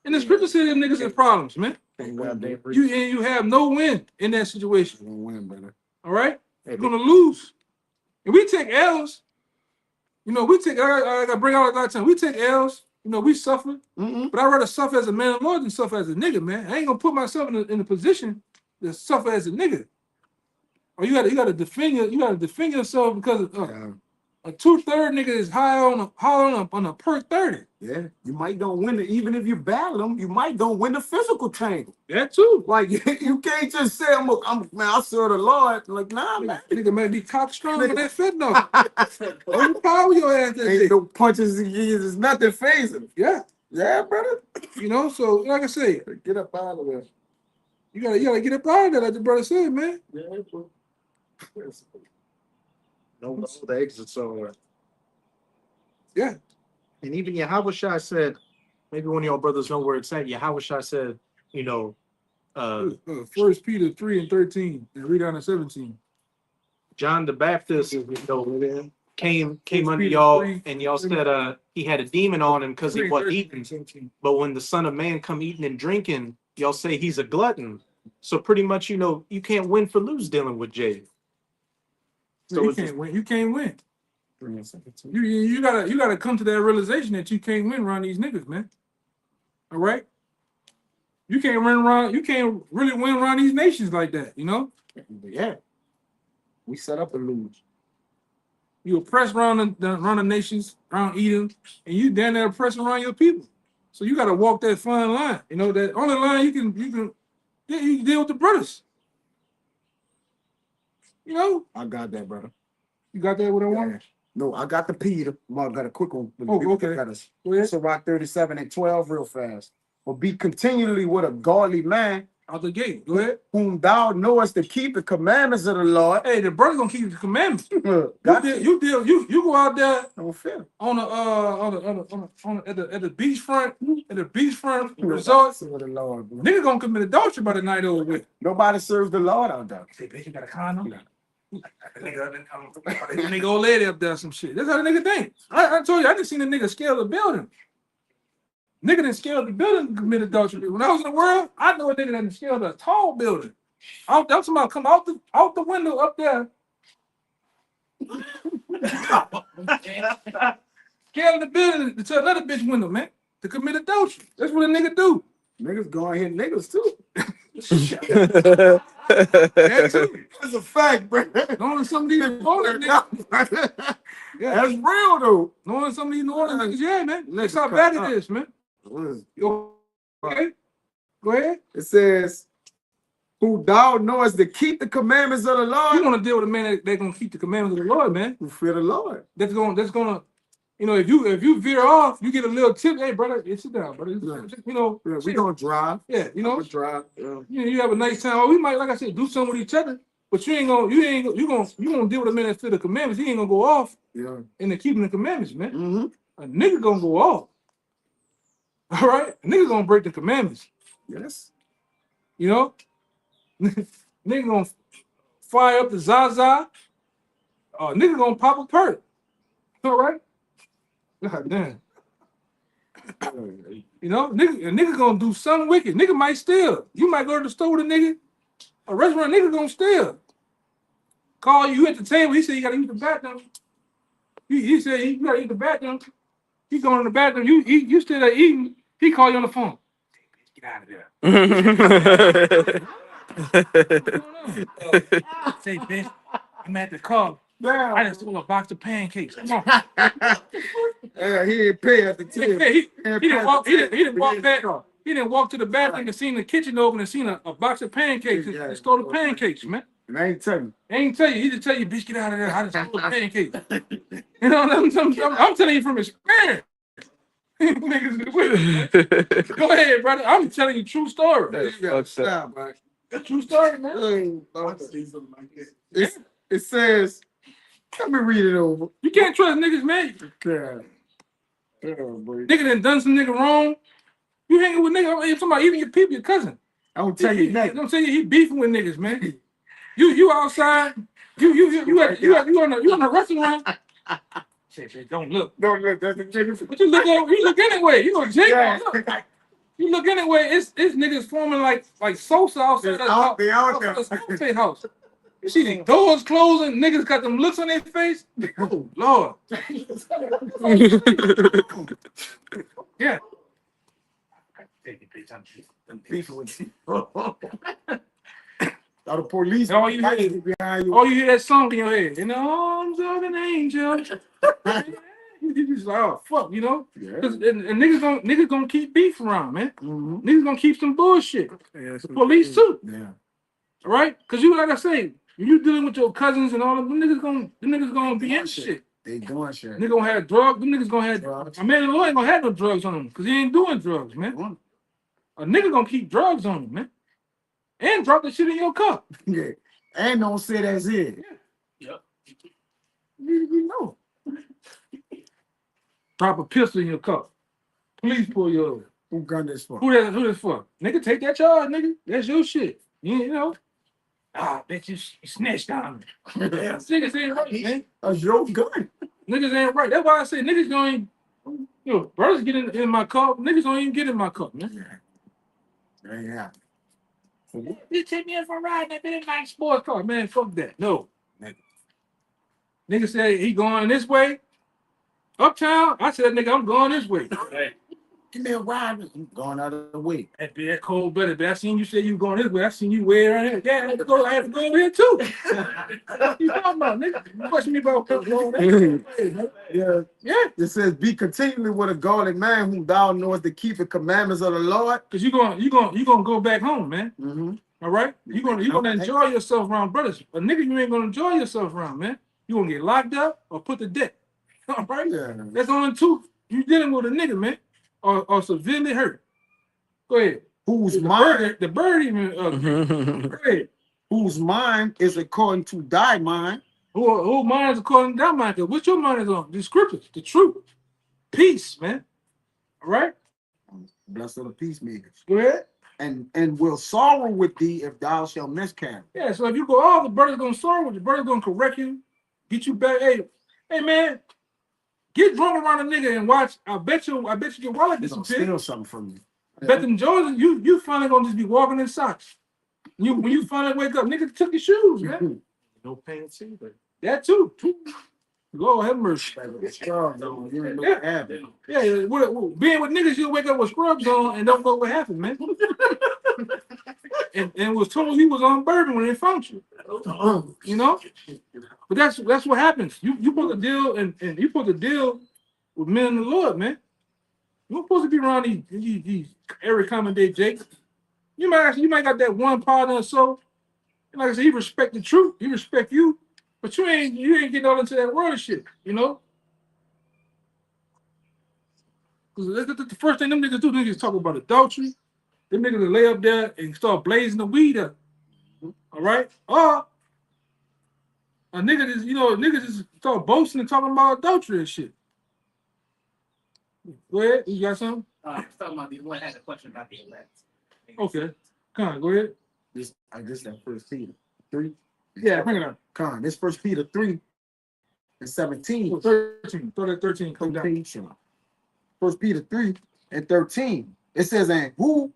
And the scripture said them niggas is problems, man. You have no win in that situation. Don't win, brother. All right? You're gonna lose. And we take L's. You know, I gotta bring out a lot of time. We take L's, you know, we suffer, but I'd rather suffer as a man of the Lord than suffer as a nigga, man. I ain't gonna put myself in a position to suffer as a nigga. Or you gotta defend yourself because a 2/3 nigga is high on a per 30. Yeah, you might don't win it. Even if you battle them, you might don't win the physical tangle. That too. Like you can't just say I'm man, I serve the Lord. Like, nah, man. Nigga might be cock strong with that fentanyl. Overpower your ass that day. Ain't no punches and years, there's nothing phasing. Yeah. Yeah, brother. You know, so like I say, Get up out of there. you gotta get up out of there, like the brother said, man. Yeah, bro. No, the exit somewhere. Yeah. And even Yahushua said, maybe one of y'all brothers know where it's at. Yahushua said, you know, 1 Peter 3:13 and read down to 17. John the Baptist, you know, came under Peter y'all 3, and y'all said he had a demon on him because he 3, wasn't 13, eating. 17. But when the Son of Man come eating and drinking, y'all say he's a glutton. So pretty much, you know, you can't win for lose dealing with Jay. So you can't win. You can't win. You gotta come to that realization that you can't win around these niggas, man. All right. You can't really win around these nations like that, you know? Yeah. We set up to lose. You oppress around the nations, around Edom, and you down there oppressing around your people. So you gotta walk that fine line. You know, that only line you can deal with the brothers. You know? I got that, brother. You got that with a woman? No, I got the Peter. I got a quick one. Oh, okay. Got us. Go ahead. So Rock 37:12 real fast. But be continually with a godly man Out the gate. Go ahead. whom thou knowest to keep the commandments of the Lord. Hey, the brother gonna keep the commandments. You You go out there don't feel. on the at the beachfront resort. With the Lord, bro. Nigga gonna commit adultery by the night over with. Nobody serves the Lord out there. Say, bitch, you got a condom? Nigga old lady up there some shit. That's how the nigga think. I told you, I just seen a nigga scale the building. Nigga didn't scale the building to commit adultery. When I was in the world, I know a nigga that scaled a tall building. I'm talking about come out the window up there. Scale the building to another bitch window, man, to commit adultery. That's what a nigga do. Niggas going hit niggas too. That too. That's a fact, bro. Knowing some of these New Orleans niggas. Yeah. That's real though. Knowing some of these New Orleans niggas, yeah, man. That's Niggas how bad cut it is, man. You okay? Go ahead. It says, who thou knowest to keep the commandments of the Lord. You want to deal with a man that's gonna keep the commandments of the Lord, man. Who fear the Lord. That's gonna, you know, if you veer off, you get a little tip. Hey, brother, sit down, brother. You know, Yeah, we gonna drive. yeah, you know, Drive. you have a nice time. Or we might, like I said, do something with each other. But you gonna deal with a man that fear the commandments. He ain't gonna go off Yeah. in the keeping the commandments, man. Mm-hmm. A nigga gonna go off. All right, a nigga gonna break the commandments. Yes. You know, nigga gonna fire up the Zaza. Nigga gonna pop a perk. All right. God damn. You know, a nigga gonna do something wicked. Nigga might steal. You might go to the store with a nigga. A restaurant nigga gonna steal. Call you at the table. He said you gotta use the bathroom. He said you gotta use the bathroom. He going in the bathroom. You still there eating. He call you on the phone. Get out of there. Say, bitch, I'm at the car. Damn. I just stole a box of pancakes. Come on. Yeah, he ain't pay at the table. He didn't walk back. He didn't walk to the bathroom and seen the kitchen open and seen a box of pancakes and stole the pancakes, man. And I ain't tell you. I ain't tell you. He just tell you, bitch, get out of there. I just stole the pancakes. You know, I'm telling you from experience. Niggas with it. Go ahead, brother. I'm telling you true story. Stop, man. True story, man. It says, let me read it over. You can't trust niggas, man. God. Yeah, boy. Nigga done some nigga wrong. You hanging with nigga. I'm talking about even your people, your cousin. I don't tell you nothing. Don't tell you he beefing with niggas, man. You outside. You on the restaurant. Don't look. Don't look. That's the Jake. But you look anyway. You know, Jake. Yeah. Look. You look anyway. It's niggas forming like Sosa outside They out there. the house. You see the doors closing. Niggas got them looks on their face. Oh Lord. Yeah. Beefing with you. All the police. All you hear is- behind you. Oh, you hear that song in your head. In the arms of an angel. You just like, oh fuck, you know? Yeah. 'Cause- and niggas gonna keep beef around, man. Mhm. Niggas gonna keep some bullshit. Yeah, The police too, Yeah. all right? Cause you like I say, when you dealing with your cousins and all of them niggas gonna be in shit. They doing shit. Niggas gonna have drugs. Them niggas gonna have. Drugs. I mean, the lawyer ain't gonna have no drugs on him because he ain't doing drugs, man. A nigga gonna keep drugs on him, man, and drop the shit in your cup. Yeah. And don't say that's it. Yep. You know. Drop a pistol in your cup. Police pull you over. Who gun this for? Who this for? Nigga, take that charge, nigga. That's your shit. You know. Ah, bitch, you snitched on me. Niggas ain't right, man. That's your gun. Niggas ain't right. That's why I say niggas don't even, you know, brothers get in my car. Niggas don't even get in my car, man. Yeah. You take me in for a ride, that been a nice sports car, man. Fuck that. No. Nigga said he going this way. Uptown, I said, nigga, I'm going this way. Give me a ride. I'm going out of the way. That be that cold blooded, but I seen you say you going this way. I seen you way around here. Yeah, I had to go over here too. What you talking about, nigga? You question me about going that way, man. Yeah. Yeah, It says, be continually with a godly man whom thou knowest to keep the commandments of the Lord. cause you gonna go back home, man. Mm-hmm. All right, you gonna enjoy yourself around brothers. A nigga, you ain't gonna enjoy yourself around, man. You gonna get locked up or put to death. All right, Yeah. that's only two. You dealing with a nigga, man, or severely hurt. Go ahead. Whose mind, The bird even. Go ahead. whose mind is according to thy mind. Who mind is according to that mind? Cause what your mind is on? The scriptures, the truth, peace, man. All right, Blessed are the peacemakers. go ahead. And will sorrow with thee if thou shalt miscarry. Yeah, so if you go, the brother's gonna sorrow with you. The brother's gonna correct you, get you back. Hey, man, get drunk around a nigga and watch. I bet you your wallet He's gonna disappear. steal something from you. Bet them Jordans, you finally gonna just be walking in socks. When you finally wake up, nigga took your shoes, man. No pants either. That too. Lord have mercy. Scrubs on, you ain't know Yeah. what happened. Yeah, being with niggas, you'll wake up with scrubs on and don't know what happened, man. and was told he was on bourbon when they found you. You know? But that's what happens. You put the deal and you put the deal with men in the Lord, man. You're supposed to be around these every common day Jake. You might got that one partner or so. And like I said, he respect the truth, he respect you, but you ain't getting all into that world shit, you know? The first thing them niggas do, niggas talk about adultery. Them niggas will lay up there and start blazing the weed up. All right? Or a nigga just start boasting and talking about adultery and shit. Go ahead. You got something? I was talking about the one had a question about the elect. Okay. Come on, go ahead. I guess that First Peter 3. Yeah, bring it up. Come on, this First Peter 3 and 17. 13. Throw that 13. Come down. First Peter 3 and 13. It says, and who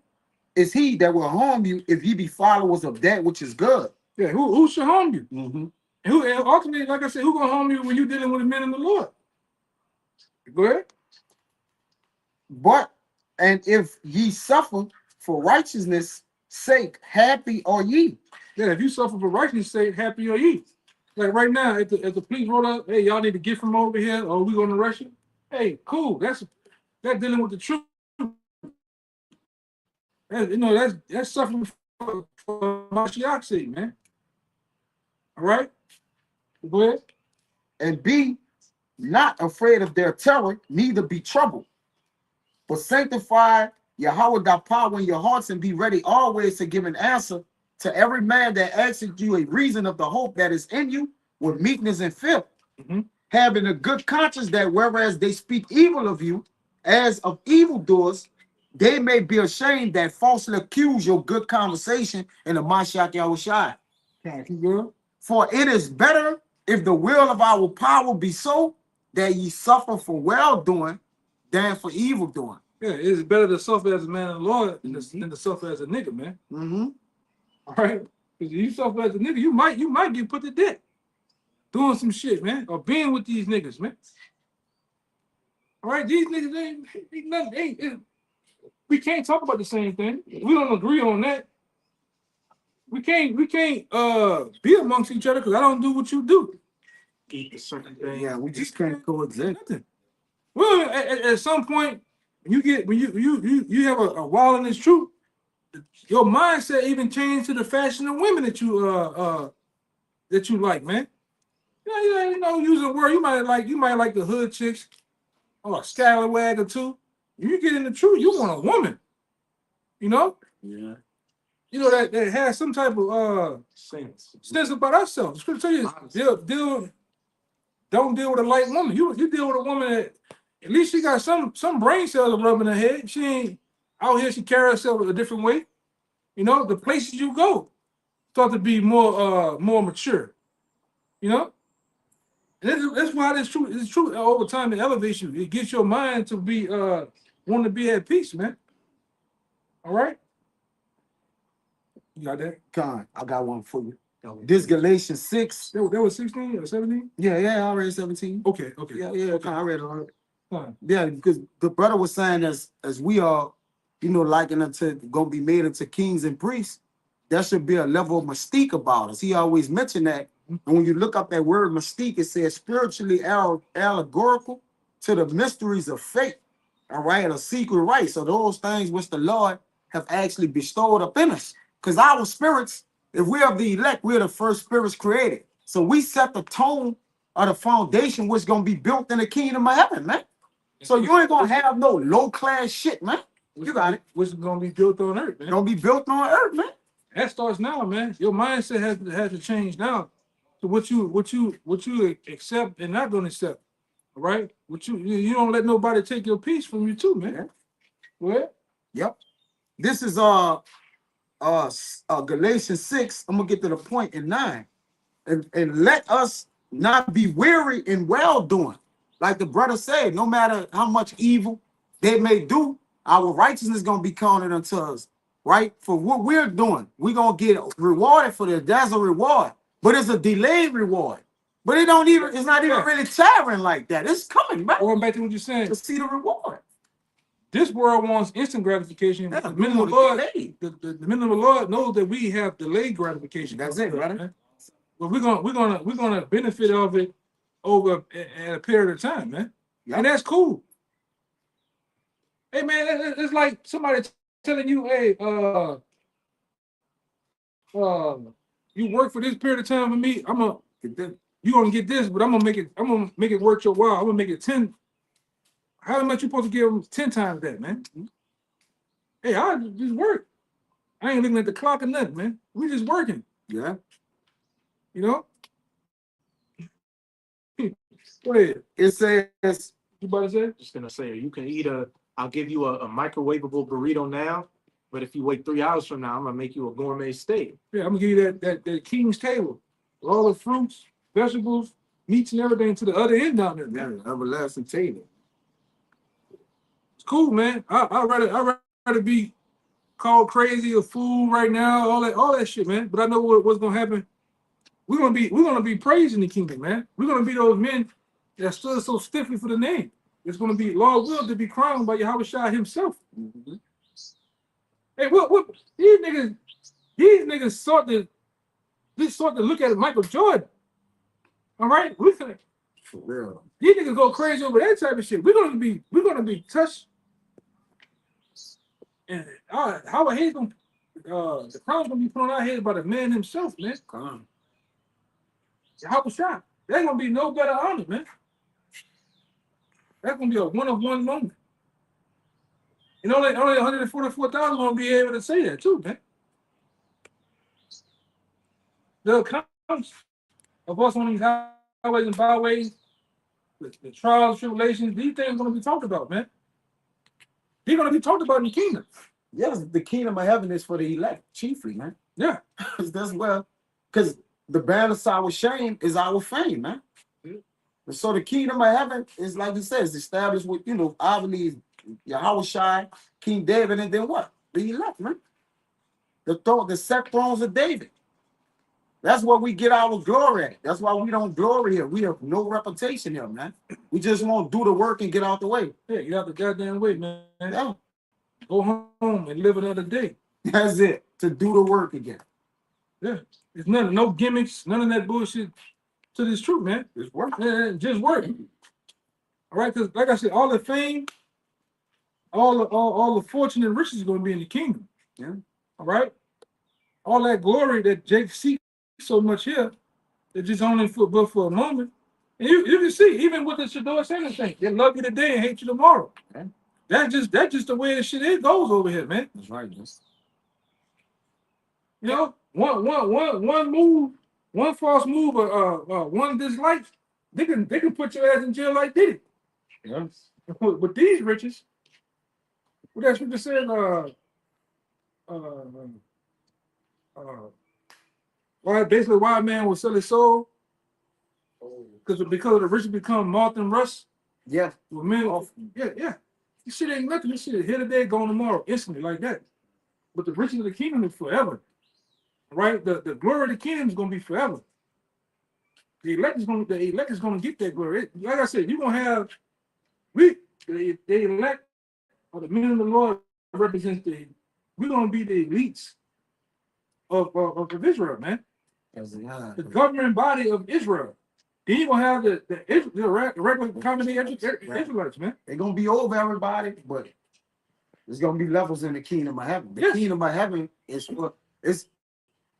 is he that will harm you if ye be followers of that which is good? Yeah, who should harm you? Mm-hmm. And ultimately, like I said, who gonna harm you when you're dealing with the men in the Lord? Go ahead. But, and if ye suffer for righteousness' sake, happy are ye. Yeah, if you suffer for righteousness' sake, happy are ye. Like right now, if the police roll up, hey, y'all need to get from over here, or we gonna arrest you. Hey, cool. That's dealing with the truth. That's suffering for Mashiach's sake, man. All right? Go ahead. And be not afraid of their terror, neither be troubled. But sanctify Yahweh thy power in your hearts, and be ready always to give an answer to every man that asks you a reason of the hope that is in you with meekness and fear. Mm-hmm. Having a good conscience, that whereas they speak evil of you as of evildoers, they may be ashamed that falsely accuse your good conversation in the Mashiach Yahushua. Thank you, girl. For it is better if the will of our power be so, that ye suffer for well doing than for evil doing. Yeah, it's better to suffer as a man of the Lord than to suffer as a nigga, man. Mm-hmm. All right? Because if you suffer as a nigga, you might get put to death doing some shit, man, or being with these niggas, man. All right, these niggas ain't nothing. We can't talk about the same thing. We don't agree on that. We can't be amongst each other because I don't do what you do. Eat a certain thing. Yeah, we just can't coexist. Nothing. Well, at some point, when you have a while in this truth, your mindset even changed to the fashion of women that you like, man. You know, using a word you might like the hood chicks or a scallywag or two. When you get in the truth, you want a woman. You know? Yeah. You know that has some type of sense about ourselves. The scripture tell you, don't deal with a light woman. You deal with a woman that at least she got some brain cells rubbing her head. She ain't out here. She carry herself a different way. You know, the places you go start to be more mature. You know, and that's why this truth over time it elevates you. It gets your mind to be want to be at peace, man. All right, you got that? Con, I got one for you. This Galatians 6. That was 16 or 17. Yeah, I read 17. Okay. Yeah, Okay. I read it already. Fine. Yeah, because the brother was saying as we are, likened unto gonna be made into kings and priests, there should be a level of mystique about us. He always mentioned that. And when you look up that word mystique, it says spiritually allegorical to the mysteries of faith. All right, a secret right. So those things which the Lord have actually bestowed up in us. Because our spirits, if we are the elect, we're the first spirits created. So we set the tone of the foundation which gonna be built in the kingdom of heaven, man. So you ain't gonna have no low-class shit, man. You got it. Which is gonna be built on earth, man. Gonna be built on earth, man. That starts now, man. Your mindset has to change now to what you accept and not gonna accept. All right? What you don't let nobody take your peace from you too, man. What? Yep. This is Galatians 6. I'm gonna get to the point in 9. And let us not be weary in well doing. Like the brother said, no matter how much evil they may do, our righteousness is gonna be counted unto us, right? For what we're doing, we're gonna get rewarded for this. There's a reward, but it's a delayed reward. But it's not even really tiring like that. It's coming, man. Going back to what you're saying, To see the reward. this world wants instant gratification. Yeah, the men of the Lord, the men of the Lord knows that we have delayed gratification. That's it, brother. Man. But we're gonna benefit of it over at a period of time, man. Yep. And that's cool. Hey man, it's like somebody telling you, hey, you work for this period of time for me. You're gonna get this, but I'm gonna make it worth your while. I'm gonna make it 10. How much you supposed to give them 10 times that, man? Hey, I just work. I ain't looking at the clock or nothing, man. We just working. Yeah. You know? Go ahead. It says, You about to say? Just gonna say, you can eat I'll give you a microwavable burrito now, but if you wait 3 hours from now, I'm gonna make you a gourmet steak. Yeah, I'm gonna give you that king's table. With all the fruits, vegetables, meats, and everything to the other end down there. yeah, Man. everlasting table. It's cool, man. I'd rather be called crazy or fool right now, all that shit, man. But I know what's gonna happen. We're gonna be praising the kingdom, man. We're gonna be those men that stood so stiffly for the name. It's gonna be Lord will to be crowned by Yahweh Shai himself. Mm-hmm. Hey, what these niggas sought to look at Michael Jordan. All right, For real. these niggas go crazy over that type of shit. We're gonna be touched. And how a head gonna the crown's gonna be put on our heads by the man himself, man. Come on. How was shot? There's gonna be no better honor, man. That's gonna be a one-of-one moment. And only 144,000 gonna be able to say that too, man. The accounts of us on these highways and byways, the trials, tribulations, these things are gonna be talked about, man. They're gonna be talked about in the kingdom. Yes, the kingdom of heaven is for the elect, chiefly, man. Yeah. That's well, because the banner of our shame is our fame, man. And so the kingdom of heaven is like he says, established with, obviously Yahushua, King David, and then what? The elect, man. The set thrones of David. That's where we get our glory at. That's why we don't glory here. We have no reputation here, man. We just won't do the work and get out the way. Yeah, get out the goddamn way, man. Yeah. Go home and live another day. That's it. To do the work again. Yeah. It's no gimmicks, none of that bullshit to this truth, man. It's work. Yeah, just work. All right, because like I said, all the fame, all the fortune and riches is going to be in the kingdom. Yeah. All right. All that glory that Jake seeks so much here, it's just only but for a moment. And you can see, even with the Shador Sanders thing, they love you today and hate you tomorrow. Okay. That's just the way the shit goes over here, man. That's right. You know, one move, one false move, one dislike, they can put your ass in jail like Diddy. Yeah. But these riches, what that scripture said, why basically why a man will sell his soul because of the riches become moth and rust. Yeah. Well, man, yeah. This shit ain't nothing. This shit is here today, gone tomorrow, instantly like that. But the riches of the kingdom is forever. Right? The glory of the kingdom is gonna be forever. The elect is gonna get that glory. Like I said, you're gonna have the elect or the men of the Lord represents we're gonna be the elites of Israel, man. The governing body of Israel. Then you're gonna have the regular comedy Israelites, man. They're gonna be over everybody, but there's gonna be levels in the kingdom of heaven. The kingdom of heaven is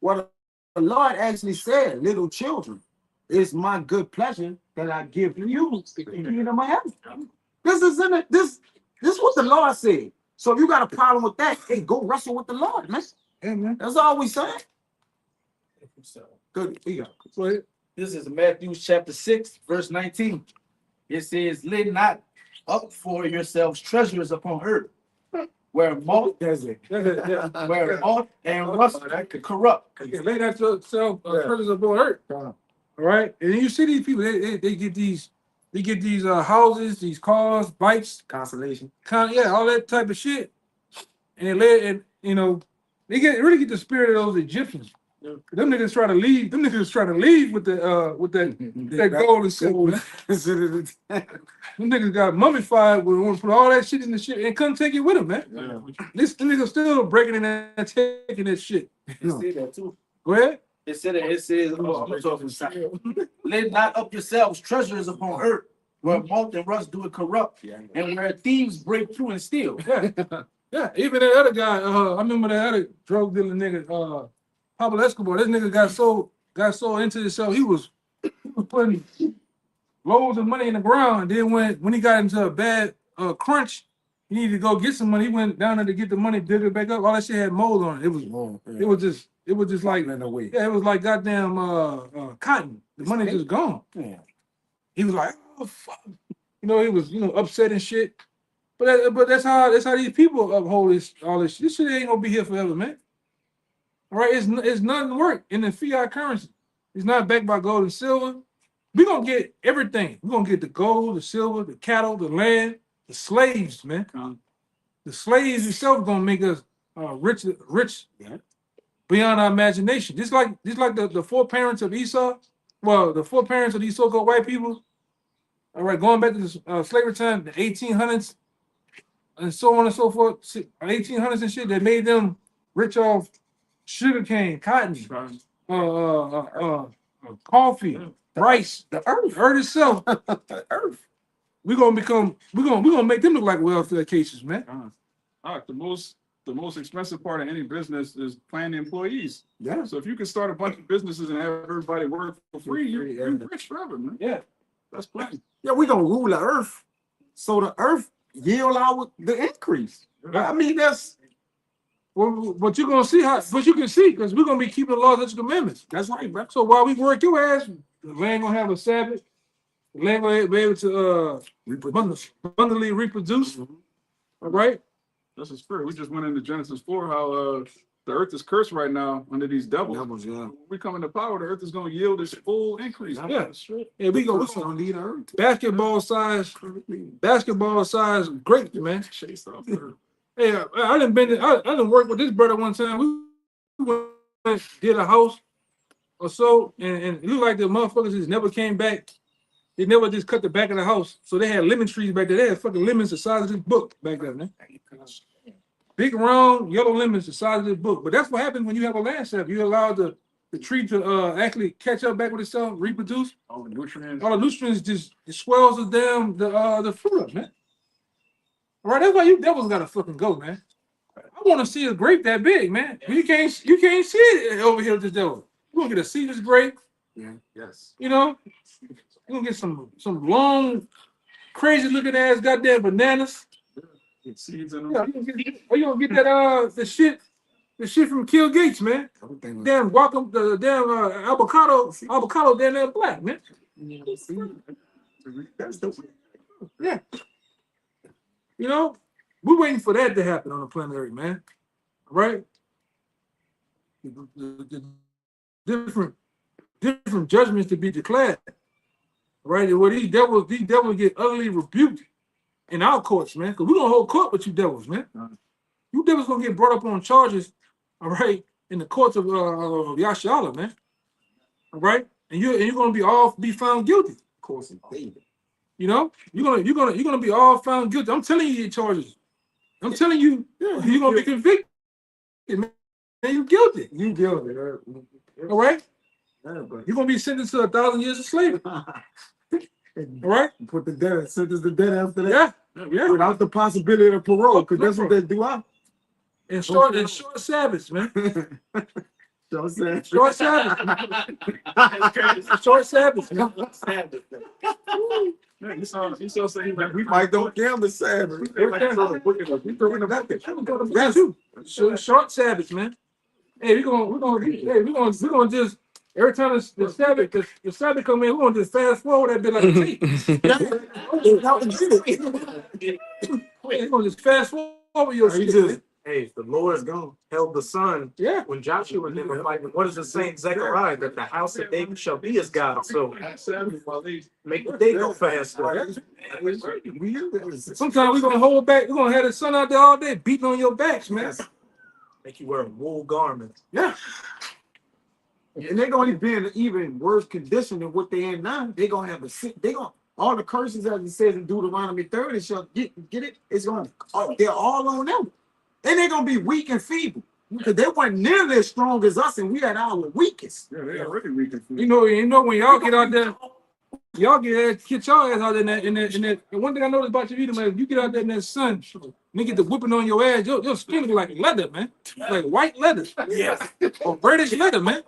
what the Lord actually said, little children, it's my good pleasure that I give you the kingdom of heaven. This is in it. This is what the Lord said. So if you got a problem with that, hey, go wrestle with the Lord, man. Yeah, man. That's all we saying. Good. Go ahead. This is Matthew chapter 6, verse 19. It says, lay not up for yourselves treasures upon earth, where moth where moth and rust corrupt. Lay that yourself treasures upon earth. All right. And you see these people, they get these houses, these cars, bikes, Consolation. all that type of shit. And they lay and they really get the spirit of those Egyptians. Them niggas try to leave. Them niggas try to leave with that gold and silver. Them niggas got mummified. We want to put all that shit in the shit and couldn't take it with them, man. Yeah. This niggas still breaking in and taking that shit. It said that too. Go ahead. It says, lay not up yourselves treasures upon earth, where moth and rust do it corrupt, and where thieves break through and steal. Yeah. Even that other guy, I remember that other drug dealer nigga, Pablo Escobar. This nigga got so into himself. He was putting loads of money in the ground. And then when he got into a bad crunch, he needed to go get some money. He went down there to get the money, dig it back up. All that shit had mold on it. It was just like in a way. Yeah, it was like goddamn cotton. The money just gone. Yeah. He was like, oh fuck. He was upset and shit. But that's how these people uphold all this shit. This shit ain't gonna be here forever, man. All right, it's nothing work in the fiat currency. It's not backed by gold and silver. We're gonna get everything. We're gonna get the gold, the silver, the cattle, the land, the slaves, man. The slaves itself gonna make us rich beyond our imagination. Just like the four parents of Esau. Well, the four parents of these so-called white people. All right, going back to the slavery time, the 1800s, and so on and so forth, 1800s and shit, that made them rich off sugarcane, cotton, coffee, rice, the earth itself. The earth. We're gonna make them look like welfare cases, man. The most expensive part of any business is paying the employees. Yeah. So if you can start a bunch of businesses and have everybody work for free, you're rich forever, man. Yeah. That's plenty. Yeah, we're gonna rule the earth. So the earth yield the increase. I mean, that's but you're gonna see but you can see because we're gonna be keeping the laws and commandments. That's right, bro. So while we work your ass, the land gonna have a Sabbath. The land gonna be able to abundantly reproduce. All right. That's a spirit. We just went into Genesis 4, how The earth is cursed right now under these devils. Devils, yeah. When we come into power, the earth is going to yield its full increase. Yeah, yeah, we go. Don't need earth. Basketball size great, man. Hey, I done been. I done worked with this brother one time. We went, did a house or so, and it looked like the motherfuckers just never came back. They never just cut the back of the house. So they had lemon trees back there. They had fucking lemons the size of this book back there, man. Big round yellow lemons the size of this book. But that's what happens when you have a landslip. You allow the tree to actually catch up back with itself, reproduce. All the nutrients. All the nutrients just it swells the fruit up, man. All right, that's why you devils gotta fucking go, man. I want to see a grape that big, man. You can't see it over here with this devil. You gonna get a seedless grape, Yeah, yes. you know. You gonna get some long, crazy looking ass goddamn bananas. Get seeds in them. Yeah, you gonna get that the shit from Kill Gates, man. Damn guacamole, the damn avocado down there black, man. That's the Yeah. You know, we're waiting for that to happen on the planet Earth, man. Right? The different judgments to be declared. Right? Where these devils get utterly rebuked in our courts, man. Because we're gonna hold court with you devils, man. You devils gonna get brought up on charges, all right, in the courts of Yashala, man. All right? And you're gonna be found guilty. Of course, it's David. You know, you're gonna be all found guilty. I'm telling you your charges. I'm telling you, you're gonna be convicted. Man, you guilty. You guilty. All right? You're gonna be sentenced to 1,000 years of slavery. All right? Put the death, sentence the death after that. Yeah. Without the possibility of parole, because that's what they do out. And short Sabbaths, man. So I'm saying. Short Sabbaths. Short Sabbaths, man. You saw saying that We might don't gamble Sabbath. That's you. Short Sabbaths, man. Hey, we're gonna just every time the Sabbath come in, we're gonna just fast forward that bit like a tape. We're gonna just fast forward your shit. Hey, the Lord's gone. Held the sun. Yeah. When Joshua and them were fighting, what does it say in Zechariah? That the house of David shall be his God. So make the day go faster. Sometimes we're gonna hold back, we're gonna have the sun out there all day beating on your backs, man. Make you wear a wool garment. Yeah. And they're gonna be in an even worse condition than what they in now. They're gonna have all the curses as it says in Deuteronomy 30 shall get it. It's gonna they're all on them. And they're gonna be weak and feeble. Because they weren't nearly as strong as us, and we had our weakest. Yeah, they already weak. You know when y'all get out there, y'all get y'all ass out there in that. And one thing I noticed about you, man, if you get out there in that sun, nigga get the whipping on your ass, your skin look like leather, man. Like white leather. Yes. Or reddish leather, man.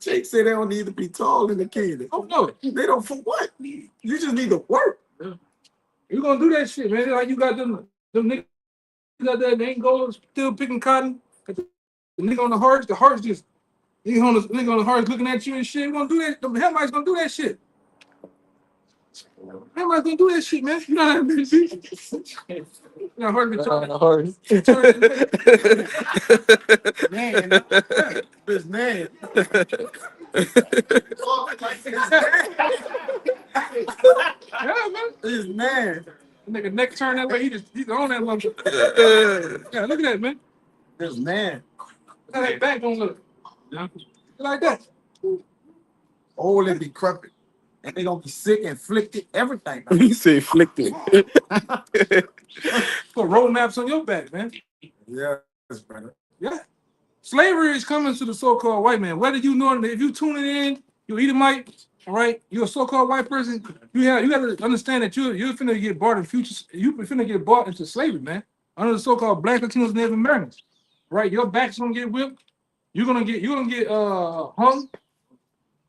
Jake said they don't need to be tall in the kingdom. Oh no. They don't for what? You just need to work. You gonna do that shit, man. Like you got them niggas out there, they ain't going still picking cotton. The nigga on the hearts just nigga on the hearts looking at you and shit. You gonna do that? The Hamites gonna do that shit. Hamites gonna do that shit, man. You know how to see? You know, hard to Man, this man. Yeah, man. This man. Nigga neck turn that way. He's on that motherfucker. Yeah, look at that, man. This man. Look how that back gonna look. Yeah. Like that. Old and decrepit. And they gonna be sick, afflicted, everything. You say afflicted. Put road maps on your back, man. Yes, brother. Yeah. Slavery is coming to the so-called white man. Whether you know it, if you tuning in, you Edomite, all right, you're a so-called white person, you have to understand that you're finna get bought in future, you finna get bought into slavery, man. Under the so-called Black, Latinos, Native Americans. Right? Your back's gonna get whipped, you're gonna get hung,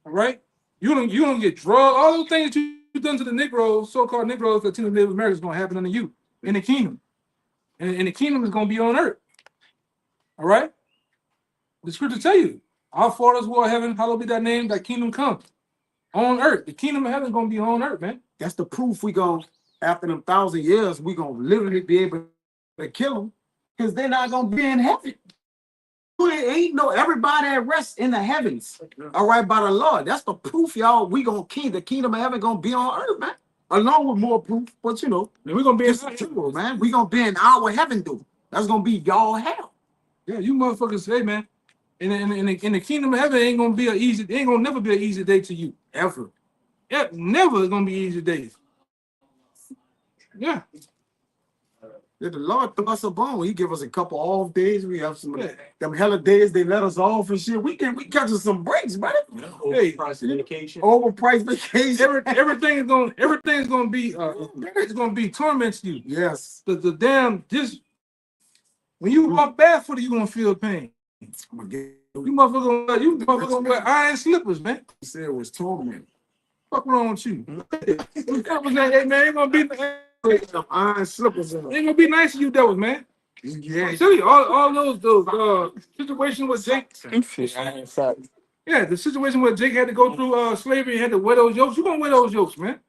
all right? You're gonna get drugged, all those things that you've done to the Negroes, so-called Negroes, Latinos, Native Americans, is gonna happen under you in the kingdom. And the kingdom is gonna be on earth. All right? The scripture tell you, our fathers who are in heaven, hallowed be thy name, thy kingdom come. On earth. The kingdom of heaven is gonna be on earth, man. That's the proof we gonna, after them 1,000 years, we gonna literally be able to kill them because they're not gonna be in heaven. ain't no everybody at rest in the heavens. All right, by the Lord. That's the proof, y'all. We gonna the kingdom of heaven gonna be on earth, man. Along with more proof, but you know, And we're gonna be in it's true, man. We gonna be in our heaven, dude. That's gonna be y'all hell. yeah, you motherfuckers say, man. In the kingdom of heaven ain't gonna be it ain't gonna never be an easy day to you. Ever. Yeah, never gonna be easy days. Yeah. If the Lord throw us a bone, he give us a couple off days. We have some of Yeah. them hella days they let us off and shit. We catch us some breaks, brother. Hey, Price vacation. Overpriced vacation. everything's gonna be it's gonna be torment to you. Yes. The damn just when you walk barefoot, you gonna feel pain. I'm gonna get You motherfucker gonna wear iron slippers, man. said it was torment. Fuck wrong with you? Hey, man, ain't gonna be Some iron slippers in them. ain't gonna be nice to you, devils, man. Yeah. I tell you, all those situations with Jake. Yeah, the situation where Jake had to go through slavery and had to wear those yokes. You gonna wear those yokes, man.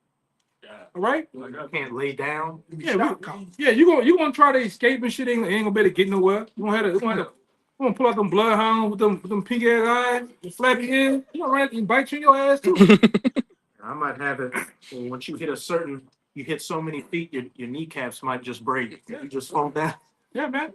All right? Like I can't lay down. Yeah, you gonna try to escape and shit. Ain't gonna be able to get nowhere. You gonna pull out them bloodhounds with them pink ass eyes, the flappy ears. You gonna run out and bite you in your ass too. I might have it. Once you hit so many feet, your kneecaps might just break. You just fall down. Yeah, man.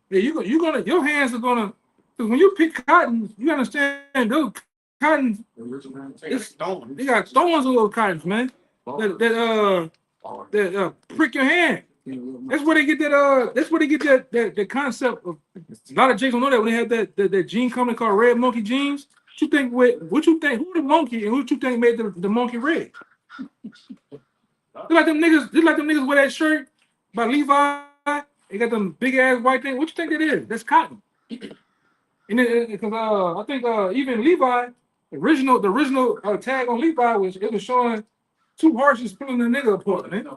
Yeah, your hands are gonna. Cause when you pick cotton, you understand those cotton. They got thorns on those cottons, man. That prick your hand. That's where they get that. That's where they get that concept of. A lot of Jakes don't know that when they have that gene company called red monkey genes. What you think? Who the monkey and who you think made the monkey red? They like them niggas wear that shirt by Levi. They got them big ass white thing. What you think it is? That's cotton. And then because I think even Levi, the original tag on Levi was showing two horses pulling the nigga apart, man.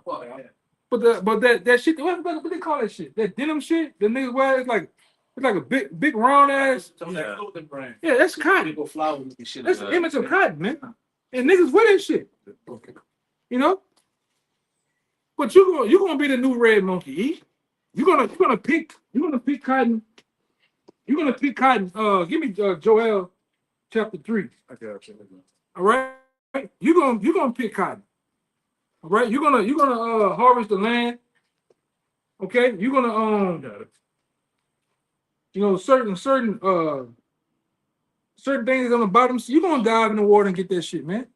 But that shit, what they call that shit? That denim shit, the niggas wear it's like a big round ass. Yeah, that's cotton. That's the image of cotton, man. And niggas wear that shit. You know? But you're gonna be the new red monkey, E. You're gonna pick cotton. You're gonna pick cotton. Give me Joel chapter 3. I got you. All right. You're gonna pick cotton. All right. You're gonna harvest the land. Okay. You're gonna certain things on the bottom. So you're gonna dive in the water and get that shit, man.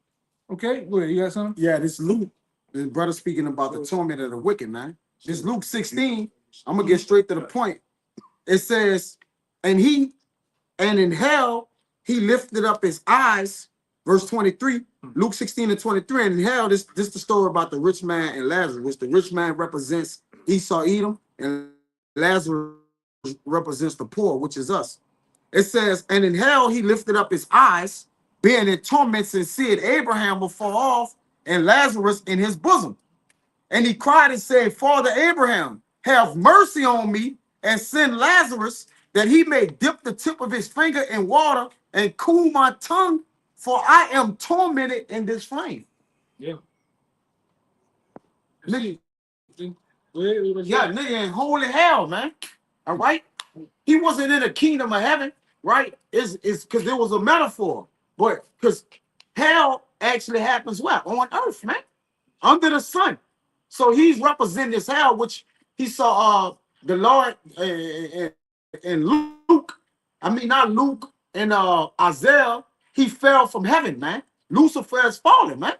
Okay. Go ahead. You got something? Yeah, this Luke, the brother speaking about the torment of the wicked, man. This Luke 16. I'm gonna get straight to the point. It says, and in hell he lifted up his eyes. Verse 23, Luke 16:23. And in hell, this the story about the rich man and Lazarus, which the rich man represents Esau, Edom, and Lazarus represents the poor, which is us. It says, and in hell he lifted up his eyes, being in torments, and seeing Abraham afar off, and Lazarus in his bosom. And he cried and said, Father Abraham, have mercy on me, and send Lazarus, that he may dip the tip of his finger in water and cool my tongue, for I am tormented in this flame. Yeah. Nigga, nigga in holy hell, man. All right? He wasn't in the kingdom of heaven, right? It's because there was a metaphor. But because hell actually happens what? On earth, man. Under the sun. So he's representing this hell, which he saw the Lord in Luke. I mean, not Luke, and Isaiah, he fell from heaven, man. Lucifer is fallen, man.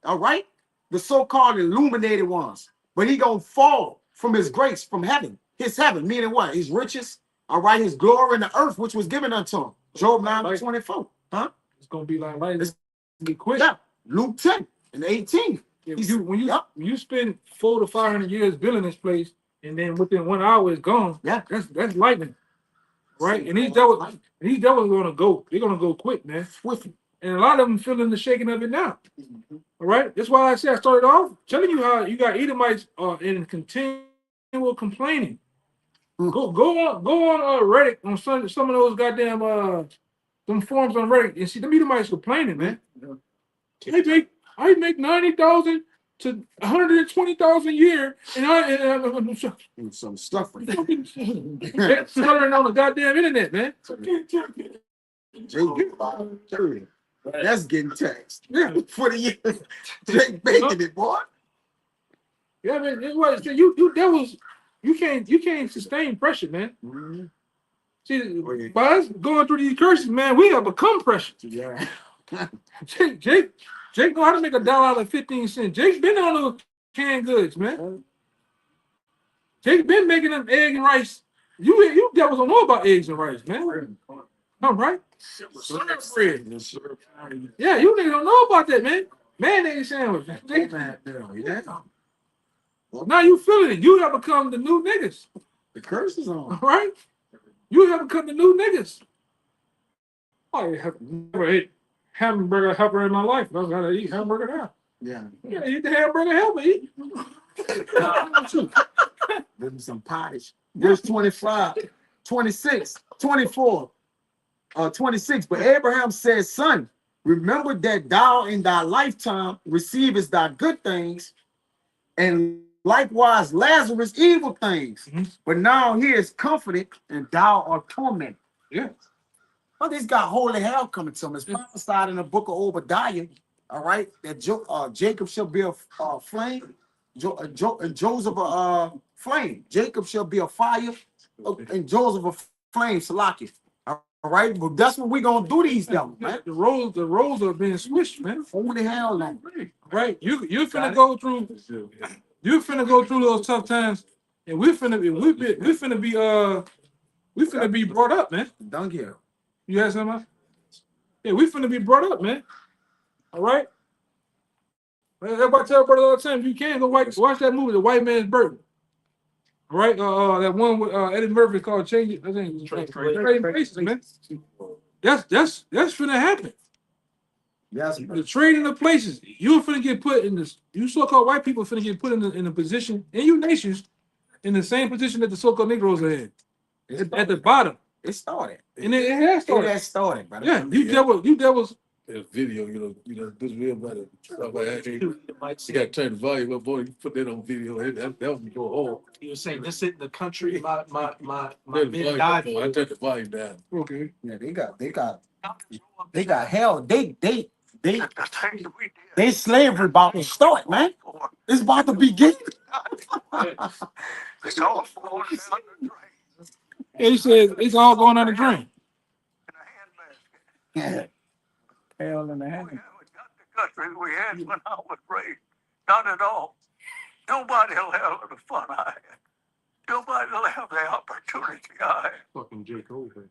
All right? The so-called illuminated ones. But he gonna fall from his grace, from heaven. His heaven, meaning what? His riches, all right? His glory in the earth, which was given unto him. Job 9:24. Huh? It's gonna be like light. It's gonna be quick. Yeah. Luke 10 and 18. Yeah, when you spend 400 to 500 years building this place, and then within 1 hour it's gone. Yeah, that's lightning, right? And these devils gonna go. They're gonna go quick, man. Swiftly. And a lot of them feeling the shaking of it now. All right, that's why I said I started off telling you how you got Edomites in continual complaining. Go on Reddit on some of those goddamn them forums on Reddit and see them Edomites complaining, man. I make $90,000 to 120,000 a year, and And some stuff. it's hundred on the goddamn internet, man. That's getting taxed. Yeah. For the year. Jake making it, boy. Yeah, man. It was you can't sustain pressure, man. Mm-hmm. See, by us going through these curses, man, we have become pressure. Yeah. Jake know how to make $1.15. Jake's been on those canned goods, man. Jake's been making them egg and rice. You devils don't know about eggs and rice, man. All right? Bread. Yeah, you niggas don't know about that, man. Mayonnaise sandwich. Well, now you feeling it. You have become the new niggas. The curse is on. All right? You have become the new niggas. I have never ate hamburger helper in my life. I gotta eat hamburger now. Yeah. Yeah, eat the hamburger helper. Eat. Give me some pottage. Verse 25, 26, 24, 26. But Abraham said, son, remember that thou in thy lifetime receivest thy good things, and likewise Lazarus evil things. Mm-hmm. But now he is comforted, and thou art tormented. Yeah. Well, this got holy hell coming to him. It's prophesied in the book of Obadiah, all right, that Jacob shall be a flame, and Joseph a flame. Jacob shall be a fire, and Joseph a flame, Salaki. All right, but that's what we're going to do these devils, man. The roles are being switched, man. Holy hell, man. Right? You're finna go through those tough times, and we finna be brought up, man. Don't get. You have something? Yeah, we finna be brought up, man. All right. Everybody tell brother all the time, if you can go watch that movie, The White Man's Burden. All right, that one with Eddie Murphy called Change It. I think Trading Places, man. That's finna happen. Yes, The trading of places. You're finna get put in this. You so-called white people finna get put in a position, and you nations in the same position that the so-called Negroes are in. At the bottom. It started. And it has started. It has started, brother. Yeah, you devils. That video, this real about stuff like that. You got to turn the volume up, boy. You put that on video. That was go home. You were saying this in the country, my Turn the men volume died. up, I turned the volume down. Okay. Yeah, they got hell. They slavery about to start, man. It's about to begin. It's all falling down the drain He said it's all going on the drain. in a handbasket. Yeah. Hell in the We hand. haven't got the country we had when I was raised. Not at all. Nobody will have the fun I had. Nobody will have the opportunity I had. Fucking Jake over.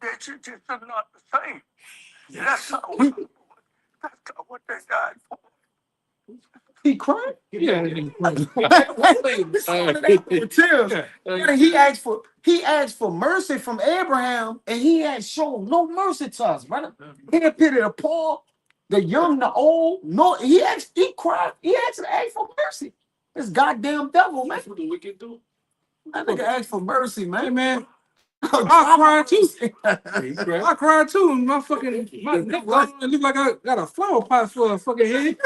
It's just not the same. That's not what they died for. He cried. Yeah. Tears. He asked for mercy from Abraham, and he had shown no mercy to us, brother. He had pity the poor, the young, the old. No, he cried. He actually asked for mercy. This goddamn devil, man. That's what the wicked do. That nigga asked for mercy, Hey, man. man. I cried too. I cried too. My neck look like I got a flower pot for a fucking head.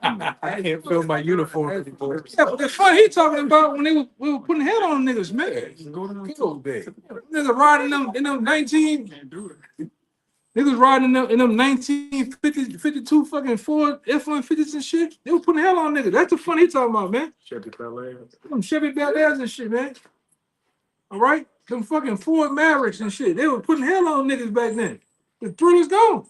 I can't feel my uniform anymore. Yeah, but the fun he talking about when we were putting hell on them niggas, man. Niggas riding them in them 1952 fucking Ford F-150s and shit. They were putting hell on niggas. That's the fun he talking about, man. Them Chevy Bel Airs and shit, man. All right? Them fucking Ford Mavericks and shit. They were putting hell on niggas back then. The thrill is gone.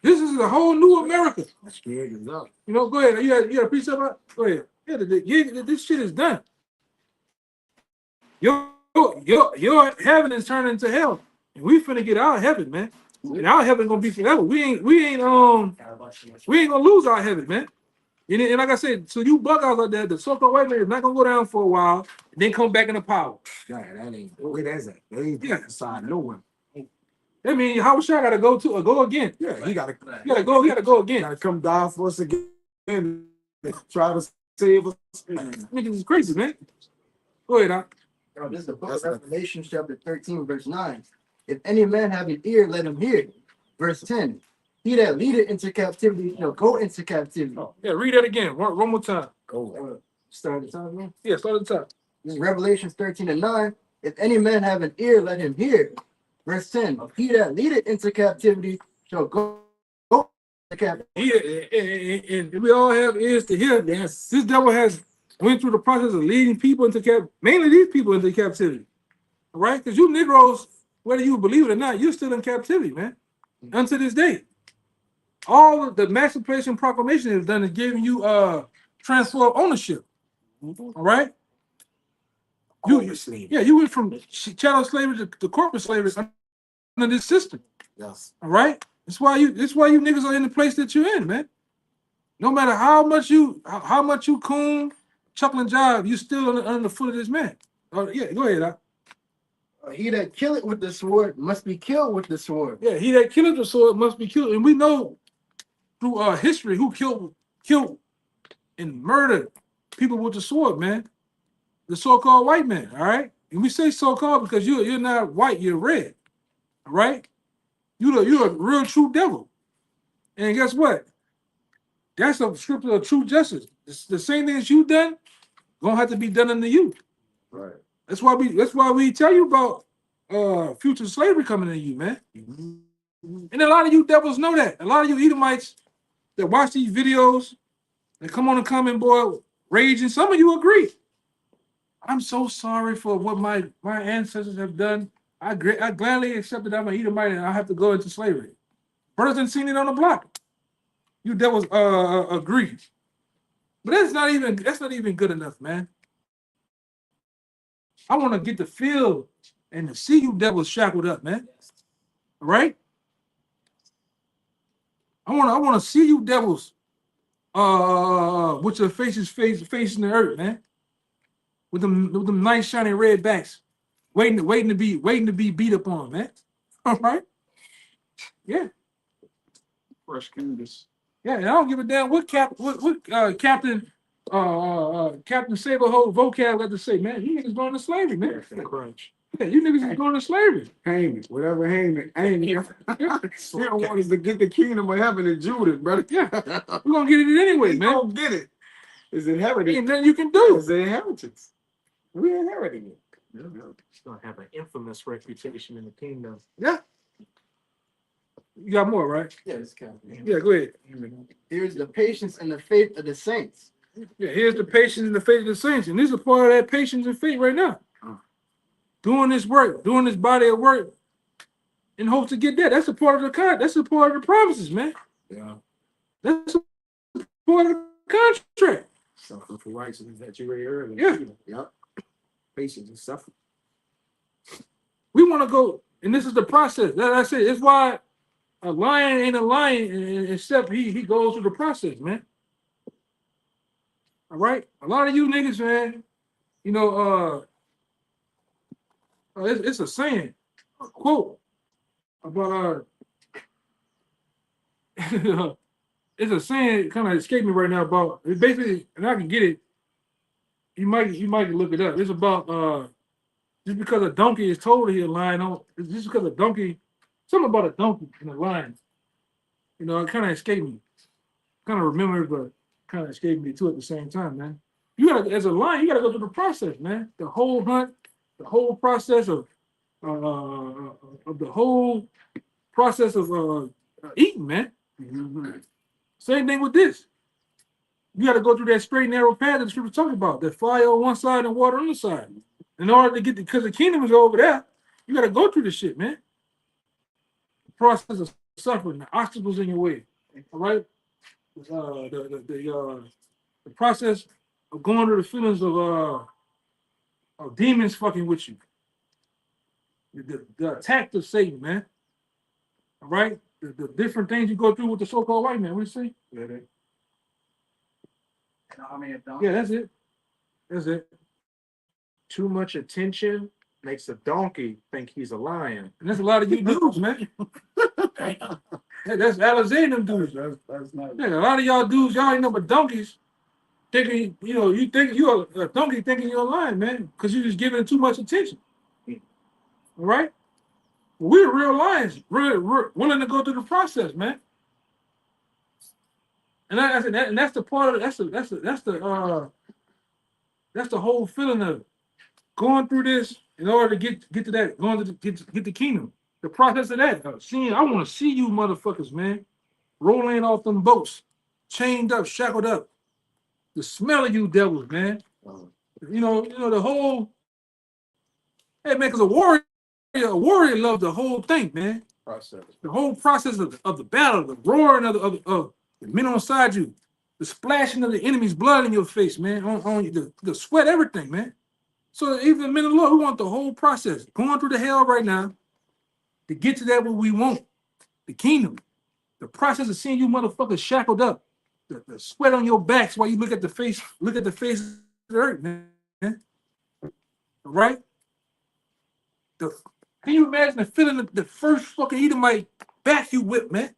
This is a whole new America. You know, go ahead. You got a piece of it? Go ahead. Yeah, this shit is done. Your heaven is turning into hell. And we finna get our heaven, man. And our heaven gonna be forever. We ain't gonna lose our heaven, man. And like I said, so you bug out there, the so-called white man is not gonna go down for a while and then come back into power. Yeah, that ain't where that's at. They ain't inside nowhere. I mean, how much I gotta go again? Yeah, he gotta go again. Gotta come down for us again and try to save us. Niggas is crazy, man. Go ahead, Doc. This is the book of Revelation, chapter 13, verse 9. If any man have an ear, let him hear. Verse 10. he that leadeth into captivity shall go into captivity. Yeah, read that again. One more time. Start at the top, man. Yeah, start at the top. In Revelation 13:9, if any man have an ear, let him hear. Verse 10, he that leadeth into captivity shall go into captivity. And we all have ears to hear. Yes. This devil has went through the process of leading people into mainly these people into captivity. All right? Because you Negroes, whether you believe it or not, you're still in captivity, man. Unto this day. All of the Emancipation Proclamation has done is giving you transfer of ownership. All right? You went from chattel slavery to corporate slavery under this system. Yes. All right? That's why you niggas are in the place that you're in, man. No matter how much you coon, chuckle and jive, you still under the foot of this man. Yeah, go ahead. He that killeth with the sword must be killed with the sword. Yeah, he that killeth the sword must be killed. And we know through history who killed and murdered people with the sword, man. The so-called white man, all right? And we say so-called because you're not white, you're red. All right? You're a real true devil. And guess what? That's a scripture of true justice. It's the same thing that you done, gonna have to be done unto you. Right. That's why we tell you about future slavery coming to you, man. And a lot of you devils know that. A lot of you Edomites that watch these videos, that come on the comment board raging. Some of you agree. I'm so sorry for what my ancestors have done. I gladly accept that I'm an Edomite and I have to go into slavery. Brothers done seen it on the block. You devils agree. But that's not even good enough, man. I want to get the feel and to see you devils shackled up, man. All right? I want to see you devils with your faces facing the earth, man. With them nice shiny red backs, waiting to be beat up on, man. All right? Yeah. Fresh canvas. Yeah, and I don't give a damn what Captain Saberhold vocab got to say, man. You niggas going to slavery, man. Crunch. Yeah, you niggas is going to slavery. Haman, whatever Haman, he don't want us to get the kingdom of heaven in Judah, brother. Yeah, we're gonna get it anyway, We man. gonna get it. It's inherited. Ain't nothing you can do. It's the inheritance. We inheriting it. It's gonna have an infamous reputation in the kingdom. Yeah. You got more, right? Yeah, it's captain. Yeah, go ahead. Here's the patience and the faith of the saints. Yeah, here's the patience and the faith of the saints, and this is a part of that patience and faith right now. Doing this work, doing this body of work, in hopes to get that. That's a part of the That's a part of the promises, man. Yeah. That's a part of the contract. Suffering for righteousness that you read earlier. Yeah. Yep. Patience and suffering. We want to go, and this is the process. That I said, it's why a lion ain't a lion except he goes through the process, man. All right, a lot of you niggas, man. You know, it's a saying, a quote about it's a saying kind of escaped me right now about it basically, and I can get it. You might look it up. It's about just because a donkey is told he's a lion, just because a donkey, something about a donkey and a lion. You know, it kind of escaped me. Kind of remember, but kind of escaped me too at the same time, man. You gotta, as a lion, you gotta go through the process, man. The whole hunt, the whole process of the whole process of eating, man. Same thing with this. You got to go through that straight narrow path that the scripture talking about. That fire on one side and water on the side. In order to get because the kingdom is over there, you got to go through this shit, man. The process of suffering, the obstacles in your way. All right. The process of going through the feelings of demons fucking with you. The attack of Satan, man. All right. The different things you go through with the so-called white man. What do you say? Yeah, that's it. That's it. Too much attention makes a donkey think he's a lion. And that's a lot of you dudes, man. Yeah, that's Alexander dudes. That's not. Yeah, a lot of y'all dudes, y'all ain't no but donkeys. Thinking, you think you're a donkey thinking you're a lion, man, because you're just giving it too much attention. All right? We're real lions. We're willing to go through the process, man. And I said that, and that's the part of that's the whole feeling of it. Going through this in order to get to that, going to get the kingdom. The process of that, seeing, I want to see you motherfuckers, man, rolling off them boats, chained up, shackled up. The smell of you devils, man. You know the whole. Hey, man, because a warrior loves the whole thing, man. Process. The whole process of the battle, the roaring of the men on side you, the splashing of the enemy's blood in your face, man, on you, the sweat, everything, man. So even the men of the Lord, we want the whole process, going through the hell right now, to get to that what we want, the kingdom. The process of seeing you motherfuckers shackled up, the sweat on your backs while you look at the face of the earth, man. All right? Can you imagine the feeling the first fucking Edomite back you whip, man?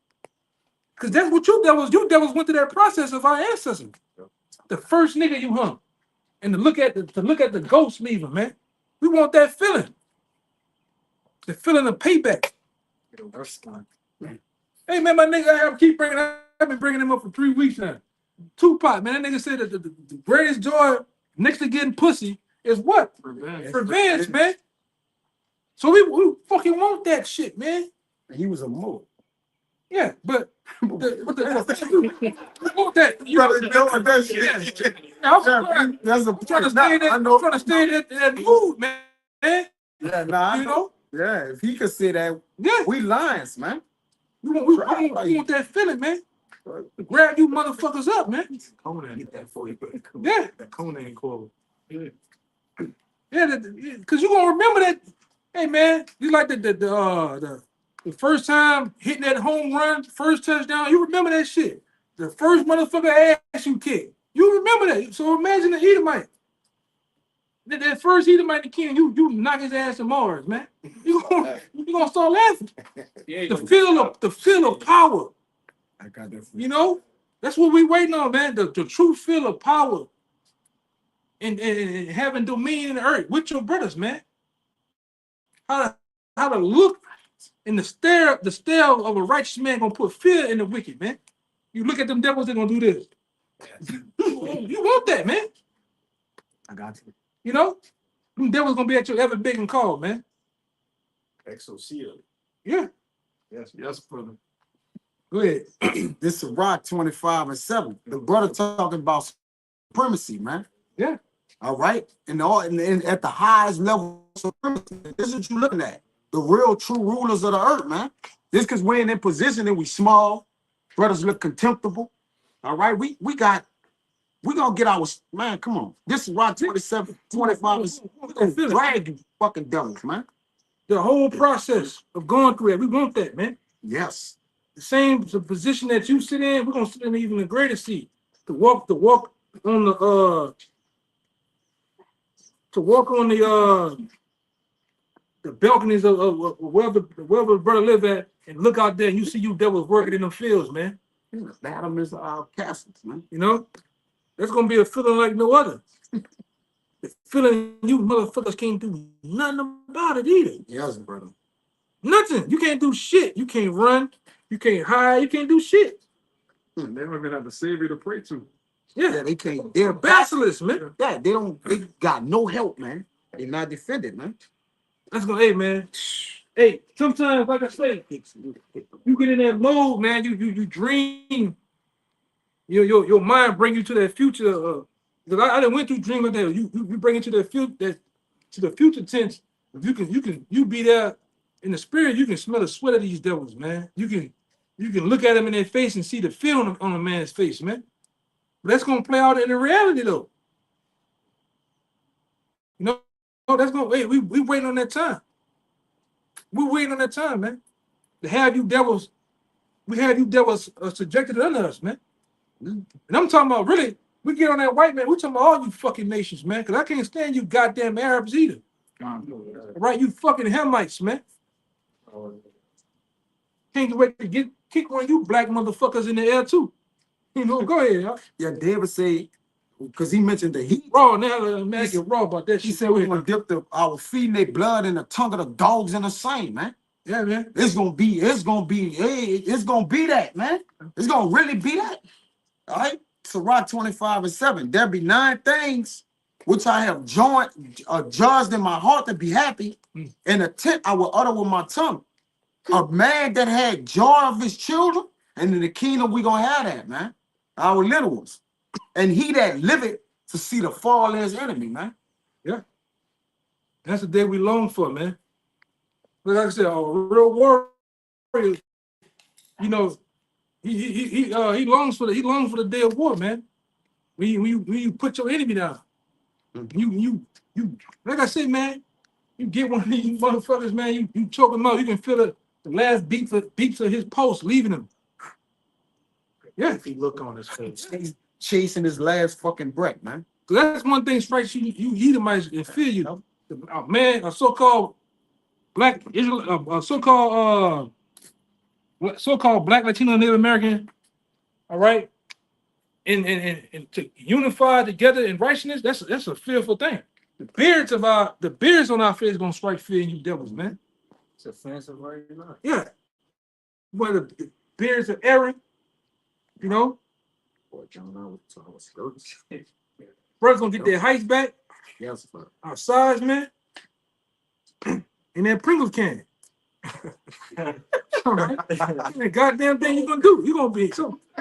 Because that's what you devils went through that process of our ancestors. The first nigga you hung. And to look at the ghost leaving, man. We want that feeling. The feeling of payback. Hey man, my nigga, I've been bringing him up for 3 weeks now. Tupac, man, that nigga said that the greatest joy next to getting pussy is what? Revenge, man. So we fucking want that shit, man. He was a mole. Yeah, but we want that. You Brother, doing that shit. I'm trying to stay in that mood, man. Yeah, nah, You know? Yeah, if he could say that, Yeah. we lions, man. We want that feeling, man. Grab you motherfuckers up, man. Conan get that for you. Yeah. That Conan call. Yeah, because you're gonna remember that. Hey man, you like the first time hitting that home run, first touchdown. You remember that shit. The first motherfucker ass you kicked. You remember that. So imagine the Edomite. That first Edomite the king, you knock his ass to Mars, man. You gonna start laughing. The feel of power. I got that. You know, that's what we waiting on, man. The true feel of power and having dominion in the earth with your brothers, man. How to look in the stare of a righteous man gonna put fear in the wicked, man. You look at them devils, they're gonna do this. You want that, man. I got you. You know, them devils gonna be at your ever big and call, man. Exocia. Yeah. Yes, brother. Go ahead. This is Rock 25:7. The brother talking about supremacy, man. Yeah. All right. And at the highest level of supremacy, this is what you're looking at. The real true rulers of the earth, man. Just because we're in that position and we small, brothers look contemptible. All right. We gonna get our man. Come on. This is Rock 27, 25. We're gonna drag you fucking devils, man. The whole process of going through it, we want that, man. Yes. The same position that you sit in, we're gonna sit in even a greater seat. To walk on the balconies of wherever the brother live at, and look out there and you see you devils working in the fields, man. The bottom is our castles, man. You know, that's gonna be a feeling like no other. The feeling you motherfuckers can't do nothing about it either. Yes, brother. Nothing. You can't do shit. You can't run. You can't hide. You can't do shit. They don't even have a savior to pray to. Yeah, They can't. They're basilisk, man. Yeah, they got no help, man. They're not defended, man. Let's go. Hey, man. Hey, sometimes, like I say, you get in that mode, man. You dream. Your mind bring you to that future. Because I done went through dreams like that. You bring it to the future tense. You be there in the spirit. You can smell the sweat of these devils, man. You can look at them in their face and see the feeling on a man's face, man. But that's gonna play out in the reality, though. You know, that's gonna wait. We waiting on that time. We're waiting on that time, man. To have you devils, we have you devils subjected under us, man. And I'm talking about really. We get on that white man. We're talking about all you fucking nations, man. Because I can't stand you goddamn Arabs either. Right? You fucking Hamites, man. Can't wait to kick one of you black motherfuckers in the air, too. You know, go ahead, y'all. Yeah, David say, because he mentioned the heat. Raw now, man, get raw about that shit. He said we're going to dip our feet in their blood and the tongue of the dogs in the same, man. Yeah, man. It's gonna be that, man. It's gonna really be that. All right. Sirach 25:7. There be 9 things which I have judged in my heart to be happy, and a 10th I will utter with my tongue. A man that had joy of his children, and in the kingdom we gonna have that, man. Our little ones. And he that liveth to see the fall of his enemy, man. Yeah. That's the day we long for, man. Like I said, a real warrior, you know, he longs for the day of war, man. When you put your enemy down. You like I said, man, you get one of these motherfuckers, man, you choke him out, you can feel the last beats of his pulse leaving him. Yeah. If you look on his face. He's chasing his last fucking breath, man. So that's one thing strikes you Edomites and feel you. Man, a so-called black Israel, so-called black Latino Native American, all right, and to unify together in righteousness, that's a fearful thing. The beards on our face gonna strike fear in you devils, man. It's offensive right now. Yeah. But the beards of Aaron, you know, brothers gonna get their heights back. Yes, Our size, man. In that Pringles can. The goddamn thing you gonna do? You gonna be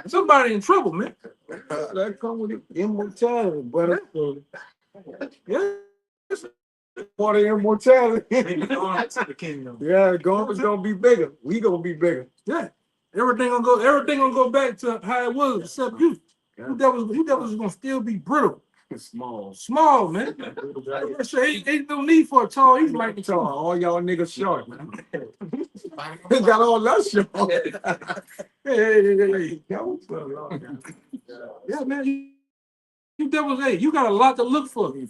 somebody in trouble, man. That come with immortality, brother. Yeah. Part of immortality. The kingdom. Yeah, God's gonna be bigger. We gonna be bigger. Yeah. Everything gonna go back to how it was, except you. You devils is gonna still be brittle. Small, man. So ain't no need for a tall. He's like Tall. All y'all niggas short, man. They got all that short. Hey. Yeah, man. You devils, hey, you got a lot to look for. You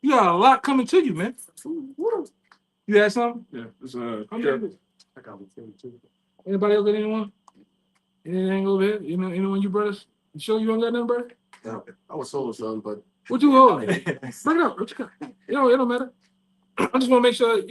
got a lot coming to you, man. You had something? Yeah, it's Anybody else got anyone? Anything over here? Anyone you brothers? You sure you don't got nothing, brother? I was sold something, but What you holding? Bring it up. What you got? It don't matter. I just want to make sure,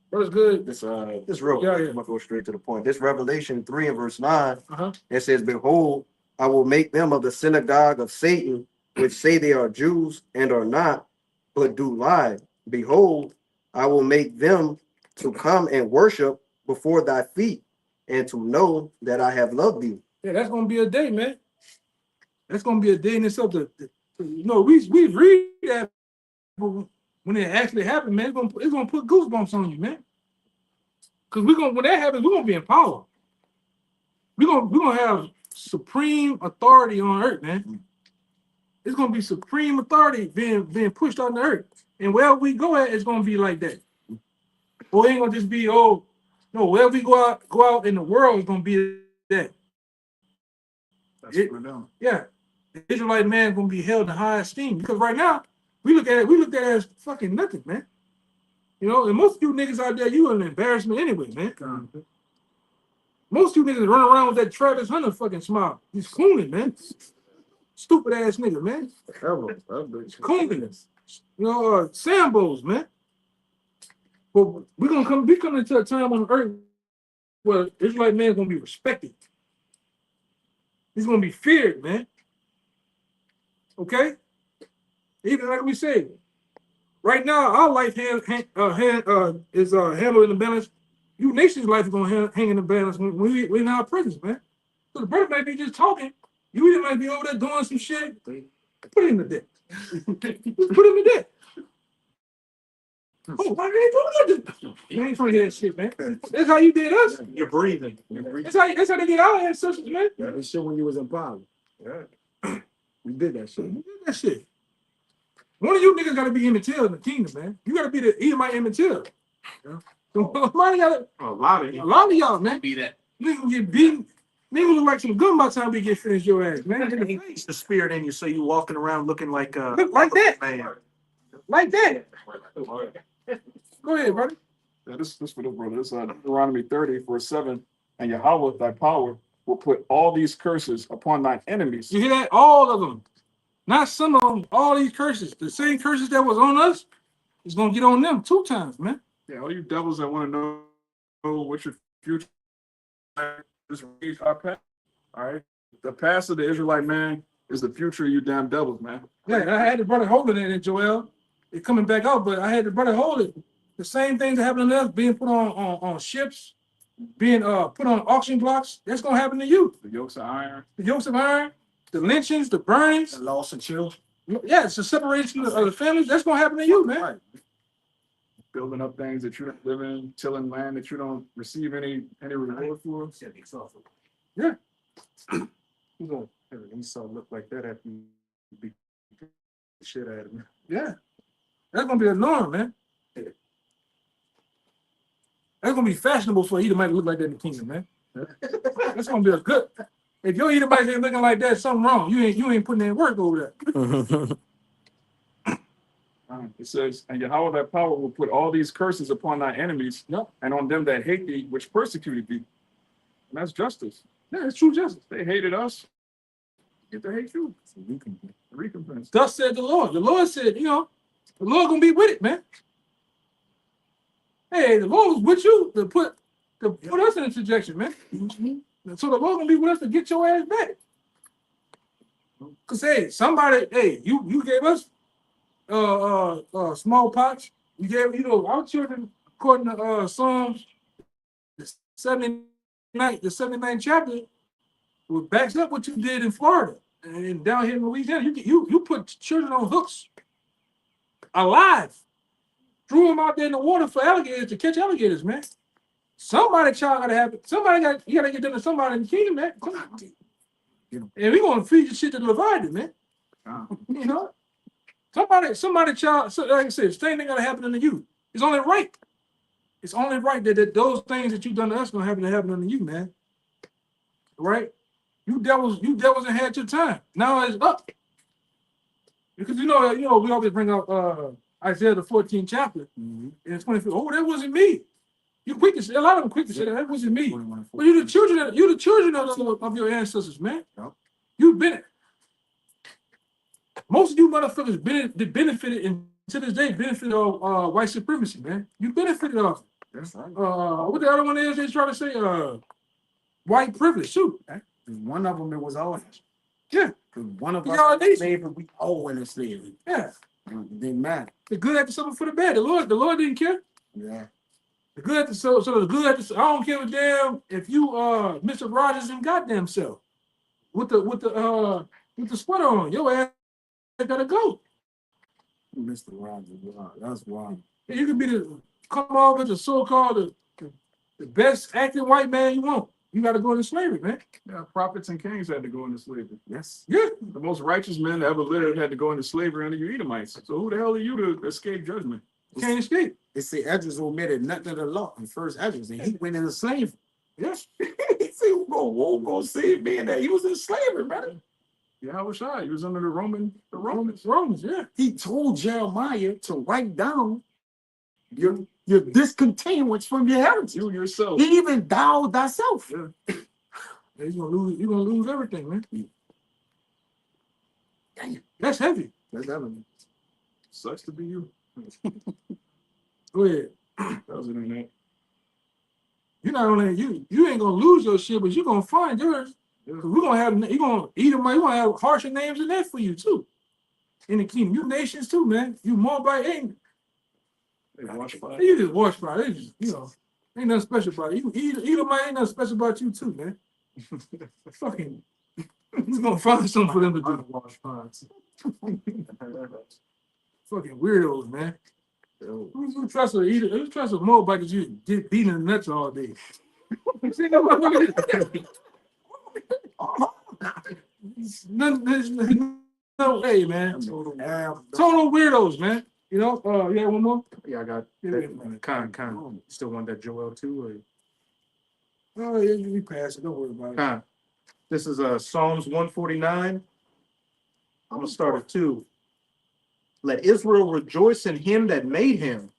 brother's good. this real Yeah, quick, yeah. I'm gonna go straight to the point. This Revelation 3 and verse 9, Uh-huh. it says, "Behold, I will make them of the synagogue of Satan, which say they are Jews and are not, but do lie. Behold, I will make them to come and worship before thy feet, and to know that I have loved thee." Yeah, that's gonna be a day, man. That's gonna be a day in itself. We read that, but when it actually happens, man, it's gonna put goosebumps on you, man. Because when that happens, we're gonna be in power. We're gonna have supreme authority on earth, man. It's gonna be supreme authority being pushed on the earth, and wherever we go at, it's gonna be like that. Or it ain't gonna just be wherever we go out in the world, it's gonna be that. Yeah, the Israelite man gonna be held in high esteem because right now we look at it as fucking nothing, man. And most of you niggas out there, you an embarrassment anyway, man. Most of you niggas run around with that Travis Hunter fucking smile. He's cooning, man. Stupid ass nigga, man. Cooning. Sambos, man. But we coming into a time on earth where Israelite man's gonna be respected. He's gonna be feared, man. Okay? Even like we said, right now our life is handled in the balance. You nation's life is gonna hang in the balance when we're in our presence, man. So the brother might be just talking. You might be over there doing some shit. Put him to death. Put him to death. Oh, why they doing this? You ain't trying to hear that shit, man. That's how you did us. You're breathing. That's how they did our ancestors, man. Yeah, this shit when you was in power. Yeah. We did that shit. We did that shit. One of you niggas gotta be Emmett Till in the kingdom, man. You gotta be the Edomite Emmett Till. Yeah. A lot of y'all, man. Be that. Niggas get beaten. Niggas look like some gun by the time we get finished your ass, man. It's the spirit in you, so you walking around looking like Look like that. man. Like that. Go ahead, brother. Yeah, this for the brother. This Deuteronomy 30, verse 7. "And Yahweh thy power will put all these curses upon thine enemies." You hear that? All of them. Not some of them. All these curses. The same curses that was on us is gonna get on them 2 times, man. Yeah, all you devils that want to know what your future is, just read our past. All right. The past of the Israelite man is the future of you damn devils, man. Yeah, I had the brother holding it, Joel. It's coming back out, but I had the brother hold it. The same things that happened to us, being put on ships, being put on auction blocks, that's gonna happen to you. The yokes of iron. The yokes of iron, the lynchings, the burnings, The loss of children. yeah, it's the separation of the families. That's gonna happen to you, man. Right. Building up things that you don't live in, tilling land that you don't receive any reward for. Yeah. You gonna have an Esau look like that after you beat the shit out of him. Yeah. That's gonna be a norm, man. That's gonna be fashionable for Edomite to look like that in the kingdom, man. That's gonna be a good. If your Edomite ain't looking like that, something wrong. You ain't putting in work over there. It says, and Yahweh thy power will put all these curses upon thy enemies, and on them that hate thee, which persecuted thee. And that's justice. Yeah, it's true justice. They hated us. Get to hate you. Recompense. Thus said the Lord. The Lord said, the Lord gonna be with it, man. Hey, the Lord was with you to put us in a trajectory, man. So the Lord gonna be with us to get your ass back. Cause hey, you gave us smallpox. You gave our children, according to Psalms, the 79th chapter, which backs up what you did in Florida and down here in Louisiana. You put children on hooks alive, threw them out there in the water for alligators to catch alligators, man. Somebody's child gotta have it. You gotta get them to somebody in the kingdom, man. Come on. And we're gonna feed your shit to the Leviathan, man. Somebody child, so like I said, same thing gotta happen unto you. It's only right. It's only right that those things that you've done to us gonna happen unto you, man. Right? You devils ain't had your time. Now it's up. Because we always bring up Isaiah the 14th chapter in 25th. Oh, that wasn't me. You quick to say, a lot of them quick to say that wasn't me. But you're the children of your ancestors, man. You've been most of you motherfuckers benefited and to this day benefited of white supremacy, man. You benefited off it. That's right. What the other one is they try to say? White privilege, too. One of them, it was ours. Yeah. One of Y'all us nation. slavery, we all in slavery. Yeah. It didn't matter. The good had to suffer for the bad. The Lord didn't care. Yeah. The good had to so the good had to. I don't give a damn if you Mr. Rogers and goddamn self with the sweater on. Your ass gotta go. Mr. Rogers, wow, that's wild. You could be come over the so-called the best acting white man you want. You got to go into slavery, man. Yeah, prophets and kings had to go into slavery. Yes. Yeah. The most righteous men that ever lived had to go into slavery under you Edomites. So who the hell are you to escape judgment? You can't escape. They say Ezra's omitted nothing of the law in first Ezra's, and he went into slavery. Yes. He said, "Whoa, go save me," and that he was in slavery, brother. Yeah, how was I? He was under the Romans. Romans, yeah. He told Jeremiah to write down your discontinuance from your heritage. You yourself. Even thou thyself. Yeah. You're gonna lose everything, man. Damn. That's heavy. That's heavy. Sucks to be you. Go ahead. That was it in that. You're not only you ain't gonna lose your shit, but you're gonna find yours. Cause we're gonna have you're gonna have harsher names than that for you too. In the kingdom, you nations too, man. You Moabite ain't. They wash fire. You just wash fire. They just, ain't nothing special about it. Edomite ain't nothing special about you too, man. Fucking, he's gonna find something for them to do. Wash fires. Fucking weirdos, man. Who trusts a Moabite that you get beaten in the nuts all day? No way, man. Total weirdos, man. You have one more? Yeah, I got that. Con. Still want that Joel too? Oh, yeah, we pass it. Don't worry about it. Con. This is Psalms 149. I'm gonna start at 2. Let Israel rejoice in him that made him.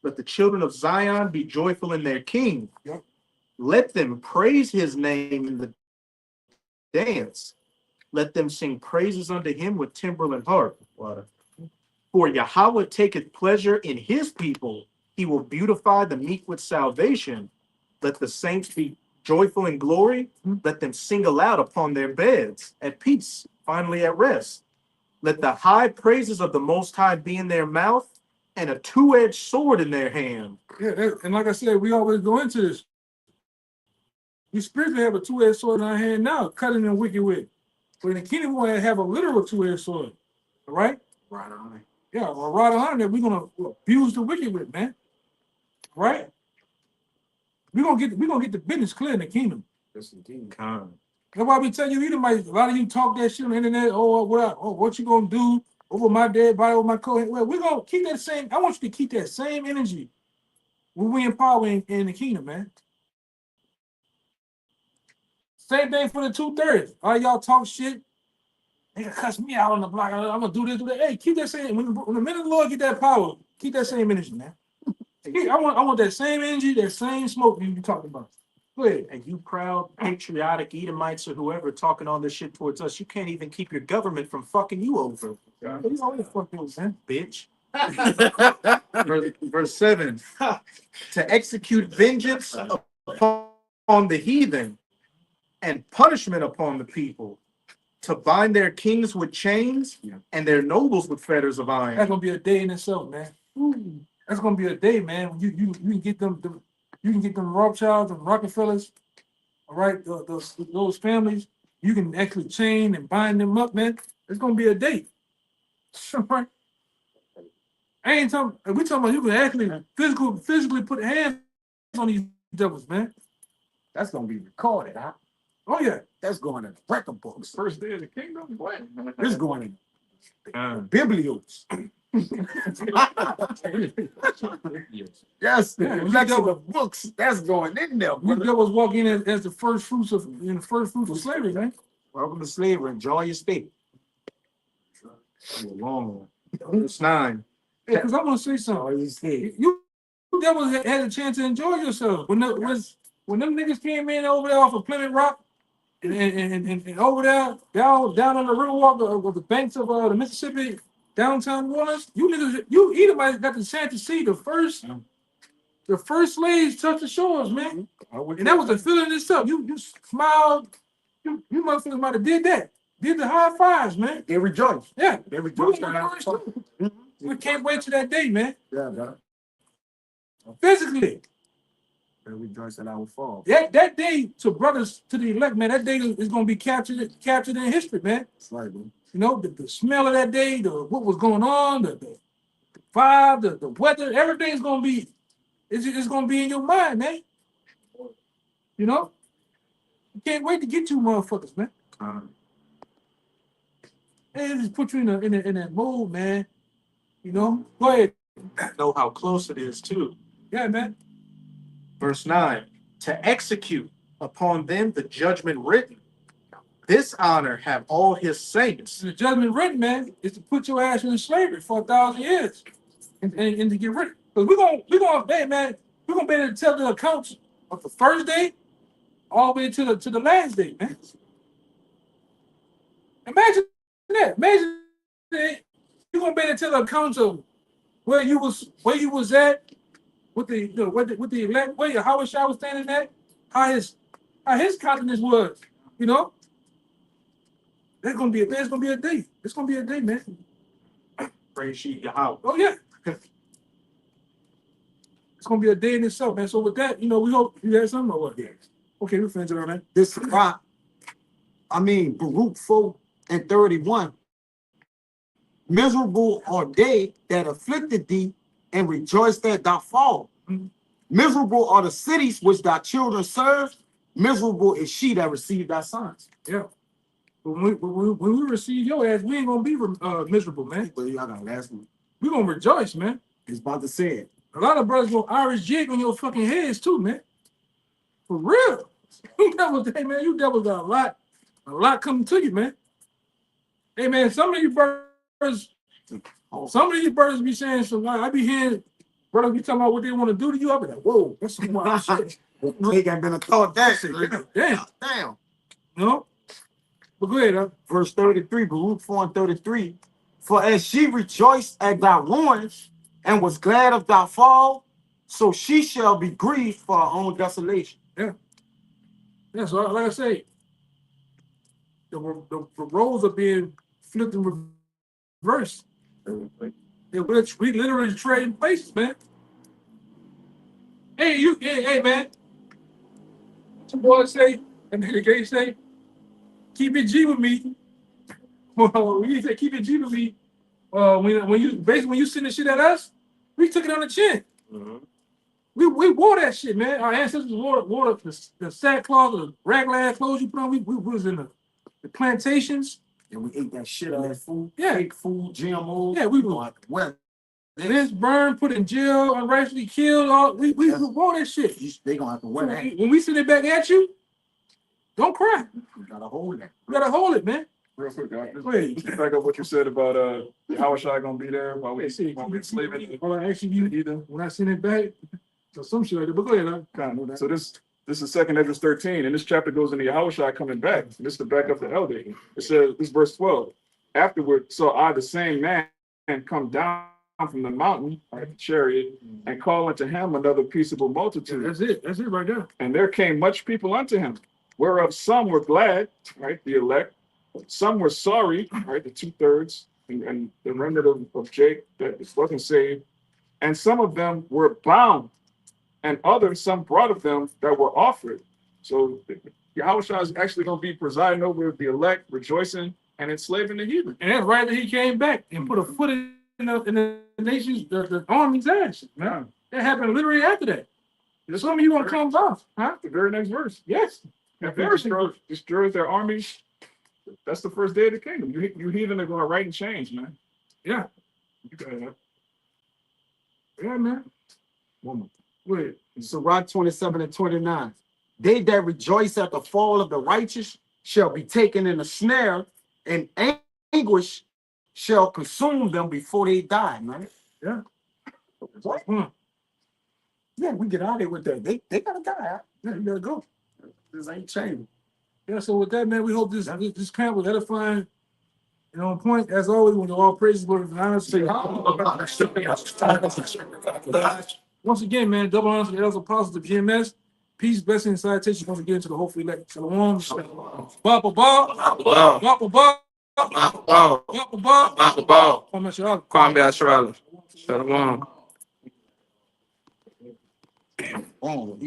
Let the children of Zion be joyful in their king. Yep. Let them praise his name in the dance. Let them sing praises unto him with timbrel and harp. For Yahweh taketh pleasure in his people. He will beautify the meek with salvation. Let the saints be Joyful in glory, let them sing aloud upon their beds, at peace, finally at rest. Let the high praises of the Most High be in their mouth, and a two-edged sword in their hand. Yeah, and like I said, we always go into this. We spiritually have a two-edged sword in our hand now, cutting and wicked with. But in the kingdom, we're going to have a literal two-edged sword. All right? Right on. Yeah, a rod of iron that we're going to abuse the wicked with, man. Right? We're gonna get the business clear in the kingdom. That's indeed kind. That's why we tell you, a lot of you talk that shit on the internet. What you gonna do over my dead body, over my coat? Well, we're gonna keep that same. I want you to keep that same energy when we in power in the kingdom, man. Same thing for the 2/3. All y'all talk shit. They gonna cuss me out on the block. I'm gonna do this, do that. Hey, keep that same. When the minute the Lord get that power, keep that same energy, man. I want that same energy, that same smoke you talking about. Go ahead. And you proud, patriotic Edomites or whoever talking all this shit towards us, you can't even keep your government from fucking you over. Yeah. You always fuck you, man. Bitch. verse 7. To execute vengeance upon the heathen and punishment upon the people, to bind their kings with chains and their nobles with fetters of iron. That's gonna be a day in itself, man. Ooh. That's gonna be a day, man. You can get them Rothschilds and Rockefellers, all right, those families. You can actually chain and bind them up, man. It's gonna be a day. Right? I ain't talking. We talking about you can actually physically put hands on these devils, man. That's gonna be recorded, huh? Oh yeah, That's going in the record books. First day of the kingdom. What? This is going in Biblios. Yes, Yeah, the books. That's going in there. we devils walk in as the first fruits of slavery, man. Welcome to slavery. Enjoy your stay. A long one. Verse 9. Yeah, because I want to say something. You devils had a chance to enjoy yourself when them niggas came in over there off of Plymouth Rock and over there down on the riverwalk of the banks of the Mississippi, downtown New Orleans. You Edomites got the chance to see the first slaves touch the shores, man. And that was a feeling itself. You smiled. You motherfuckers might have did that. Did the high fives, man. They rejoice. Yeah. They rejoice. We can't wait till that day, man. Yeah, bro. Physically. They rejoice that I will fall. That day to brothers, to the elect, man, that day is going to be captured in history, man. That's right, bro. You know, the smell of that day, what was going on, the vibe, the weather, everything's going to be, it's going to be in your mind, man. You know? You can't wait to get you motherfuckers, man. Hey, it just put you in that mode, man. You know? Go ahead. Know how close it is, too. Yeah, man. Verse 9. To execute upon them the judgment written. This honor have all his saints. The judgment written, man, is to put your ass in slavery for 1,000 years and to get rid. Because we're gonna hey, man, we're gonna be able to tell the accounts of the first day all the way to the last day, man. Imagine that. Imagine that you're gonna be able to tell the accounts of where you was at with the elect, where how was standing at, how his countenance was, you know. There's gonna be a day. It's gonna be a day, man. Praise she Yahweh. Oh yeah. It's gonna be a day in itself, man. So with that, you know, we hope you had something or what? Yeah. Okay, we're finished on that. This rock, Baruch 4:31. Miserable are they that afflicted thee, and rejoice that thou fall. Mm-hmm. Miserable are the cities which thy children serve. Miserable is she that received thy sons. Yeah. But when we receive your ass, we ain't gonna be miserable, man. But y'all got last one. We gonna rejoice, man. It's about to say it. A lot of brothers gonna Irish jig on your fucking heads too, man. For real. You devils, hey man, you devils got a lot coming to you, man. Hey man, some of you brothers be saying some. I be hearing brothers be talking about what they want to do to you. I be like, whoa, that's some wild shit. They got been a thought that shit. Damn. No. But go ahead, huh? Verse 33, Baruch 4:33. For as she rejoiced at thy ruins and was glad of thy fall, so she shall be grieved for her own desolation. Yeah. Yeah, so like I say, the roles are being flipped and reversed. Yeah, we literally trading places, man. Hey, man. Some boys say, and the guy say, keep it G with me. Well, when you say keep it G with me, when you send the shit at us, we took it on the chin. We wore that shit, man. Our ancestors wore the sackcloth, the raglan clothes you put on. We was in the plantations. And we ate that shit out of food, Yeah. fake food, GMOs. Yeah, we going well. This burned, put in jail, unrightfully killed. All we wore that shit. They gonna have to wear that. When we send it back at you, don't cry. You gotta hold that. You gotta hold it, man. Real quick, guys. Go ahead. Just back up what you said about how is I gonna be there while we enslaving All I ask you, heathen. when I send it back, so some shit like that. But go ahead, Kind of. So this is 2nd Ezra 13, and this chapter goes into Yahushua coming back. This is to back up the elder. It says, this is verse 12. Afterward, saw I the same man come down from the mountain, right, the chariot, and call unto him another peaceable multitude. That's it. That's it right there. And there came much people unto him, whereof some were glad, right, the elect. Some were sorry, right, the 2/3, and the remnant of Jake that wasn't saved. And some of them were bound, and others, some brought of them that were offered. So Yahushua is actually going to be presiding over the elect, rejoicing and enslaving the heathen. And that's right that he came back and put a foot in the nation's the army's ass. Yeah. That happened literally after that. Some of you gonna come off, huh? The very next verse. Yes. If they destroyed their armies, that's the first day of the kingdom. You heathen are going to write and change, man. Yeah. You got it. Yeah, man. Woman. Wait. Sirach 27 and 29. They that rejoice at the fall of the righteous shall be taken in a snare, and anguish shall consume them before they die, man. Yeah. What? Yeah, we get out of here with that. They gotta die. Yeah, you gotta go. This ain't changing. Yeah, so with that, man, we hope this camp was edifying and on point. As always, when all praises were honest. Once again, man, double honors to the elders apostles of GMS. Peace, blessing, and salutation once again to the hopefully elect. Shalom. Baba Baba. Baba Baba. Baba Baba. Kwame Asherala. Shalom. Oh,